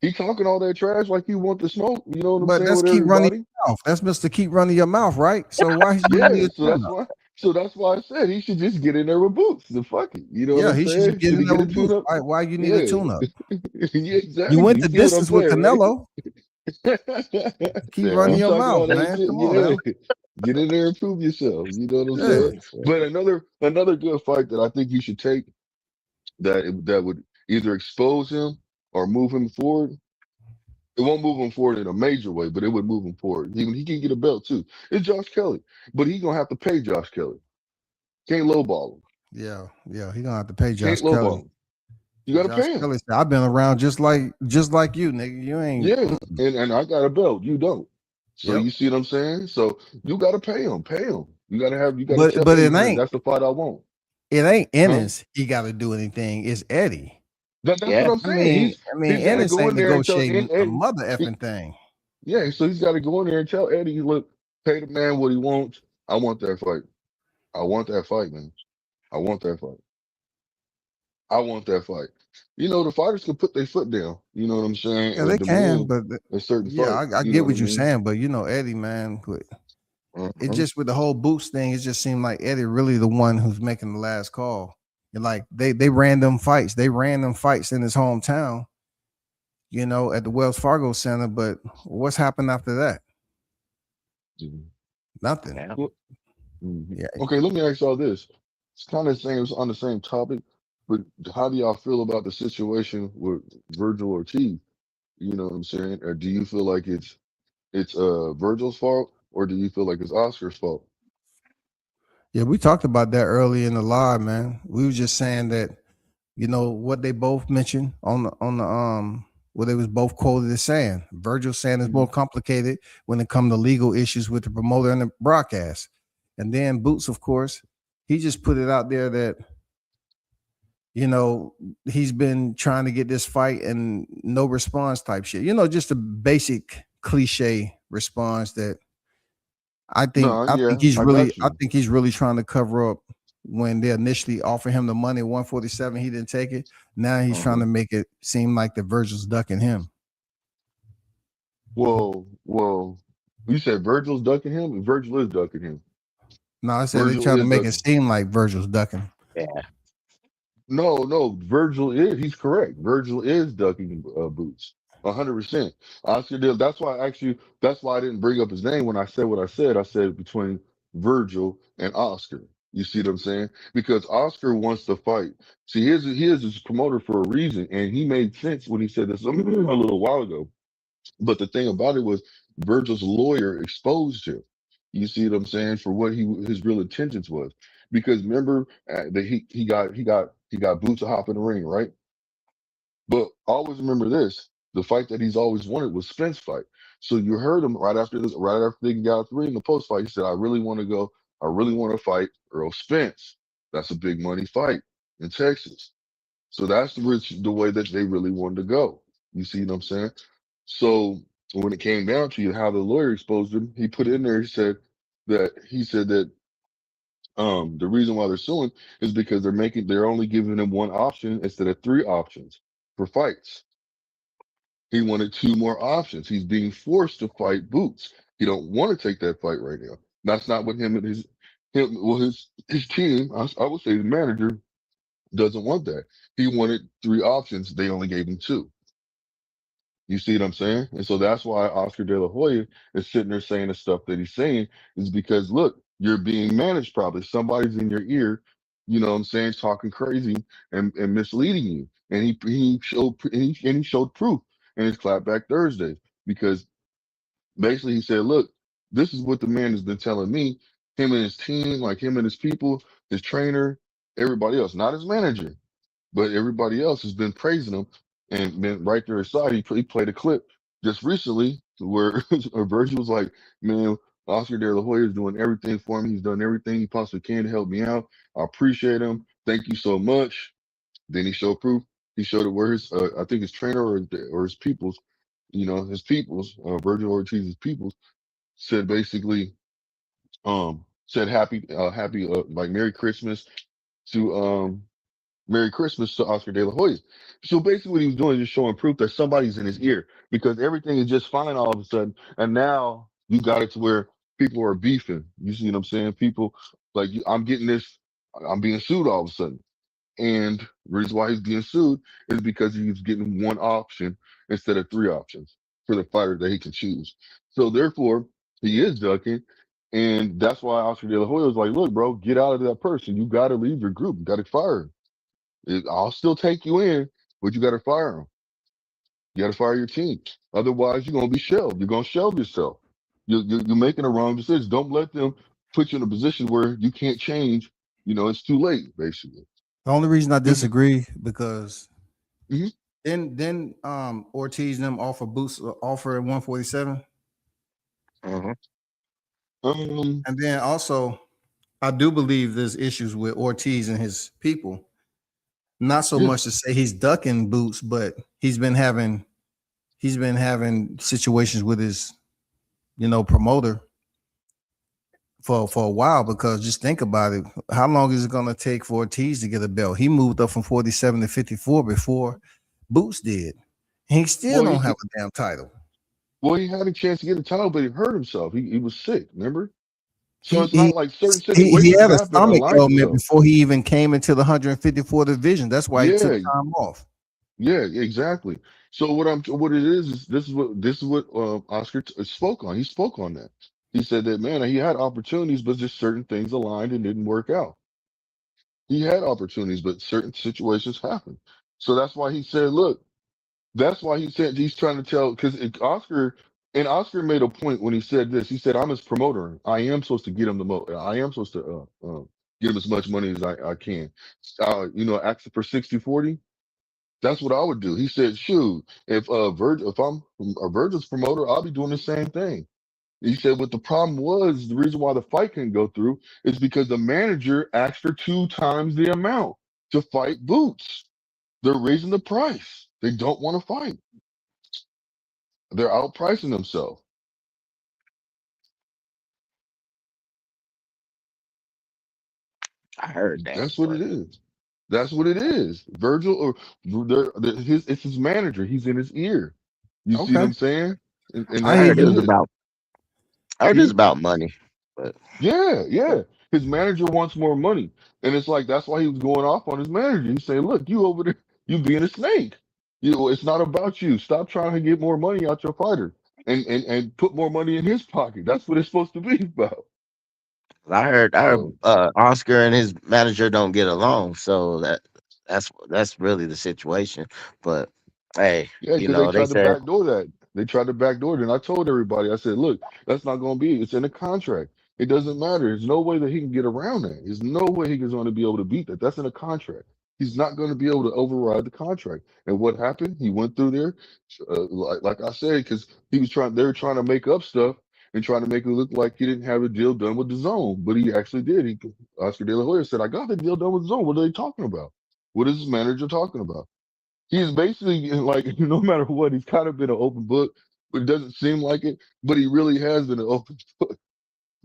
he talking all that trash like he want the smoke. You know what I'm But saying that's with keep running everybody. your mouth. That's Mr. Keep running your mouth, right? So why he need Yeah, a tune up? so that's why I said he should just get in there with boots. The fuck it. You know what Yeah, I'm he should just saying? get Should in he there get a with tune Boots. up? Why you need a Yeah. tune up? Yeah, You exactly. went You the see what I'm distance with saying, right? Canelo. Keep Damn, running I'm your talking all mouth, that man. shit. Come on now. Yeah. Get in there and prove yourself. You know what I'm Yeah. saying? Yeah, But another good fight that I think you should take that would either expose him or move him forward. It won't move him forward in a major way, but it would move him forward. He can get a belt too. It's Josh Kelly, but he's gonna have to pay Josh Kelly. Can't lowball him. Yeah. He gonna have to pay Can't Josh Kelly. lowball him. You got to Josh pay him. Kelly said, I've been around just like you, nigga. You ain't. Yeah, and I got a belt. You don't. So Yep. you see what I'm saying? So you got to pay him. Pay him. You got to But tell but Eddie it Hearn ain't that's the fight I want. it ain't Huh? Ennis. He got to do anything. It's Eddie. That's what yeah, I'm I saying. mean, I mean, He's got to Ennis go ain't in there and tell negotiating a Eddie. mother he- effing thing. yeah, so he's got to go in there and tell Eddie, look, pay the man what he wants. I want that fight. I want that fight, man. I want that fight. I want that fight. The fighters can put their foot down. You know what I'm saying, Yeah, or they can, demand but a certain yeah, fight. I You know get what I what you're mean? saying. But Eddie, man, it Uh-huh. just with the whole Boots thing, it just seemed like Eddie really the one who's making the last call. And like they ran them fights. They ran them fights in his hometown, at the Wells Fargo Center. But what's happened after that? Mhm. Nothing. yeah. Mhm. Yeah. Okay, let me ask y'all this. It's kind of saying it's on the same topic, but how do y'all feel about the situation with Virgil Ortiz? You know what I'm saying? Or do you feel like it's Virgil's fault, or do you feel like it's Oscar's fault? Yeah, we talked about that early in the live, man. We were just saying that, what they both mentioned on the what they was both quoted as saying. Virgil saying it's Hmm. more complicated when it comes to legal issues with the promoter and the broadcast. And then Boots, of course, he just put it out there that, he's been trying to get this fight and no response type shit. Just a basic cliche response that I think No, I yeah, think he's I really got I you. think he's really trying to cover up when they initially offered him the money 147, he didn't take it. Now he's trying Uh-huh. to make it seem like the Virgil's ducking him. Well, you said Virgil's ducking him, and Virgil is ducking him. No, I said they Virgil trying to is make it ducking. seem like Virgil's ducking. Yeah. No, Virgil is. He's correct. Virgil is ducking Boots, 100%. Oscar did. That's why actually. That's why I didn't bring up his name when I said what I said. I said between Virgil and Oscar. You see what I'm saying? Because Oscar wants to fight. See, he is his promoter for a reason, and he made sense when he said this a little while ago. But the thing about it was Virgil's lawyer exposed him. You see what I'm saying for what his real intentions was. Because remember that he got Boots to hop in the ring, right? But always remember this: the fight that he's always wanted was Spence fight. So you heard him right after this, right after they got out the ring, the post fight. He said, "I really want to go. I really want to fight Earl Spence. That's a big money fight in Texas." So that's the way that they really wanted to go. You see what I'm saying? So when it came down to how the lawyer exposed him, he put in there, he said that the reason why they're suing is because they're only giving him one option instead of three options for fights. He wanted two more options. He's being forced to fight Boots. He don't want to take that fight right now. That's not what him and his team, I would say the manager doesn't want that. He wanted three options. They only gave him two. You see what I'm saying? And so that's why Oscar De La Hoya is sitting there saying the stuff that he's saying is because look, you're being managed probably. Somebody's in your ear, you know what I'm saying, talking crazy and misleading you. And he showed proof in his clapback Thursday because basically he said, look, this is what the man has been telling me, him and his team, like him and his people, his trainer, everybody else, not his manager. But everybody else has been praising him and been right there aside. He played a clip just recently where Virgil was like, man, Oscar De La Hoya is doing everything for me. He's done everything he possibly can to help me out. I appreciate him. Thank you so much. Then he showed proof. He showed it where I think his trainer or his peoples, his peoples, Virgil Ortiz's peoples said basically, said happy, like Merry Christmas to Merry Christmas to Oscar De La Hoya. So basically, what he was doing is just showing proof that somebody's in his ear because everything is just fine all of a sudden, and now you got it to where people are beefing. You see what I'm saying? People like I'm getting this. I'm being sued all of a sudden, and the reason why he's being sued is because he's getting one option instead of three options for the fighter that he can choose. So therefore, he is ducking. And that's why Oscar De La Hoya was like, look, bro, get out of that person. You got to leave your group. You got to fire him. I'll still take you in, but you got to fire them. You got to fire your team. Otherwise, you're gonna be shelved. You're gonna shelve yourself. You're making a wrong decision. Don't let them put you in a position where you can't change. It's too late. Basically, The only reason I this is. disagree because Mhm. then Ortiz and them offer Boots offer at 147. Uh-huh. Um. And then also I do believe there's issues with Ortiz and his people. Not so Yeah. much to say he's ducking Boots, but he's been having situations with his promoter for a while because just think about it. How long is it going to take for Ortiz to get a belt? He moved up from 47 to 54 before Boots did. He still Well, don't have he a damn title. well he had a chance to get a title, but he hurt himself. He was sick. Remember? So He it's he not like certain he situations had a happen. stomach Align ailment yourself. before he even came into the 154 division. That's why he took Yeah. time off. Yeah, exactly. So what it is this is what Oscar spoke on. He spoke on that. He said that man, he had opportunities, but just certain things aligned and didn't work out. He had opportunities, but certain situations happen. So that's why he said, look, that's why he said he's trying to tell, because Oscar made a point when he said this. He said, I'm his promoter. I am supposed to get him I am supposed to get him as much money as I can. Ask for 60-40. That's what I would do. He said, shoot, if I'm a Virgil's promoter, I'll be doing the same thing. He said, what the problem was, the reason why the fight couldn't go through is because the manager asked for 2 times the amount to fight Boots. They're raising the price. They don't want to fight. They're outpricing themselves. I heard that, That's what but it is. That's what it is. Virgil, or it's his manager. He's in his ear. You see what Okay, I'm saying? And I I that's hear heard you. it was good. about I heard it was Hmm? about money. But Yeah, yeah. His manager wants more money. And it's like that's why he was going off on his manager. He's saying, look, you over there, you being a snake. It's not about you. Stop trying to get more money out your fighter and put more money in his pocket. That's what it's supposed to be about. I heard So Oscar and his manager don't get along, so that's really the situation. But hey, yeah, because they they tried to said backdoor that. They tried to backdoor it. And I told everybody, I said, look, that's not going to be, it's in the contract. It doesn't matter. There's no way that he can get around that. There's no way he's going to be able to beat that. That's in a contract. He's not going to be able to override the contract. And what happened? He went through there, like I said, because they were trying to make up stuff and trying to make it look like he didn't have a deal done with the zone, but he actually did. Oscar De La Hoya said, I got the deal done with the zone. What are they talking about? What is his manager talking about? He's basically like, no matter what, he's kind of been an open book, but it doesn't seem like it. But he really has been an open book.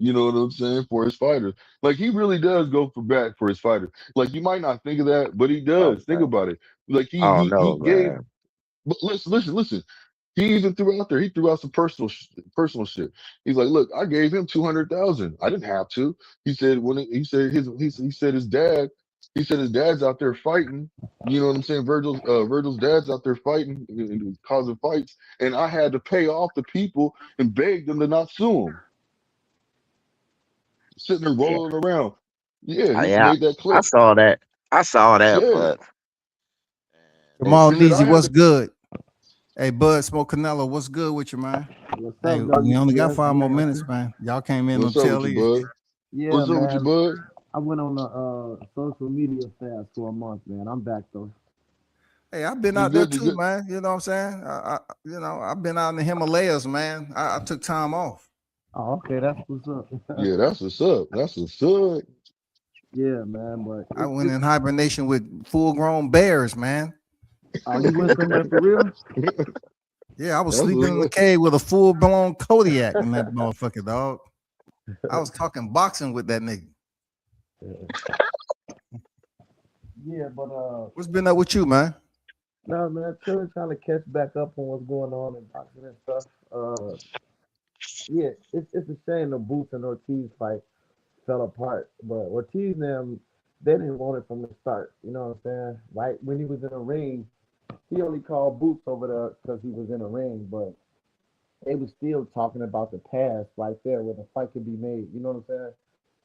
You know what I'm saying? For his fighters, like he really does go for back for his fighters. Like you might not think of that, but he does. Think okay. about it. Like he I don't he he know, gave. man. But listen. He even threw out there. He threw out some personal shit. He's like, look, I gave him 200,000. I didn't have to. He said he said his dad. He said his dad's out there fighting. You know what I'm saying? Virgil's dad's out there fighting and causing fights, and I had to pay off the people and beg them to not sue him. Sitting there Yeah, rolling around. Yeah, he yeah, made that I clear. saw that. I saw that, Yeah, but they Jamal he said Neasy, I had what's to. good? Hey, Bud Smoke Canelo, what's good with you, man? What's Hey, up, we only got WTF? 5 more minutes, GIF? man. Y'all came in on What's up with tail you, end. bud? Yeah, What's up with you, man. bud? I went on a social media fast for a month, man. I'm back though. Hey, I've been You out there good? You too, good? man. You know what I'm saying? I've been out in the Himalayas, man. I took time off. Oh, okay, that's what's up. Yeah, that's what's up. That's what's up. Yeah, man. But I went in hibernation with full-grown bears, man. oh, you went somewhere for real? Yeah, I was That's sleeping in the what's cave with a full-blown Kodiak in that motherfucker, dog. I was talking boxing with that nigga. Yeah, but What's been up with you, man? no, man. Chilling, trying to catch back up on what's going on in boxing and stuff. Yeah, it's a shame the Boots and Ortiz fight fell apart, but Ortiz and them they didn't want it from the start. You know what I'm saying? Right when he was in the ring, he only called Boots over there because he was in the ring, but they was still talking about the past right there where the fight could be made. You know what I'm saying?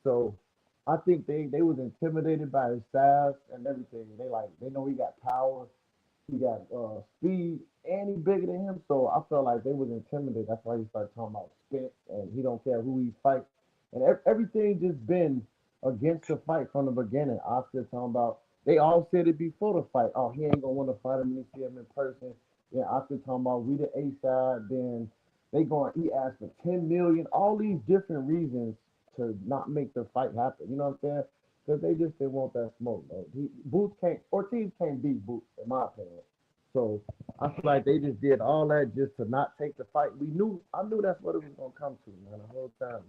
So I think they was intimidated by his size and everything. They know he got power, he got speed, and he bigger than him. So I felt like they was intimidated. That's why he started talking about spit and he don't care who he fight. And everything just been against the fight from the beginning. Oscar talking about they all said it before the fight. Oh, he ain't gonna want to fight him when he see him in person. Yeah, Oscar talking about we the A side. Then he asked for 10 million. All these different reasons to not make the fight happen. You know what I'm saying? Because they just didn't want that smoke, though. Boots can't Ortiz can't beat Boots, in my opinion. So I feel like they just did all that just to not take the fight. I knew that's what it was gonna come to, man, the whole time.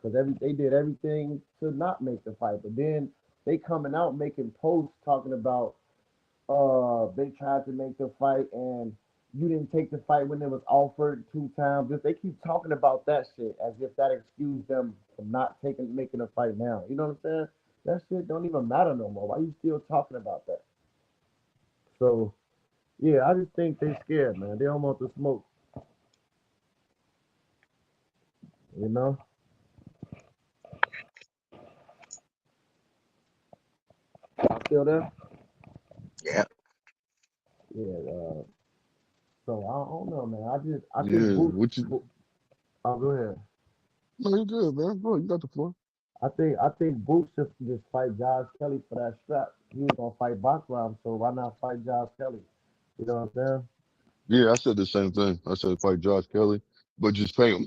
Because they did everything to not make the fight, but then they coming out making posts talking about they tried to make the fight and you didn't take the fight when it was offered 2 times. Just they keep talking about that shit as if that excused them from not making a fight now. You know what I'm saying? That shit don't even matter no more. Why you still talking about that? So yeah, I just think they scared, man. They don't want the smoke, you know? Y'all still there? Yeah. Yeah. So I don't know, man. I think Yeah, Boots. what you? Oh, go ahead. No, you good, man. Go, you got the floor. I think Boots should just fight Josh Kelly for that strap. He was gonna fight Bachram, so why not fight Josh Kelly? You know what I'm saying? Yeah, I said the same thing. I said fight Josh Kelly, but just pay him.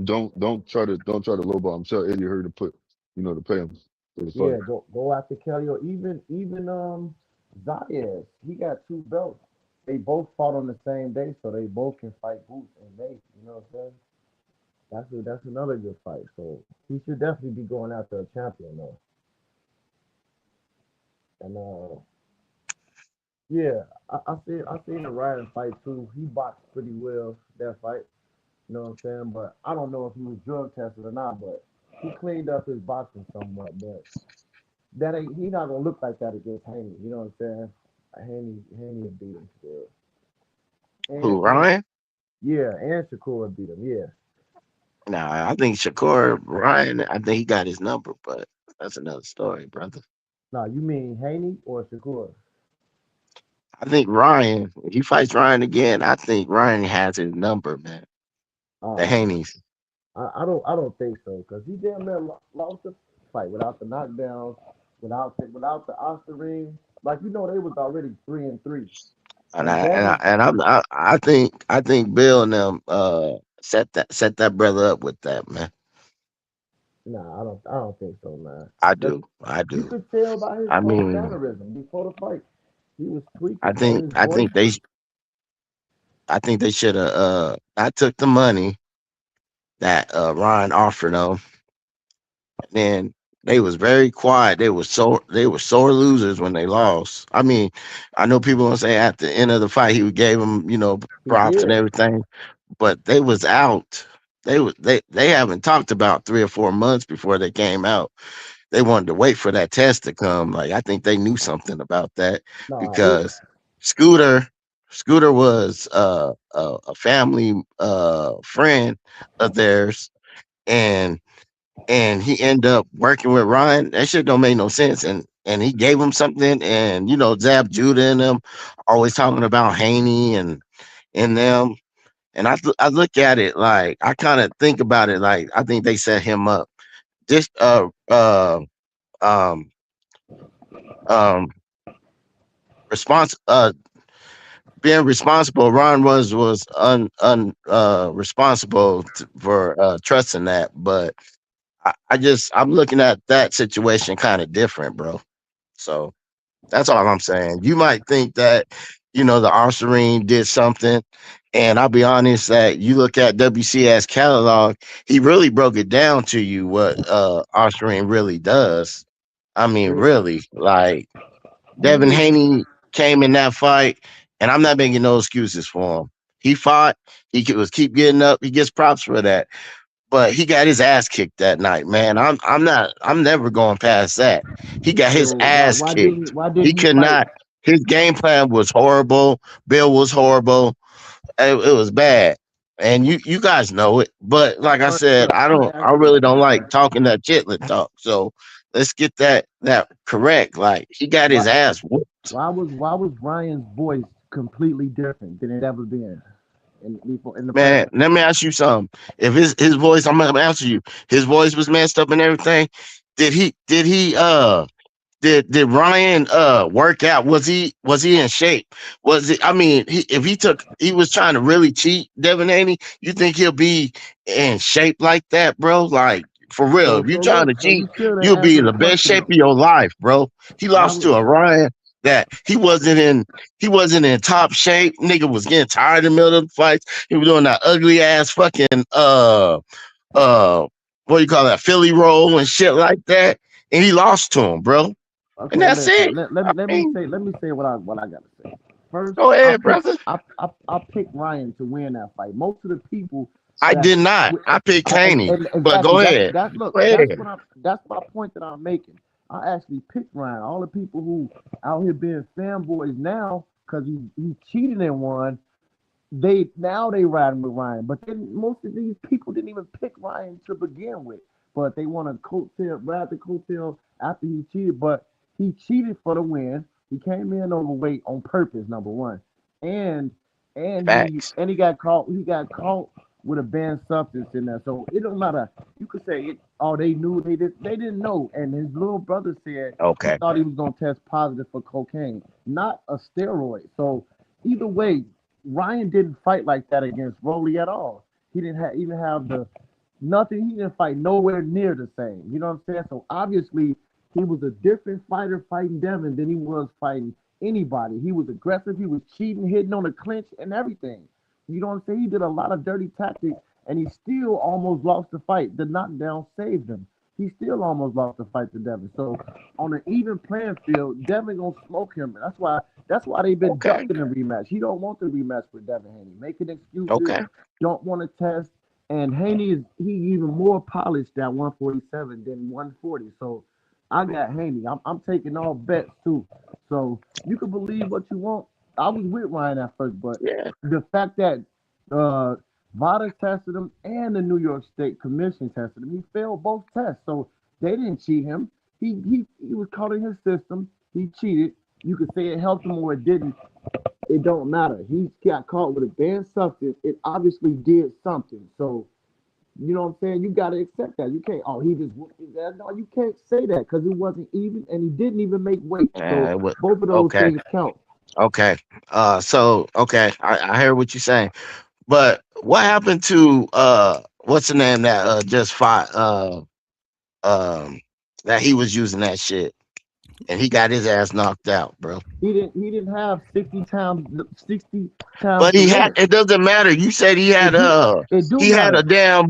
Don't try to lowball him. Tell Eddie Hearn to put, to pay him for the Yeah, fight. go after Kelly or even Zayas. He got two belts. They both fought on the same day, so they both can fight Boots and Nate. You know what I'm saying? That's another good fight. So he should definitely be going after a champion though. And yeah, I seen the Ryan fight too. He boxed pretty well that fight. You know what I'm saying? But I don't know if he was drug tested or not. But he cleaned up his boxing somewhat. But that ain't he not gonna look like that against Haney. You know what I'm saying? Haney would beat him still. Who, And Ryan? yeah, and Shakur would beat him. Yeah. Nah, I think Shakur Ryan. I think he got his number, but that's another story, brother. Now you mean Haney or Shakur? I think Ryan. If he fights Ryan again, I think Ryan has his number, man. The Uh, Haney's. I don't think so because he damn near lost the fight without the knockdowns, without the Oscar ring. Like they was already 3-3, And and I and I then and I'm I think Bill and them set that brother up with that, man. nah, I don't think so, man. I Cause do. I you do. could tell by his I whole mean, mannerism before the fight, he was I tweaking, bro. think His I voice. think they I think they should have I took the money that Ryan offered them, and then they was very quiet. They were sore losers when they lost. I mean, I know people gonna say at the end of the fight he gave them, He props and did. everything, but they was out. They haven't talked about 3 or 4 months before they came out. They wanted to wait for that test to come. Like I think they knew something about that Nah, because Scooter Scooter was a family friend of theirs, and he ended up working with Ryan. That shit don't make no sense. And he gave him something, and Zab Judah and them always talking about Haney and them. And I look at it like I kind of think about it like I think they set him up. Just um um response being responsible. Ron was responsible for trusting that, but I'm looking at that situation kind of different, bro. So that's all I'm saying. You might think that the Oscarine did something, and I'll be honest that you look at WCS catalog, he really broke it down to you what Oscarine really does. I mean, yeah, really, like he Devin was. Haney came in that fight, and I'm not making no excuses for him. He fought. Was keep getting up. He gets props for that. But he got his ass kicked that night, man. I'm never going past that. He got his So why ass why didn't he kicked. why He didn't he could fight? not. His game plan was horrible. Bill was horrible. It was bad, and you guys know it. But like I But said, but I want to I ask you really this, don't like man. talking that chitlin talk. So let's get that correct. Like he got Why his ass whooped. why was Ryan's voice completely different than it ever been in the press? Man, let me ask you something. If his voice, I'm gonna answer you. His voice was messed up and everything. Did Ryan work out? Was he in shape? Was it? I mean, he was trying to really cheat Devin Haney. You think he'll be in shape like that, bro? Like for real? So If you so trying look, to so you cheat, still didn't you'll be answer in the the best question. shape of your life, bro. He Why lost to would a Ryan that he wasn't in top shape. Nigga was getting tired in the middle of the fights. He was doing that ugly ass fucking uh what do you call that Philly roll and shit like that, and he lost to him, bro. And okay, that's listen. it. Let I me let me mean, say what I gotta say. First, go I ahead, picked brother. I picked Ryan to win that fight. Most of the people I that did not. I picked Haney, and but exactly go ahead. that's look Go ahead. that's my point that I'm making. I actually picked Ryan. All the people who out here being fanboys now because he cheated and won. They riding with Ryan, but then most of these people didn't even pick Ryan to begin with. But they want to ride the coattail after he cheated. But he cheated for the win. He came in overweight on purpose, number one, and Facts. he got caught. He got caught with a banned substance in there. So it don't matter. You could say it. Oh, they knew. They didn't know. And his little brother said he Okay. thought he was gonna test positive for cocaine, not a steroid. So either way, Ryan didn't fight like that against Rolly at all. He didn't even have the nothing. He didn't fight nowhere near the same. You know what I'm saying? So obviously he was a different fighter fighting Devin than he was fighting anybody. He was aggressive. He was cheating, hitting on the clinch and everything. You know what I'm saying? He did a lot of dirty tactics, and he still almost lost the fight. The knockdown saved him. He still almost lost the fight to Devin. So on an even playing field, Devin gonna smoke him. That's why they've been Okay. ducking the rematch. He don't want the rematch with Devin Haney. Making excuses, Okay. don't want to test. And Haney he even more polished at 147 than 140. So I got Haney. I'm taking all bets too. So you can believe what you want. I was with Ryan at first, but Yeah. the fact that VADA tested him and the New York State Commission tested him, he failed both tests. So they didn't cheat him. He was caught in his system. He cheated. You could say it helped him or it didn't. It don't matter. He got caught with a banned substance. It obviously did something. So you know what I'm saying? You got to accept that. You can't, oh, he just whooped his ass. No, you can't say that because it wasn't even, and he didn't even make weight. So both of those Okay. things count. Okay. So okay, I hear what you're saying. But what happened to what's the name that just fought that he was using that shit and he got his ass knocked out, bro. He didn't have 60 times But he had it doesn't matter. You said he had it do he had a matter. damn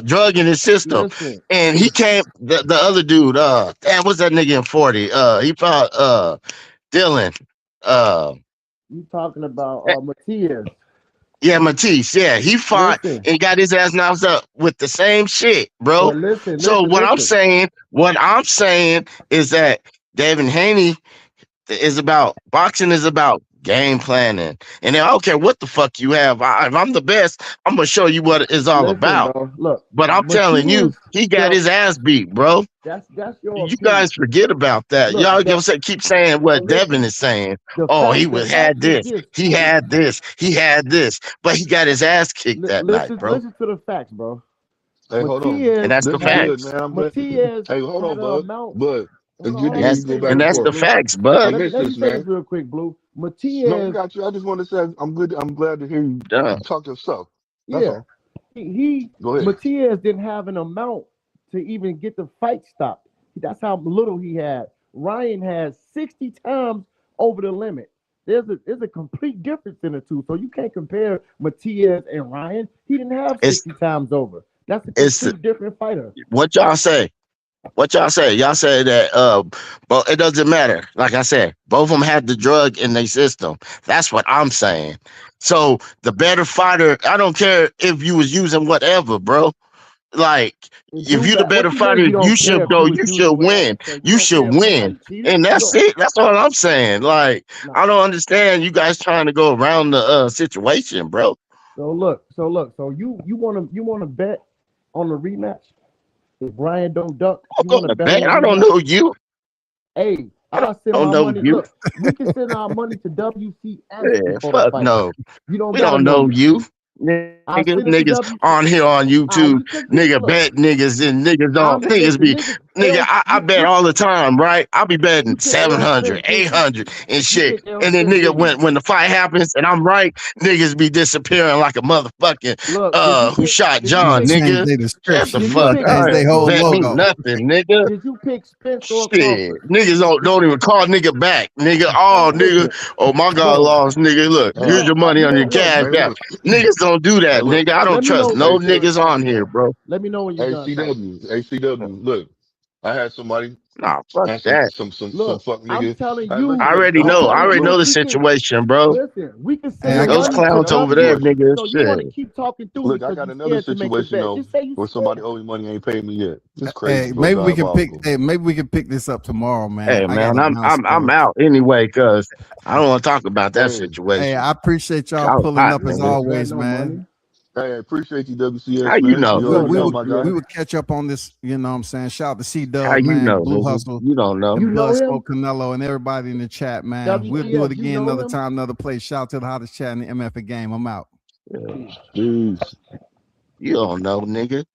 drug in his system. Listen, And he came the other dude, damn, what's that nigga in 40? He fought Dylan. you talking about Matias. Yeah, Matisse. Yeah, he fought Listen, and got his ass knocked up with the same shit, bro. but listen, So listen, what listen. I'm saying is that Devin Haney is about boxing is about game planning, and then I don't care what the fuck you have. If I'm the best, I'm gonna show you what it's all Listen, about. bro. Look, But I'm telling you, Matias he got felt his ass beat, bro. that's your You opinion. guys forget about that. Look, Y'all but keep saying so what Devin listen. is saying. The Oh, he fact had is this, this. he had this, he had this, but he got his ass kicked that night, bro. Listen to the facts, bro. Hey, hold on. And Matias that's the This is had good, facts. man. I'm glad. Matias Hey, hold had on, an bud. amount. Bud, it's good to Let hear me you go say back And this and that's real the forth. quick. facts, I bud. Let miss me this, say this man. real quick, Blue. No, I Matias, got you. I just want to say I'm good. I'm glad to hear you Duh. talk your stuff. That's yeah, all. he Go ahead. Matias didn't have an amount to even get the fight stopped. That's how little he had. Ryan had 60 times over the limit. There's a complete difference in the two. So you can't compare Matias and Ryan. He didn't have It's 60 times over. That's a it's complete different fighter. what y'all say. What y'all say? Y'all say that but it doesn't matter. Like I said, both of them had the drug in their system. That's what I'm saying. So the better fighter, I don't care if you was using whatever, bro. Like if you the better What you mean fighter, you you don't care should if he go, was you using should whatever? win. So you You don't should care if win. somebody cheated? And You that's don't it. That's all I'm saying. Like nah. I don't understand you guys trying to go around the situation, bro. So you wanna bet on the rematch? If Brian don't duck, I'm you want to gonna bet on bet. the I don't rematch? know you. Hey, I I'll send don't my know money. you. Look, we can send our money to WCS Yeah, before the fuck fight. no. You don't We gotta don't know know me. you. I Niggas, send it to niggas WC. on here on YouTube, nigga Look, bet niggas and niggas don't niggas listen, be niggas. nigga, I bet all the time, right? I'll be You betting pick L 700, Spence, didn't you? 800 and You shit. pick L And then Spence, nigga didn't you? when the fight happens and I'm right, niggas be disappearing like a motherfucking Look, who shot did you John, pick Change nigga. their Shut the description. did you fuck Look, pick as up. they Don't whole bet me logo. nothing, nigga. did you pick Spence or Shit, Crawford? niggas don't even call nigga back, nigga. Oh, nigga, Listen, oh my God, bro. lost, nigga. Look, You here's know, your money on your look. cash Hey, app. look. Niggas don't do Hey, that, look. nigga. I don't Let me trust know when no Hey, you're done niggas on talking, here, bro. bro. Let me know when you're done talking. ACW. Look, I had somebody Nah, fuck and that. some Look, fuck I'm nigga. telling Hey, you, I listen. already I'm know. Hold I on, telling already you, know look. the we can situation, bro. listen. We can Hey, send I the got Those money to clowns Hold on, over real there, quick. WCS. nigga. So you want to Shit. keep talking through me Look, I because got you another scared to make the situation bet. though Just say you where somebody scared. owe me money ain't paid me yet. It's Hey, crazy, bro. Diabolical. maybe we can pick this up tomorrow, man. Hey I got man, to I'm bounce I'm I'm though. out anyway, cause I don't want to talk about that Hey, Hey, situation. I appreciate y'all I was pulling hot, up You as ain't gonna nigga. bet always, no man. money. Hey, I appreciate you, WCS, How you man. know? You Well, already know, my guy. we would catch up on this, you know what I'm saying? Shout out to C How Dub, you man, know, Blue nigga? Hustle, You don't know. You and know Blood him? Smoke Canelo, and everybody in the chat, man. We'll do it WCS, you again know another him? time, another place. Shout out to the hottest chat in the MF game. I'm out. Yeah, dudes, you don't know, nigga.